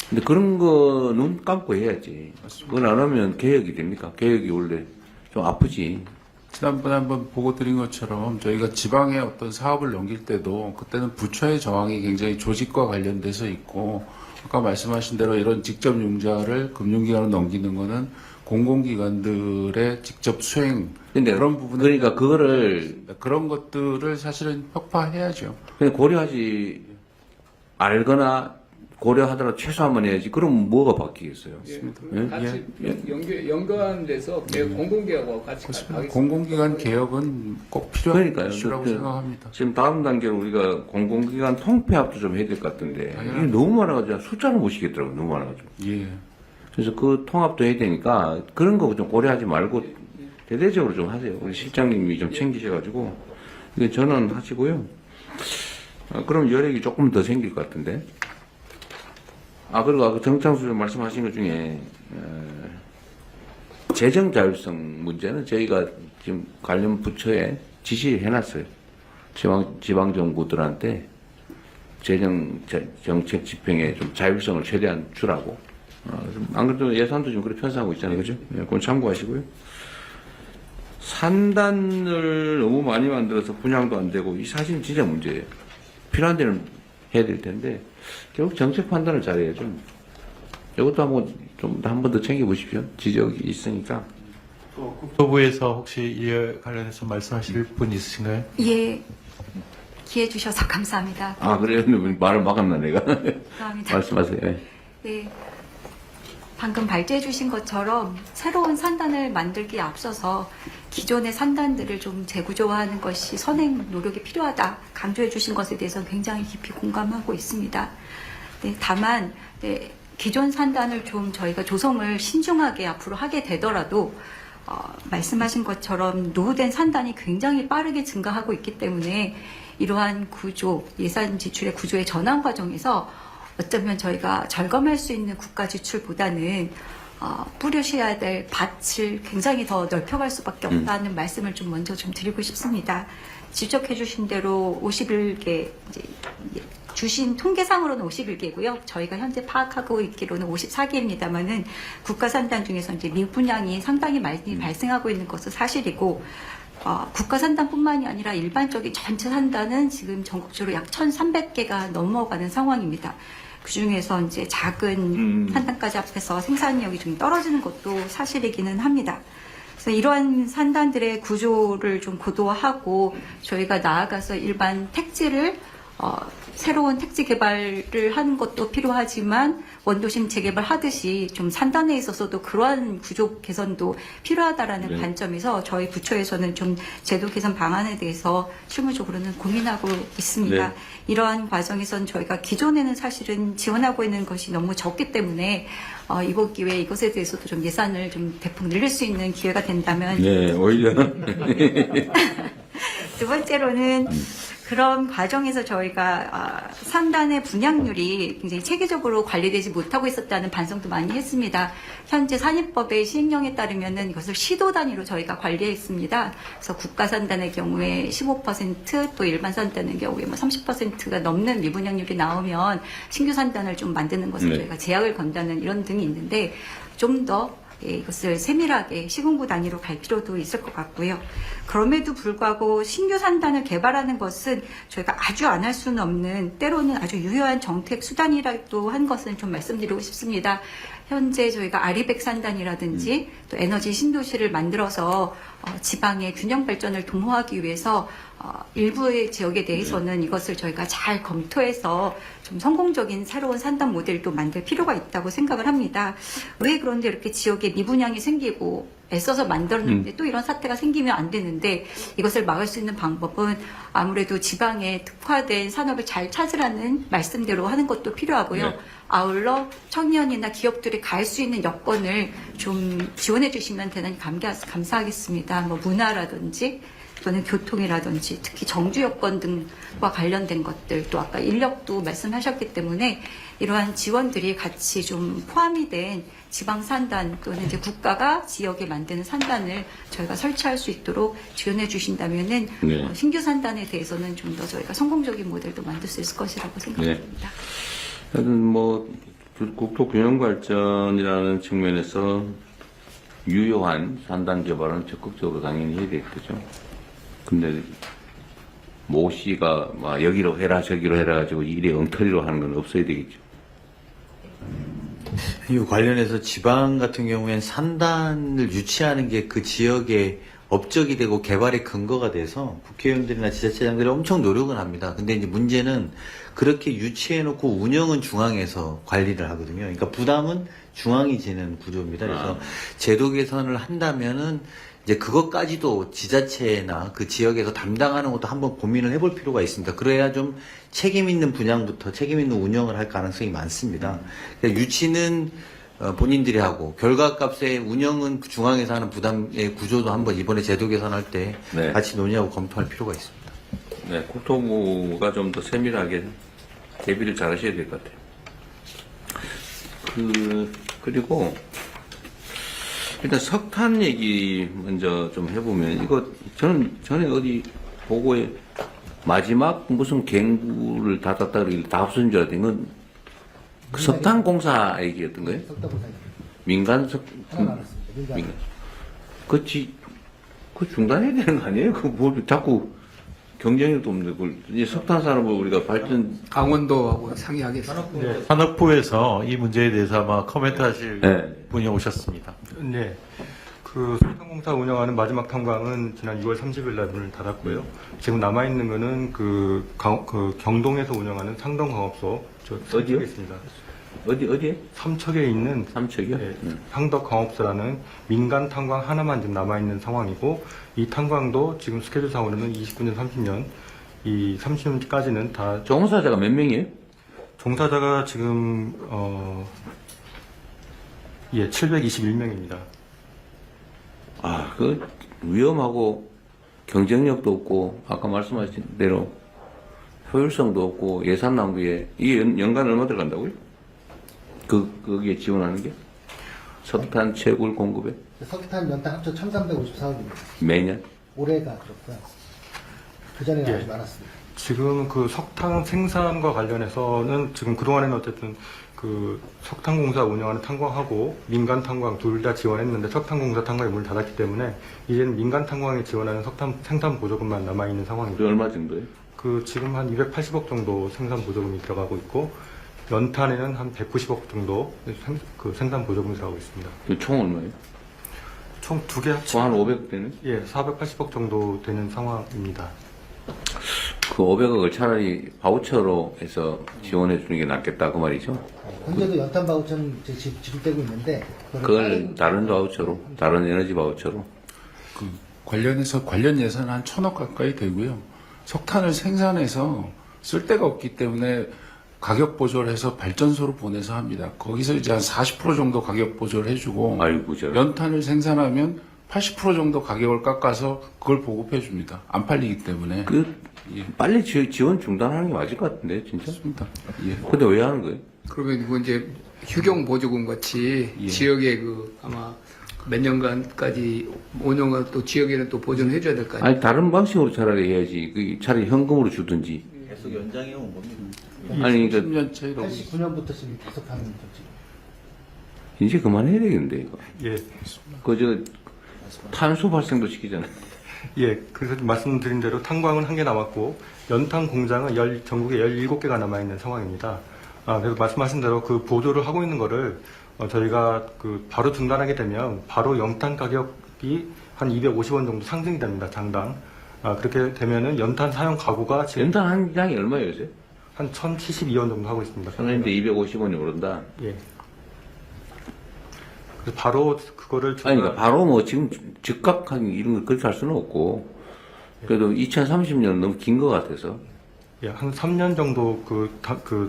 근데 그런 거 눈 감고 해야지. 그건 안 하면 개혁이 됩니까? 개혁이 원래 좀 아프지. 지난번에 한번 보고 드린 것처럼 저희가 지방에 어떤 사업을 넘길 때도 그때는 부처의 저항이 굉장히 조직과 관련돼서 있고 아까 말씀하신 대로 이런 직접 융자를 금융기관으로 넘기는 거는 공공기관들의 직접 수행 그런 부분 그러니까 그런 것들을 사실은 혁파해야죠. 그냥 고려하지 알거나 고려하더라도 최소한만 해야지. 그럼 뭐가 바뀌겠어요? 예? 같이 연구하는 데서 공공기관하고 같이 가겠습니다. 공공기관 개혁은 꼭 필요한 그러니까요. 이슈라고 생각합니다. 지금 다음 단계로 우리가 공공기관 통폐합도 좀 해야 될 것 같은데 이게 너무 많아가지고 숫자를 못 시겠더라고요. 너무 많아가지고. 예. 그래서 그 통합도 해야 되니까 그런 거 좀 고려하지 말고 대대적으로 좀 하세요. 우리 실장님이 좀 챙기셔가지고 이거 전원하시고요. 그럼 여력이 조금 더 생길 것 같은데. 그리고 아까 정창수 좀 말씀하신 것 중에 재정 자율성 문제는 저희가 지금 관련 부처에 지시해놨어요. 지방 정부들한테 재정 정책 집행에 좀 자율성을 최대한 주라고. 안 그래도 예산도 지금 그렇게 편성하고 있잖아요, 그죠? 그건 참고하시고요. 산단을 너무 많이 만들어서 분양도 안 되고 이 사실 진짜 문제예요. 필요한 데는 해야 될 텐데 결국 정책 판단을 잘해야죠. 이것도 한 번 더 챙겨보십시오. 지적이 있으니까. 국토부에서 혹시 이에 관련해서 말씀하실 분 있으신가요? 예, 기회 주셔서 감사합니다. 그래요? 말을 막았나 내가? 감사합니다. 말씀하세요. 네, 방금 발제해 주신 것처럼 새로운 산단을 만들기에 앞서서 기존의 산단들을 좀 재구조화하는 것이 선행 노력이 필요하다 강조해 주신 것에 대해서 굉장히 깊이 공감하고 있습니다. 네, 다만 기존 산단을 좀 저희가 조성을 신중하게 앞으로 하게 되더라도 말씀하신 것처럼 노후된 산단이 굉장히 빠르게 증가하고 있기 때문에 이러한 구조, 예산 지출의 구조의 전환 과정에서 어쩌면 저희가 절감할 수 있는 국가 지출보다는 뿌려셔야 될 밭을 굉장히 더 넓혀갈 수밖에 없다는 말씀을 좀 먼저 좀 드리고 싶습니다. 지적해 주신 대로 51개, 주신 통계상으로는 51개고요. 저희가 현재 파악하고 있기로는 54개입니다만은 국가산단 중에서 이제 미분양이 상당히 많이 발생하고 있는 것은 사실이고, 국가산단뿐만이 아니라 일반적인 전체 산단은 지금 전국적으로 약 1,300개가 넘어가는 상황입니다. 그 중에서 이제 작은 산단까지 합해서 생산력이 좀 떨어지는 것도 사실이기는 합니다. 그래서 이러한 산단들의 구조를 좀 고도화하고 저희가 나아가서 일반 택지를 새로운 택지 개발을 하는 것도 필요하지만 원도심 재개발하듯이 좀 산단에 있어서도 그러한 구조 개선도 필요하다라는 관점에서 저희 부처에서는 좀 제도 개선 방안에 대해서 실무적으로는 고민하고 있습니다. 네. 이러한 과정에선 저희가 기존에는 사실은 지원하고 있는 것이 너무 적기 때문에 이번 기회에 이것에 대해서도 좀 예산을 좀 대폭 늘릴 수 있는 기회가 된다면 네, 오히려. 두 번째로는 그런 과정에서 저희가 산단의 분양률이 굉장히 체계적으로 관리되지 못하고 있었다는 반성도 많이 했습니다. 현재 산입법의 시행령에 따르면은 이것을 시도 단위로 저희가 관리했습니다. 그래서 국가산단의 경우에 15%, 또 일반 산단의 경우에 30%가 넘는 미분양률이 나오면 신규 산단을 좀 만드는 것을 저희가 제약을 건다는 이런 등이 있는데 좀 더 이것을 세밀하게 시군구 단위로 갈 필요도 있을 것 같고요. 그럼에도 불구하고 신규 산단을 개발하는 것은 저희가 아주 안 할 수는 없는 때로는 아주 유효한 정책 수단이라도 한 것은 좀 말씀드리고 싶습니다. 현재 저희가 아리백 산단이라든지 또 에너지 신도시를 만들어서 지방의 균형 발전을 도모하기 위해서 일부의 지역에 대해서는 이것을 저희가 잘 검토해서 좀 성공적인 새로운 산단 모델도 만들 필요가 있다고 생각을 합니다. 왜 그런데 이렇게 지역에 미분양이 생기고 애써서 만들었는데 또 이런 사태가 생기면 안 되는데 이것을 막을 수 있는 방법은 아무래도 지방에 특화된 산업을 잘 찾으라는 말씀대로 하는 것도 필요하고요. 네. 아울러 청년이나 기업들이 갈 수 있는 여건을 좀 지원해 주시면 대단히 감사하겠습니다. 뭐 문화라든지 또는 교통이라든지 특히 정주 여건 등과 관련된 것들 또 아까 인력도 말씀하셨기 때문에 이러한 지원들이 같이 좀 포함이 된 지방 산단 또는 이제 국가가 지역에 만드는 산단을 저희가 설치할 수 있도록 지원해 주신다면은 네. 신규 산단에 대해서는 좀 더 저희가 성공적인 모델도 만들 수 있을 것이라고 생각합니다. 하여튼 국토 균형 발전이라는 측면에서 유효한 산단 개발은 적극적으로 당연히 해야 되겠죠. 근데 모 씨가 막 여기로 해라 저기로 해라 가지고 일이 엉터리로 하는 건 없어야 되겠죠. 이 관련해서 지방 같은 경우에는 산단을 유치하는 게 그 지역의 업적이 되고 개발의 근거가 돼서 국회의원들이나 지자체장들이 엄청 노력은 합니다. 근데 이제 문제는 그렇게 유치해놓고 운영은 중앙에서 관리를 하거든요. 그러니까 부담은 중앙이 지는 구조입니다. 그래서 제도 개선을 한다면은 이제 그것까지도 지자체나 그 지역에서 담당하는 것도 한번 고민을 해볼 필요가 있습니다. 그래야 좀 책임 있는 분양부터 책임 있는 운영을 할 가능성이 많습니다. 그러니까 유치는 본인들이 하고 결과값의 운영은 중앙에서 하는 부담의 구조도 한번 이번에 제도 개선할 때 네. 같이 논의하고 검토할 필요가 있습니다. 네, 국토부가 좀 더 세밀하게 대비를 잘 하셔야 될 것 같아요. 그리고 일단 석탄 얘기 먼저 좀 해보면 이거 저는 전에 어디 보고에 마지막 무슨 갱구를 닫았다 그러길래 다 없어진 줄 알았더니 이건 그 석탄 공사 얘기였던 거예요? 민간 민간. 그 중단해야 되는 거 아니에요? 뭐 자꾸 경쟁력도 없는데 그걸 이제 석탄 산업을 우리가 발전 강원도하고 상의하겠습니다. 네, 산업부에서 이 문제에 대해서 아마 코멘트하실 분이 오셨습니다. 네. 그 석탄공사 운영하는 마지막 탄광은 지난 6월 30일 날 문을 닫았고요. 지금 남아있는 거는 그 경동에서 운영하는 상덕광업소, 어디요? 있습니다. 어디에? 삼척에 있는 삼척이요? 네, 상덕광업소라는 민간 탄광 하나만 지금 남아있는 상황이고, 이 탄광도 지금 스케줄상으로는 29년, 30년, 이 30년까지는 다. 종사자가 몇 명이에요? 종사자가 지금, 721명입니다. 그 위험하고 경쟁력도 없고 아까 말씀하신 대로 효율성도 없고 예산 낭비에 이게 연간 얼마 들어간다고요? 거기에 지원하는 게? 석탄 채굴 공급에? 석탄 연탄 합쳐 1354억입니다. 매년? 올해가 그렇고요. 그전에는 예. 아주 많았습니다. 지금 그 석탄 생산과 관련해서는 지금 그동안에는 어쨌든 그 석탄공사 운영하는 탄광하고 민간 탄광 둘 다 지원했는데 석탄공사 탄광이 문을 닫았기 때문에 이제는 민간 탄광에 지원하는 석탄 생산 보조금만 남아있는 상황이고, 얼마 정도예요? 그 지금 한 280억 정도 생산 보조금이 들어가고 있고, 연탄에는 한 190억 정도 그 생산 보조금이 들어가고 있습니다. 총 얼마예요? 총 두 개 합치 한 500억 되네? 예, 480억 정도 되는 상황입니다. 그 500억을 차라리 바우처로 해서 지원해 주는 게 낫겠다 그 말이죠? 현재도 연탄 바우처는 지급되고 있는데 그걸 다른 바우처로, 다른 에너지 바우처로. 관련해서 관련 예산은 한 1,000억 가까이 되고요. 석탄을 생산해서 쓸 데가 없기 때문에 가격 보조를 해서 발전소로 보내서 합니다. 거기서 이제 한 40% 정도 가격 보조를 해주고, 아이고, 저. 연탄을 생산하면 80% 정도 가격을 깎아서 그걸 보급해 줍니다. 안 팔리기 때문에. 빨리 지원 중단하는 게 맞을 것 같은데, 진짜? 맞습니다. 예. 근데 왜 하는 거예요? 그러면 이거 이제 휴경 보조금 같이 지역에 아마 몇 년간까지 5년간 또 지역에는 또 보존을 해줘야 될 거 아니에요? 아니, 다른 방식으로 차라리 해야지. 차라리 현금으로 주든지. 계속 연장해 온 겁니다. 아니, 그러니까 10년째 이러고. 89년부터 지금 계속 하는 거지. 이제 그만해야 되겠는데, 이거. 예. 탄소 발생도 시키잖아요. 예, 그래서 말씀드린 대로 탄광은 1개 남았고, 연탄 공장은 전국에 17개가 남아있는 상황입니다. 그래서 말씀하신 대로 그 보조를 하고 있는 거를, 저희가 바로 중단하게 되면, 바로 연탄 가격이 한 250원 정도 상승이 됩니다, 장당. 그렇게 되면은 연탄 사용 가구가 지금. 연탄 한 장이 얼마예요, 요새? 한 1072원 정도 하고 있습니다. 선생님인데 250원이 오른다? 예. 그래서 바로 그거를 아니, 그러니까 바로 뭐 지금 즉각한 이런 걸 그렇게 할 수는 없고, 그래도 2030년은 너무 긴 것 같아서. 예, 한 3년 정도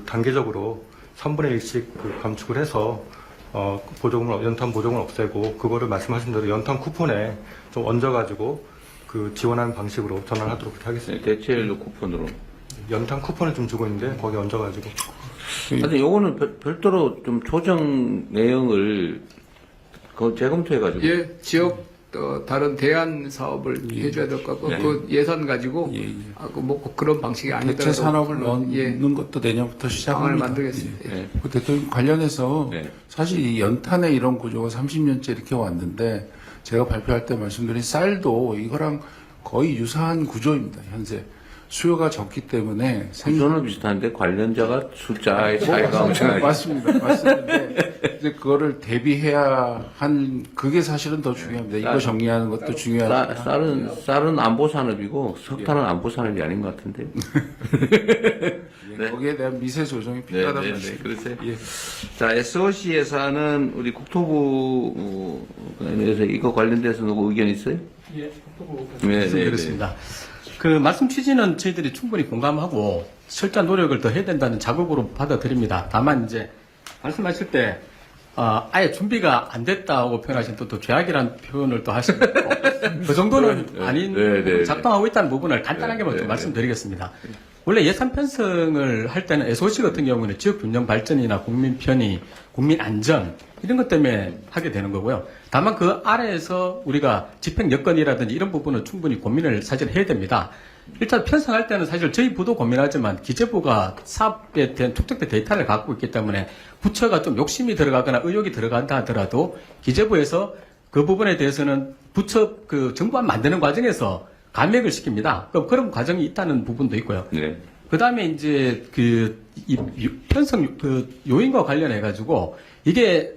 단계적으로 3분의 1씩 감축을 해서, 연탄 보조금을 없애고, 그거를 말씀하신 대로 연탄 쿠폰에 좀 얹어가지고, 지원하는 방식으로 전환을 하도록 그렇게 하겠습니다. 대체연료 쿠폰으로. 연탄 쿠폰을 좀 주고 있는데, 거기 얹어가지고. 하여튼 요거는 별도로 좀 조정 내용을 재검토해가지고. 예, 지역 다른 대안 사업을 해줘야 될 것 같고, 그 예산 가지고 그런 방식이 아니더라도 대체 산업을 넣는 것도 내년부터 시작을 만들겠습니다. 그 대통령 관련해서 사실 이 연탄의 이런 구조가 30년째 이렇게 왔는데 제가 발표할 때 말씀드린 쌀도 이거랑 거의 유사한 구조입니다. 현재 수요가 적기 때문에 구조는 비슷한데 관련자가 숫자의 차이가 엄청나게 맞습니다. 맞습니다. 이제 그거를 대비해야 한 그게 사실은 더 중요합니다. 이거 정리하는 것도 중요하다. 쌀은 안보 산업이고 석탄은 안보 산업이 아닌 것 같은데. 네. 거기에 대한 미세 조정이 필요하다는 말씀. 그러세요. 예. 자, SOC 예산은 우리 국토부에서 이거 관련돼서 누구 의견 있어요? 예, 국토부 네, 말씀드렸습니다. 그 말씀 취지는 저희들이 충분히 공감하고 철저한 노력을 더 해야 된다는 자극으로 받아들입니다. 다만 이제 말씀하실 때 아예 준비가 안 됐다고 표현하신 또 죄악이라는 표현을 또 하시고 그 정도는 아닌 작동하고 있다는 부분을 간단하게만 좀 말씀드리겠습니다. 원래 예산 편성을 할 때는 SOC 같은 경우는 지역 균형 발전이나 국민 편의, 국민 안전 이런 것 때문에 하게 되는 거고요. 다만 그 아래에서 우리가 집행 여건이라든지 이런 부분은 충분히 고민을 사실 해야 됩니다. 일단 편성할 때는 사실 저희 부도 고민하지만 기재부가 사업에 대한 축적된 데이터를 갖고 있기 때문에 부처가 좀 욕심이 들어가거나 의욕이 들어간다 하더라도 기재부에서 그 부분에 대해서는 부처 그 정부안 만드는 과정에서 감액을 시킵니다. 그런 과정이 있다는 부분도 있고요. 네. 그 다음에 이제 이 편성 요인과 관련해 가지고 이게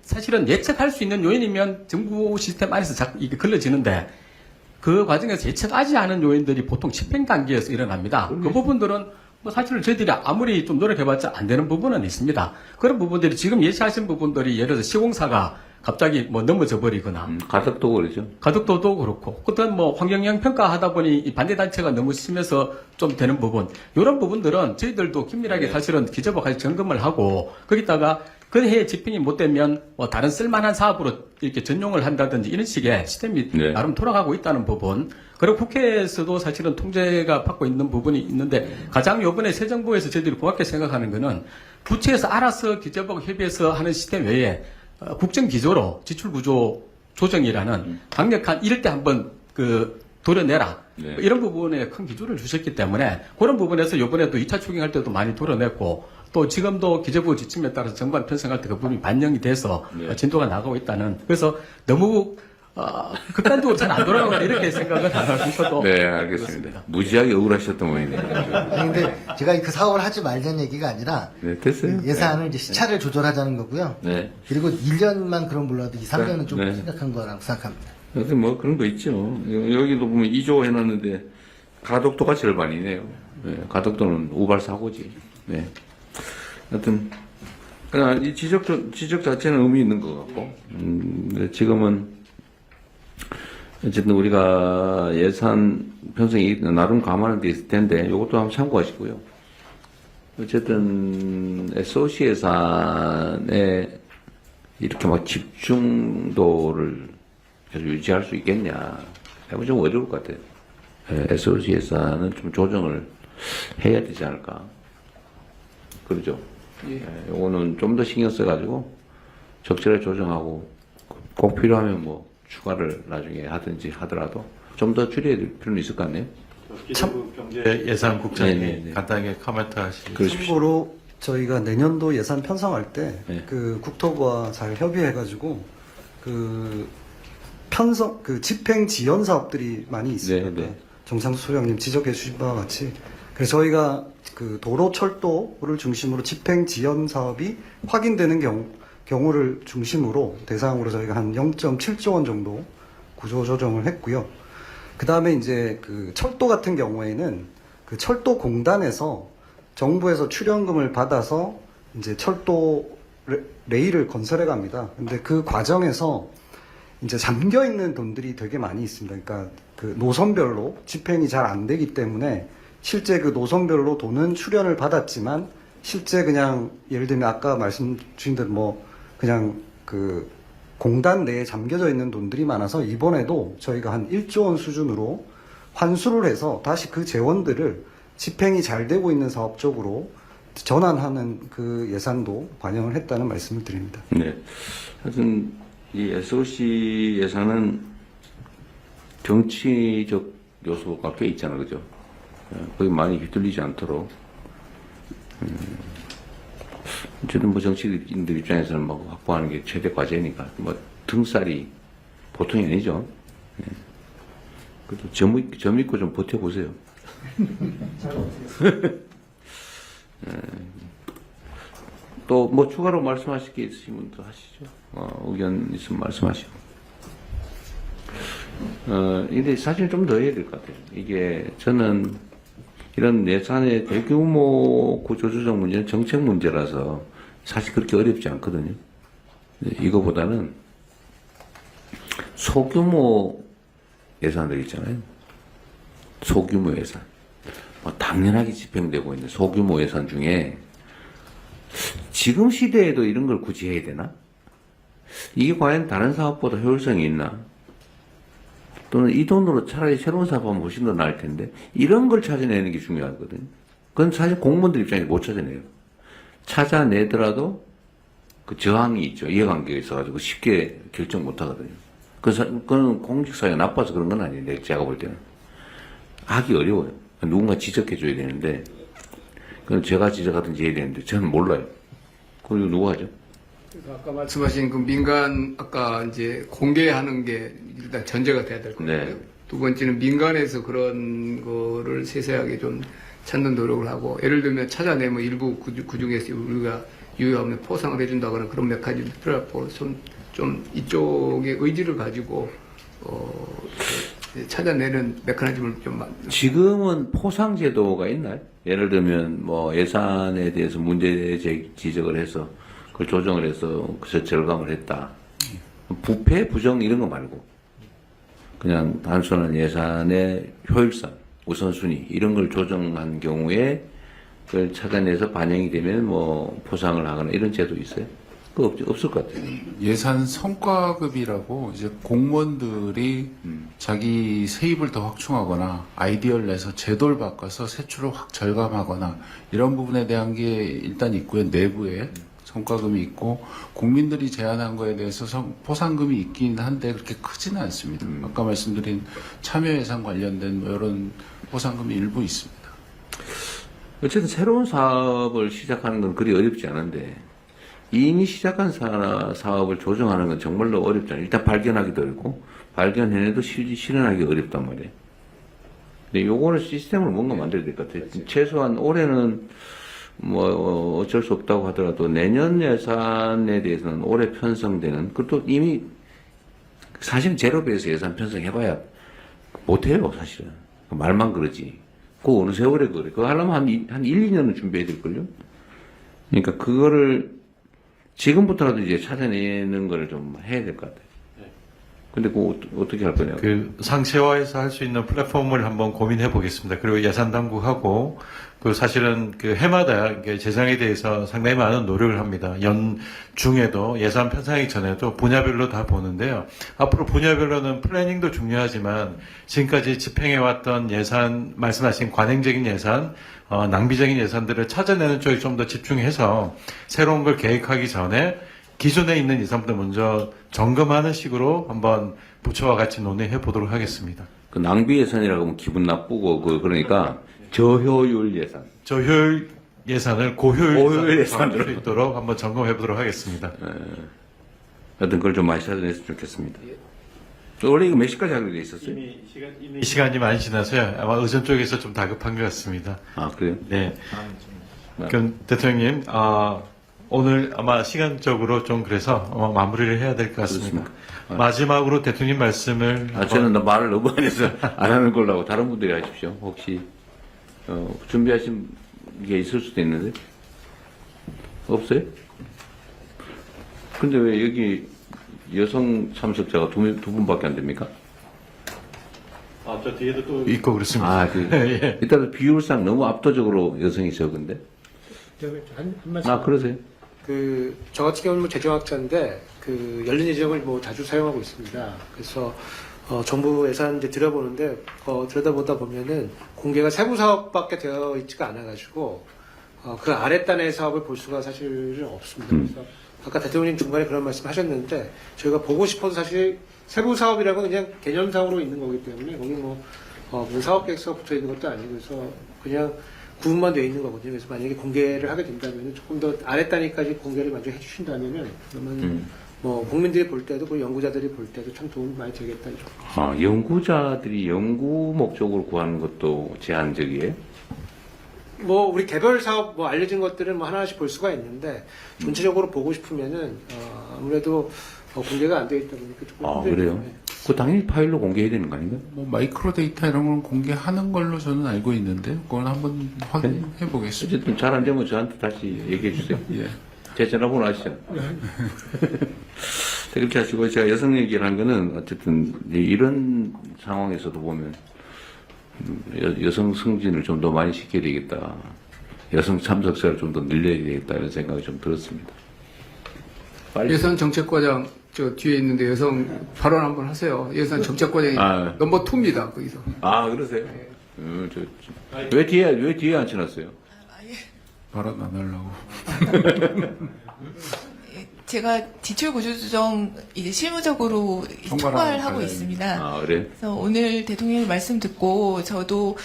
사실은 예측할 수 있는 요인이면 정부 시스템 안에서 이게 걸러지는데 그 과정에서 예측하지 않은 요인들이 보통 집행 단계에서 일어납니다. 그 부분들은 뭐 사실은 저희들이 아무리 좀 노력해봤자 안 되는 부분은 있습니다. 그런 부분들이 지금 예시하신 부분들이 예를 들어서 시공사가 갑자기 뭐 넘어져 버리거나 가덕도 그러죠. 가덕도도 그렇고 그다음 뭐 환경영향 평가하다 보니 이 반대 단체가 너무 심해서 좀 되는 부분 이런 부분들은 저희들도 긴밀하게 사실은 기재부가 같이 점검을 하고 거기다가 그 해에 집행이 못 되면 뭐 다른 쓸만한 사업으로 이렇게 전용을 한다든지 이런 식의 시스템이 나름 돌아가고 있다는 부분. 그리고 국회에서도 사실은 통제가 받고 있는 부분이 있는데 가장 요번에 새 정부에서 저희들이 고맙게 생각하는 거는 부처에서 알아서 기재부와 협의해서 하는 시스템 외에 국정기조로 지출구조 조정이라는 강력한 이럴 때 한번 도려내라. 이런 부분에 큰 기조를 주셨기 때문에 그런 부분에서 요번에도 2차 추경할 때도 많이 도려냈고 또 지금도 기재부 지침에 따라서 정관 편성할 때 그 부분이 반영이 돼서 진도가 나가고 있다는 그래서 너무 극단적으로 잘 안 돌아가거나 이렇게 생각은 안 하고 있어도 네, 알겠습니다. 무지하게 억울하셨던 모양이네요. 아니, 근데 제가 그 사업을 하지 말자는 얘기가 아니라 네, 됐어요. 예산을 이제 시차를 조절하자는 거고요. 네. 그리고 1년만 그런 몰라도 2, 3년은 좀 네. 심각한 거라고 생각합니다. 여튼 뭐 그런 거 있죠. 여기도 보면 2조 해놨는데 가덕도가 절반이네요. 네, 가덕도는 우발 사고지. 네. 하여튼 그냥 이 지적 자체는 의미 있는 것 같고 근데 지금은 어쨌든 우리가 예산 편성이 나름 감안은 돼 있을 텐데 이것도 한번 참고하시고요. 어쨌든 SOC 예산에 이렇게 막 집중도를 계속 유지할 수 있겠냐 해보면 좀 어려울 것 같아요. SOC 예산은 좀 조정을 해야 되지 않을까. 그러죠. 요거는 좀 더 신경 써가지고 적절하게 조정하고 꼭 필요하면 뭐 추가를 나중에 하든지 하더라도 좀 더 줄여야 될 필요는 있을 것 같네요. 기재부 경제예산국장님 네네네. 간단하게 코멘트 하시죠. 참고로 저희가 내년도 예산 편성할 때 그 국토부와 잘 협의해가지고 그 편성 그 집행 지연 사업들이 많이 있습니다. 네네. 정상수 소장님 지적해 주신 바와 같이 그래서 저희가 그 도로 철도를 중심으로 집행 지연 사업이 확인되는 경우를 중심으로 대상으로 저희가 한 0.7조 원 정도 구조 조정을 했고요. 그 다음에 이제 그 철도 같은 경우에는 그 철도 공단에서 정부에서 출연금을 받아서 이제 철도 레일을 건설해 갑니다. 근데 그 과정에서 이제 잠겨 있는 돈들이 되게 많이 있습니다. 그러니까 그 노선별로 집행이 잘 안 되기 때문에 실제 그 노선별로 돈은 출연을 받았지만 실제 그냥 예를 들면 아까 말씀 주신 대로 뭐 그냥 그 공단 내에 잠겨져 있는 돈들이 많아서 이번에도 저희가 한 1조 원 수준으로 환수를 해서 다시 그 재원들을 집행이 잘 되고 있는 사업 쪽으로 전환하는 그 예산도 반영을 했다는 말씀을 드립니다. 네. 하여튼 이 SOC 예산은 정치적 요소가 꽤 있잖아요. 그죠? 거기 많이 휘둘리지 않도록 어쨌든 뭐 정치인들 입장에서는 뭐 확보하는 게 최대 과제니까 뭐 등살이 보통이 아니죠. 그래도 점 있고 좀 버텨보세요. 또 뭐 추가로 말씀하실 게 있으시면 또 하시죠. 의견 있으면 말씀하시고. 근데 사실 좀 더 해야 될 것 같아요. 이게 저는 이런 예산의 대규모 구조조정 문제는 정책 문제라서 사실 그렇게 어렵지 않거든요. 이거보다는 소규모 예산들 있잖아요. 소규모 예산. 당연하게 집행되고 있는 소규모 예산 중에 지금 시대에도 이런 걸 굳이 해야 되나? 이게 과연 다른 사업보다 효율성이 있나? 또는 이 돈으로 차라리 새로운 사업하면 훨씬 더 나을 텐데 이런 걸 찾아내는 게 중요하거든요. 그건 사실 공무원들 입장에서 못 찾아내요. 찾아내더라도 그 저항이 있죠. 이해관계가 있어가지고 쉽게 결정 못 하거든요. 그건 공직사회가 나빠서 그런 건 아니에요. 제가 볼 때는. 하기 어려워요. 누군가 지적해줘야 되는데 그건 제가 지적하든지 해야 되는데 저는 몰라요. 그리고 누가 하죠? 아까 말씀하신 그 민간 아까 이제 공개하는 게 일단 전제가 돼야 될 것 같고요. 네. 두 번째는 민간에서 그런 거를 세세하게 좀 찾는 노력을 하고 예를 들면 찾아내면 일부 그중에서 우리가 유효하면 포상을 해준다거나 그런 메커니즘이 필요하고 좀 이쪽의 의지를 가지고 찾아내는 메커니즘을 좀 지금은 포상 제도가 있나요? 예를 들면 뭐 예산에 대해서 문제 지적을 해서 그걸 조정을 해서 그래서 절감을 했다. 부패, 부정 이런 거 말고 그냥 단순한 예산의 효율성, 우선순위 이런 걸 조정한 경우에 그걸 찾아내서 반영이 되면 뭐 포상을 하거나 이런 제도 있어요? 그거 없을 것 같아요. 예산 성과급이라고 이제 공무원들이 자기 세입을 더 확충하거나 아이디어를 내서 제도를 바꿔서 세출을 확 절감하거나 이런 부분에 대한 게 일단 있고요. 내부에 성과금이 있고 국민들이 제안한 거에 대해서 포상금이 있긴 한데 그렇게 크지는 않습니다. 아까 말씀드린 참여 예산 관련된 뭐 이런 포상금이 일부 있습니다. 어쨌든 새로운 사업을 시작하는 건 그리 어렵지 않은데 이미 시작한 사업을 조정하는 건 정말로 어렵잖아요. 일단 발견하기도 어렵고 발견해내도 실현하기 어렵단 말이에요. 근데 요거는 시스템으로 뭔가 만들어야 될 것 같아요. 최소한 올해는 뭐 어쩔 수 없다고 하더라도 내년 예산에 대해서는 올해 편성되는 그것도 이미 사실 제로베이스 예산 편성해봐야 못해요. 사실은 말만 그러지. 그거 어느 세월에 그래. 그거 하려면 한 1, 2년은 준비해야 될걸요. 그러니까 그거를 지금부터라도 이제 찾아내는 거를 좀 해야 될 것 같아요. 근데 그거 어떻게 할 거냐고. 그 상세화해서 할 수 있는 플랫폼을 한번 고민해 보겠습니다. 그리고 예산 당국하고 그 사실은 그 해마다 이게 재정에 대해서 상당히 많은 노력을 합니다. 연 중에도 예산 편성하기 전에도 분야별로 다 보는데요. 앞으로 분야별로는 플래닝도 중요하지만 지금까지 집행해 왔던 예산, 말씀하신 관행적인 예산, 낭비적인 예산들을 찾아내는 쪽에 좀 더 집중해서 새로운 걸 계획하기 전에 기존에 있는 예산부터 먼저 점검하는 식으로 한번 부처와 같이 논의해 보도록 하겠습니다. 그 낭비 예산이라고 하면 기분 나쁘고 그러니까 저효율 예산. 저효율 예산을 고효율 예산으로 예산으로 있도록 한번 점검해 보도록 하겠습니다. 하여튼 그걸 좀 많이 찾아냈으면 좋겠습니다. 원래 이거 몇 시까지 하기로 돼 있었어요? 이미 시간이 많이 지나서요. 아마 의전 쪽에서 좀 다급한 것 같습니다. 아, 그래요? 네. 그럼 대통령님, 오늘 아마 시간적으로 좀 그래서 아마 마무리를 해야 될 것 같습니다. 마지막으로 대통령 말씀을. 저는 말을 너무 안 해서 안 하는 걸로 하고 다른 분들이 하십시오. 혹시, 준비하신 게 있을 수도 있는데? 없어요? 근데 왜 여기 여성 참석자가 두 분밖에 안 됩니까? 저 뒤에도 또 있고 그렇습니다. 아, 예. 일단 비율상 너무 압도적으로 여성이 적은데? 한 말씀. 그러세요? 저 같은 경우는 재정학자인데, 열린 예정을 뭐 자주 사용하고 있습니다. 그래서, 정부 예산 이제 들여보는데, 들여다보다 보면은 공개가 세부 사업밖에 되어 있지가 않아가지고, 그 아랫단의 사업을 볼 수가 사실은 없습니다. 그래서 아까 대통령님 중간에 그런 말씀 하셨는데, 저희가 보고 싶어도 사실 세부 사업이라고 그냥 개념상으로 있는 거기 때문에, 거기 뭐 사업 계획서가 붙어 있는 것도 아니고, 그래서 그냥 구분만 되어 있는 거거든요. 그래서 만약에 공개를 하게 된다면 조금 더 아랫단위까지 공개를 먼저 해주신다면은 그러면 뭐 국민들이 볼 때도 그 연구자들이 볼 때도 참 도움이 많이 되겠다. 연구자들이 연구 목적으로 구하는 것도 제한적이에요? 뭐 우리 개별 사업 뭐 알려진 것들은 뭐 하나씩 볼 수가 있는데 전체적으로 보고 싶으면은 아무래도 공개가 안 돼 있다 보니까 조금 힘들죠. 그래요? 네. 그 당연히 파일로 공개해야 되는 거 아닌가요? 뭐 마이크로 데이터 이런 건 공개하는 걸로 저는 알고 있는데 그건 한번 확인해 보겠습니다. 어쨌든 잘 안 되면 저한테 다시 얘기해 주세요. 예. 제 전화번호 아시죠? 그렇게 하시고 제가 여성 얘기를 한 거는 어쨌든 이런 상황에서도 보면 여성 승진을 좀 더 많이 시켜야 되겠다. 여성 참석자를 좀 더 늘려야 되겠다 이런 생각이 좀 들었습니다. 예산 정책과장 저 뒤에 있는데 여성 발언 한번 하세요. 예산 정책과장이 넘버 2입니다. 거기서. 그러세요? 왜 뒤에 앉혀놨어요? 발언 안 하려고. 제가 지출 구조 조정 이제 실무적으로 총괄하고 관련이. 있습니다. 그래? 그래서 오늘 대통령님 말씀 듣고 저도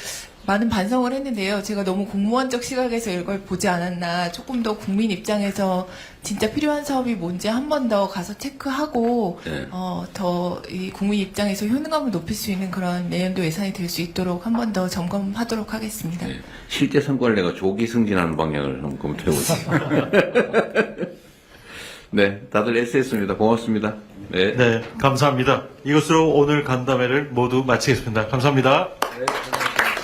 많은 반성을 했는데요. 제가 너무 공무원적 시각에서 이걸 보지 않았나. 조금 더 국민 입장에서 진짜 필요한 사업이 뭔지 한 번 더 가서 체크하고 네. 더 이 국민 입장에서 효능감을 높일 수 있는 그런 내년도 예산이 될 수 있도록 한 번 더 점검하도록 하겠습니다. 네. 실제 성과를 내가 조기 승진하는 방향을 한번 검토해보겠습니다. 네, 다들 애쓰셨습니다. 고맙습니다. 네, 감사합니다. 이것으로 오늘 간담회를 모두 마치겠습니다. 감사합니다. 네.